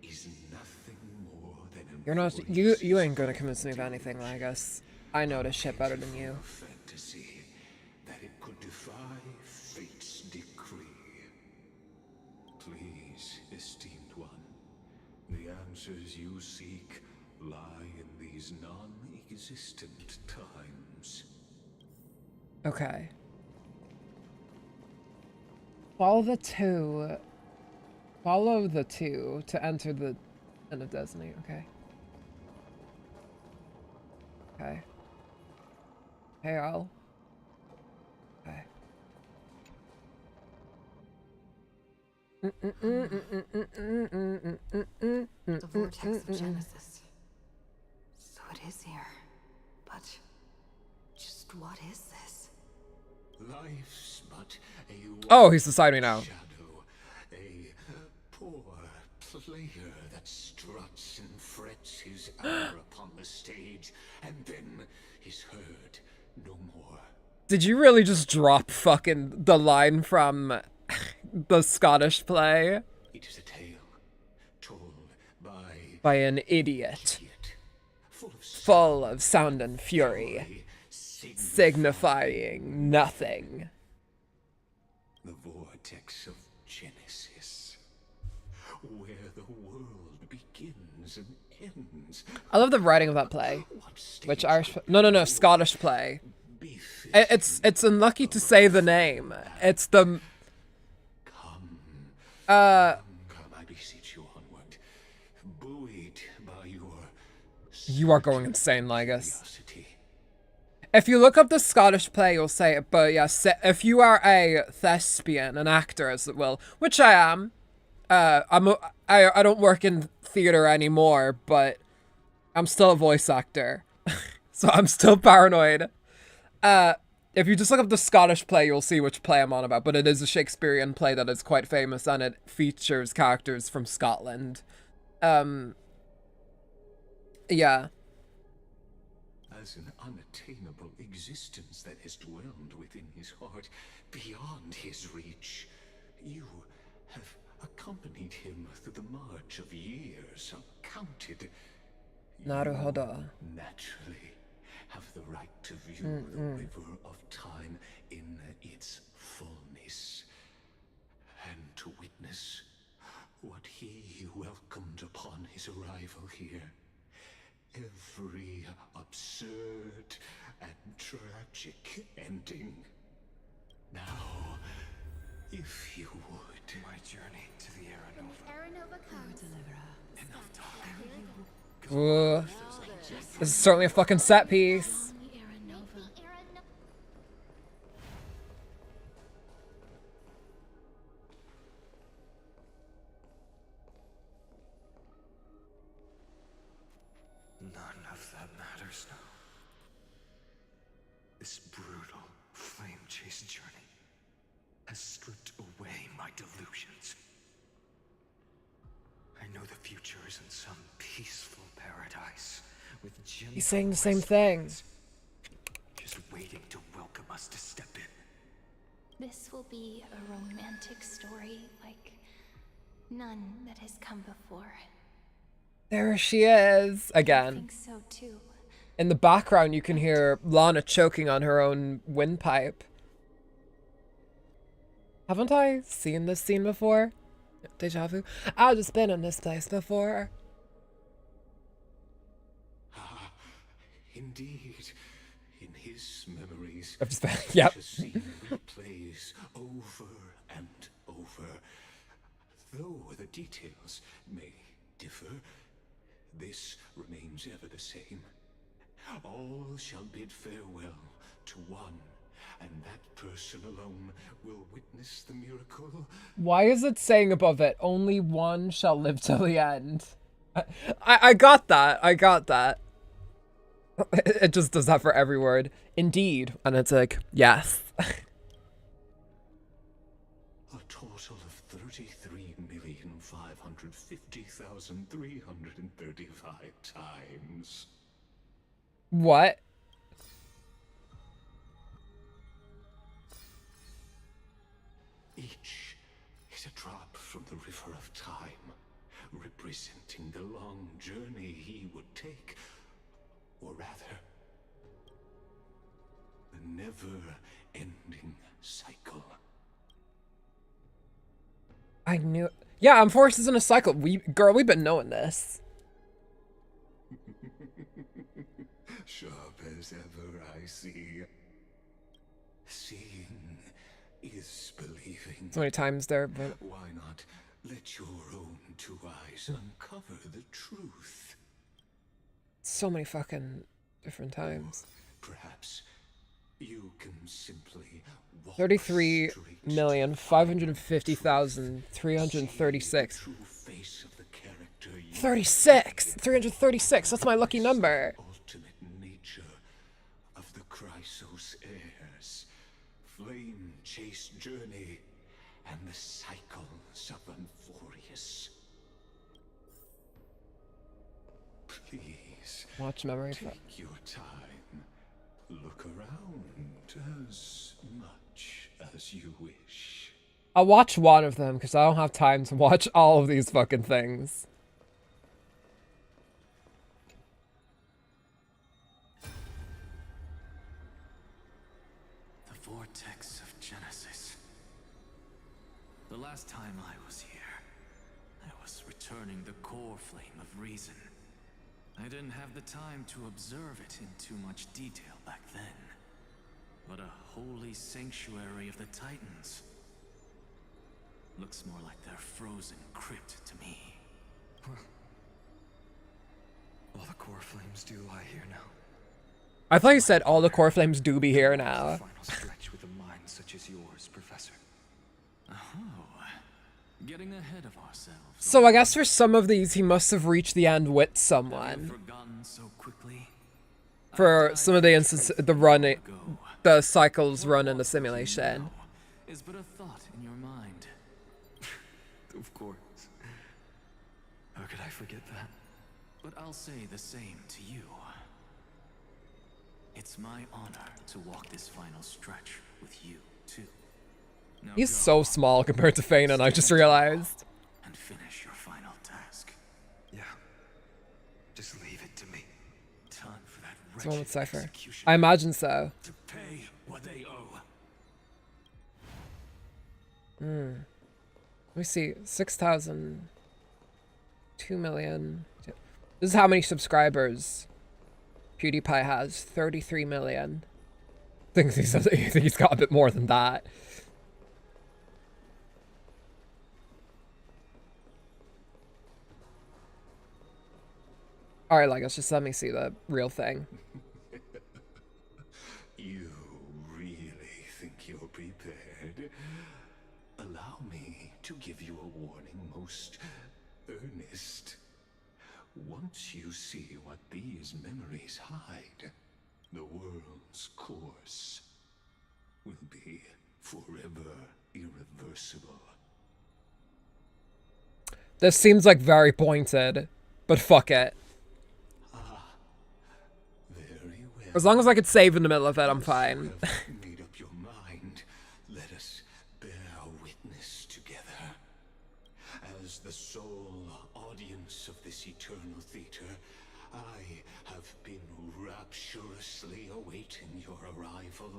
is nothing more than You're not you ain't gonna convince me of anything, I guess. I know this shit better than you. fantasy that it could defy fate's decree. Please, esteemed one, the answers you seek lie in these non-existent times. Okay. Follow the two to enter the end of Destiny, okay. Okay. Hey, all. Okay. The vortex of Genesis. So it is here. But just What is this? Life's but a Oh, he's beside me now. shadow, a poor player that struts and frets his hour upon the stage, and then is heard no more. Did you really just drop fucking the line from the Scottish play? It is a tale told By an idiot. Full of sound and fury. Signifying nothing. the vortex of Genesis, where the world begins and ends. I love the writing of that play. Which Irish? No, Scottish play. It's unlucky to say the name. It's the. I beseech you onward, buoyed by your You are going insane, Ligus. If you look up the Scottish play, you'll say it. But yeah, if you are a thespian, an actor, as it will, which I am, I don't work in theater anymore, but I'm still a voice actor, so I'm still paranoid. If you just look up the Scottish play, you'll see which play I'm on about. But it is a Shakespearean play that is quite famous, and it features characters from Scotland. Yeah. as an unattainable existence that has dwelled within his heart, beyond his reach. You have accompanied him through the march of years, uncounted. Naruhodo. Naturally have the right to view the river of time in its fullness, and to witness what he welcomed upon his arrival here. Every absurd and tragic ending. Now, if you would, my journey to the Aranova comes. enough time. Ooh. This is certainly a fucking set piece. None of that matters now. This brutal, flame-chased journey has stripped away my delusions. I know the future is in some peaceful paradise with gentle He's saying the same thing. just waiting to welcome us to step in. This will be a romantic story like none that has come before. There she is I again. think so too. In the background, you can hear Lana choking on her own windpipe. Haven't I seen this scene before? Deja vu. I've just been in this place before. Ah, indeed, in his memories, I've just been, yep. the scene replays over and over. Though the details may differ, this remains ever the same. All shall bid farewell to one, and that person alone will witness the miracle. Why is it saying above it, only one shall live till the end? I got that. I got that. It just does that for every word. Indeed. And it's like, yes. A total of 33,550,335 times. What? Each is a drop from the river of time, representing the long journey he would take, or rather, the never-ending cycle. I knew. Yeah, I'm forces in a cycle. Girl, we've been knowing this. Sharp as ever, I see. Seeing is believing. So many times there, but Why not let your own two eyes uncover the truth? so many fucking different times. Perhaps you can simply walk 33,550,336. true face of the character you 36! 336! That's my lucky number! ultimate nature of the Chrysos heirs, flame chase journey, and the cycles of Unforius. Please, watch memory. take your time. Look around as much as you wish. I'll watch one of them because I don't have time to watch all of these fucking things. The vortex of Genesis. The last time I was here, I was returning the core flame of reason. I didn't have the time to observe it in too much detail back then. But a holy sanctuary of the Titans. Looks more like their frozen crypt to me. All the core flames do lie here now. I thought you said all the core flames do be here now. Final stretch with a mind such as yours, Professor. Oh, getting ahead of ourselves. So I guess for some of these, he must have reached the end with someone. Forgotten so quickly. For some of the instances, the cycles run in the simulation. Is but a thought in your mind. Of course. How could I forget that? But I'll say the same to you. It's my honor to walk this final stretch with you, too. Now He's go so small compared to Phainon, I just realized. and finish your final task. Yeah. Just leave it to me. Time for that It's one with Cypher. execution. I imagine so. To pay what they owe. Let me see. 6,000. 2 million. This is how many subscribers PewDiePie has. 33 million. I think he's got a bit more than that. Alright, Legos, just let me see the real thing. You really think you're prepared? Allow me to give you a warning most earnest. Once you see what these memories hide, the world's course will be forever irreversible. This seems like very pointed, but fuck it. Very well. As long as I could save in the middle of it, I'm fine. Made up your mind. Let us bear witness together. As the sole audience of this eternal theater, I have been rapturously awaiting your arrival.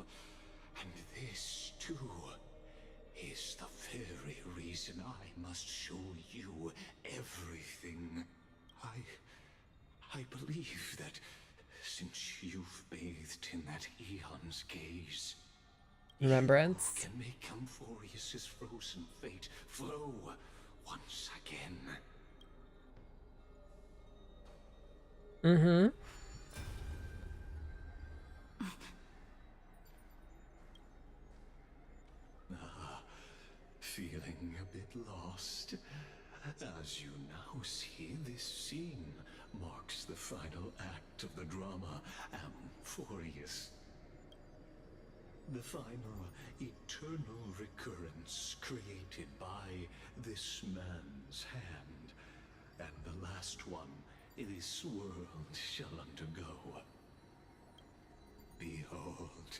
And this, too, is the very reason I must show you everything. I believe that since you've bathed in that eon's gaze, Remembrance. you can make Amphorius's frozen fate flow once again. Mm-hmm. Feeling a bit lost? As you now see, this scene marks the final act of the drama Amphorius. The final eternal recurrence created by this man's hand, and the last one this world shall undergo. Behold,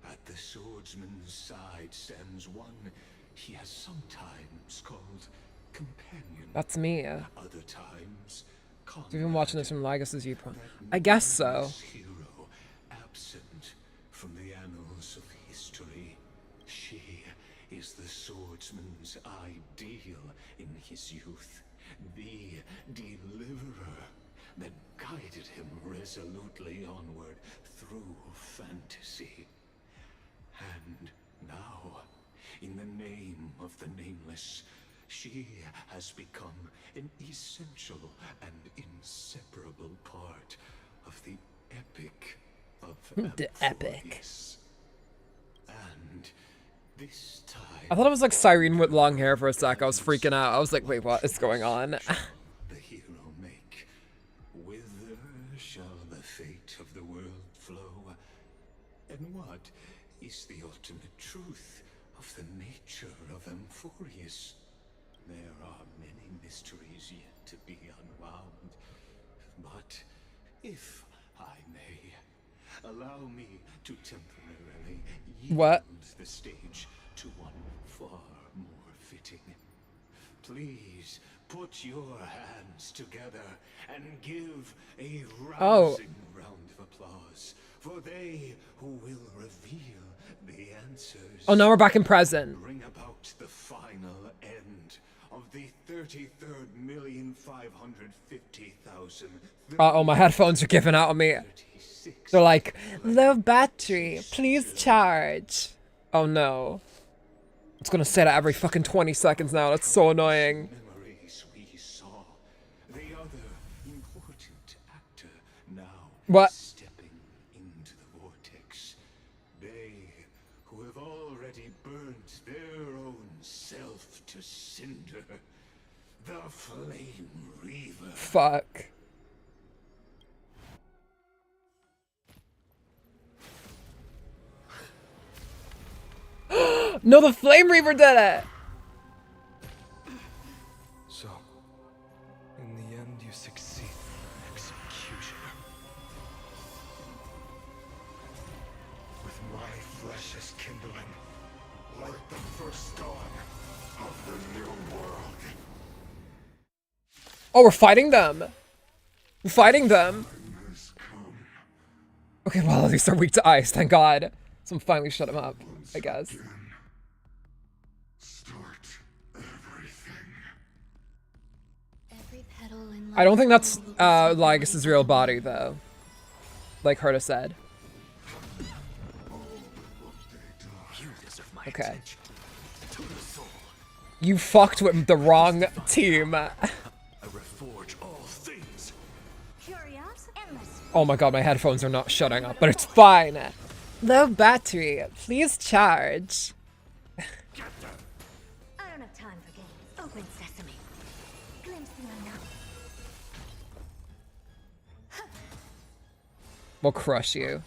at the swordsman's side stands one he has sometimes called companion. That's me. Other times, You've been watching this from Lagos' viewpoint. I guess so. hero, absent from the annals of history. She is the swordsman's ideal in his youth, the deliverer that guided him resolutely onward through fantasy. And now, in the name of the Nameless, she has become an essential and inseparable part of the epic of The epic. Amphorius. And this time, I thought it was like Cyrene with long hair for a sec. I was freaking out. I was like, wait, what is going on? the hero make. Whither shall the fate of the world flow? And what is the ultimate truth of the nature of Amphorius? There are many mysteries yet to be unwound. But if I may, allow me to temporarily yield the stage to one far more fitting. Please put your hands together and give a rousing round of applause for they who will reveal the answers. Oh, now we're back in present. Bring about the final end of the 33,550,000. Uh-oh, my headphones are giving out on me. They're like, low battery, please charge. Oh no. It's gonna say that every fucking 20 seconds now. That's so annoying. Memories we saw. The other important actor now stepping into the vortex. They who have already burnt their own self to cinder. The Flame Reaver. Fuck. No, the Flame Reaver did it! So, in the end, you succeed. Executioner. With my flesh as kindling, like the first dawn of the new world. Oh, we're fighting them! We're fighting them! Okay, well, at least they're weak to ice, thank God. So I'm finally shut him up, I guess. I don't think that's Lygus' real body, though. Like Herta said. Okay. You fucked with the wrong team. Oh my god, my headphones are not shutting up, but it's fine. Low battery, please charge. I don't have time for games. Open sesame. Glimpse the unknown. We'll crush you.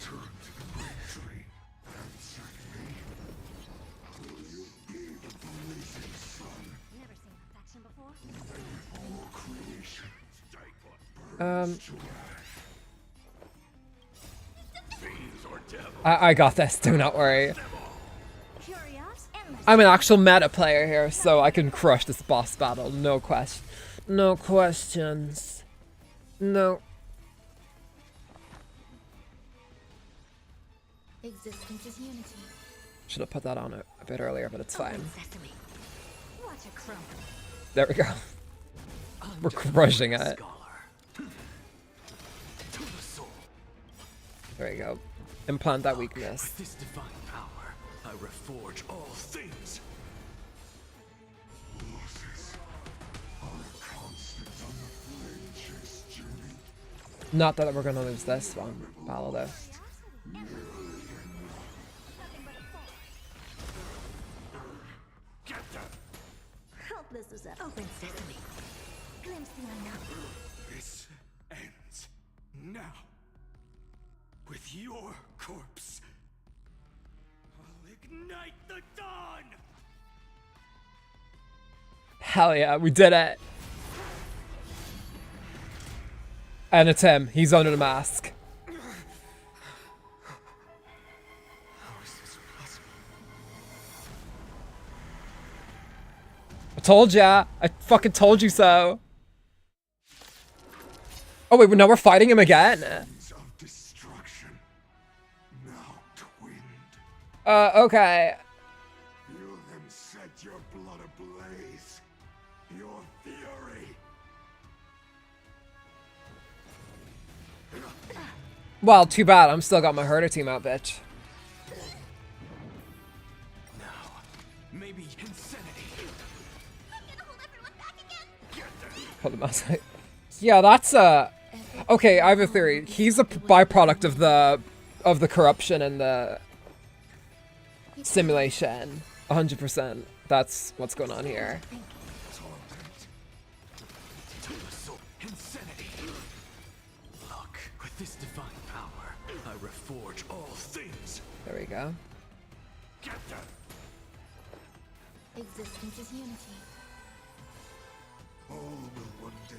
I got this, do not worry. I'm an actual meta player here, so I can crush this boss battle, no questions. No. Existence is unity. Should have put that on a bit earlier, but it's fine. Watch a crumble. There we go. We're crushing it. There you go. Implant that weakness. With this divine power, I reforge all things. Not that we're gonna lose this one battle though. Helpless as a open sesame. Glimpse the unknown. This ends now. With your corpse. I'll ignite the dawn! Hell yeah, we did it. And it's him. He's under the mask. How is this possible? I told ya. I fucking told you so. Oh wait, now we're fighting him again. Okay. You then set your blood ablaze. Your fury. Well, too bad. I'm still got my herder team out, bitch. Maybe insanity. Hold the mouse. Yeah, that's okay, I have a theory. He's a byproduct of the corruption and the simulation. 100%. That's what's going on here. Look, with this divine power, I reforge all things. There we go. Existence is unity. All will one day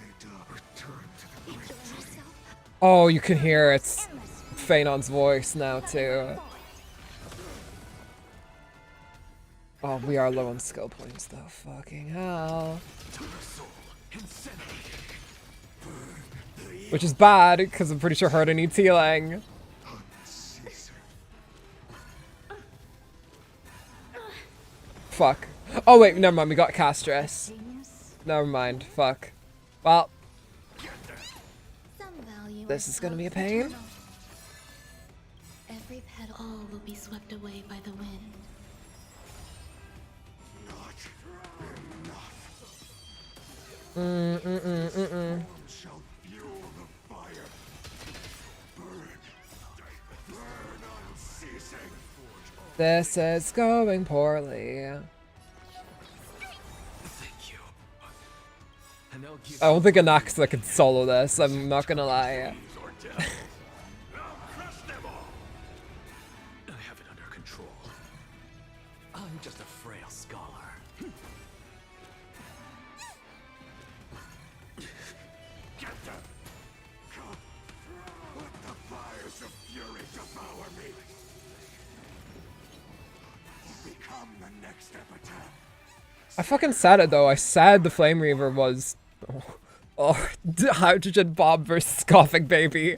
return to the great tree. Oh, you can hear it's Phainon's voice now too. Oh, we are low on skill points though. Fucking hell. Which is bad, because I'm pretty sure Herda needs healing. Fuck. Oh wait, never mind, we got Castress. Never mind, fuck. Well, this is gonna be a pain. Every petal all will be swept away by the wind. Shall fuel the fire. Burn unceasing. This is going poorly. I don't think Anaxa could solo this, I'm not gonna lie. I have it under control. I'm just a frail scholar. Let the fires of fury devour me. Become the next epitaph. I fucking said it though, I said the Flame Reaver was... Oh, Hydrogen Bomb versus Coughing Baby.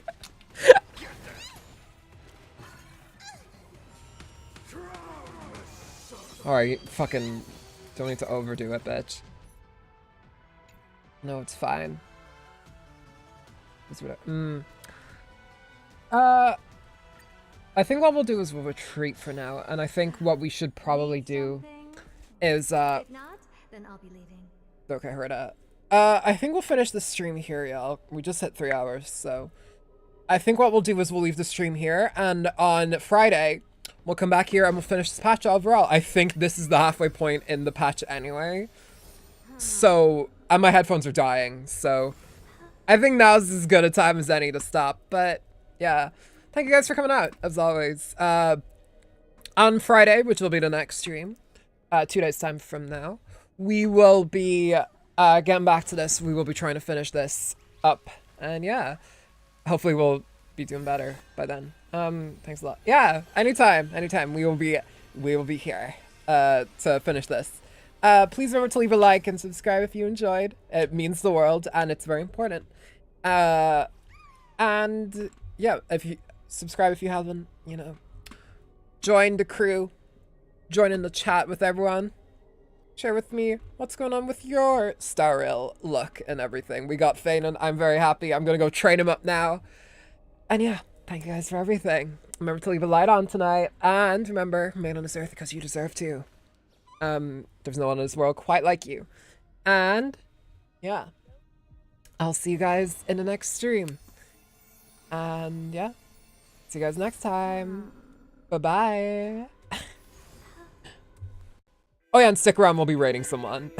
Alright, fucking... Don't need to overdo it, bitch. No, it's fine. That's what I think what we'll do is we'll retreat for now, and I think what we should probably do is, If not, then I'll be leaving. Okay, Herda. I think we'll finish the stream here, y'all. We just hit 3 hours, so... I think what we'll do is we'll leave the stream here, and on Friday, we'll come back here and we'll finish this patch overall. I think this is the halfway point in the patch anyway. So, and my headphones are dying, so... I think now's as good a time as any to stop, but yeah. Thank you guys for coming out, as always. On Friday, which will be the next stream, 2 days time from now, we will be getting back to this. We will be trying to finish this up, and yeah, hopefully we'll be doing better by then. Thanks a lot. Yeah, anytime, we will be here to finish this. Please remember to leave a like and subscribe if you enjoyed. It means the world, and it's very important. And yeah, if you subscribe if you haven't, you know, join the crew, join in the chat with everyone. Share with me what's going on with your Star Rail look and everything. We got Phainon. I'm very happy. I'm gonna go train him up now. And yeah, thank you guys for everything. Remember to leave a light on tonight. And remember, remain on this earth because you deserve to. There's no one in this world quite like you. And yeah, I'll see you guys in the next stream. And yeah, see you guys next time. Bye-bye. Oh yeah, and stick around, we'll be raiding someone.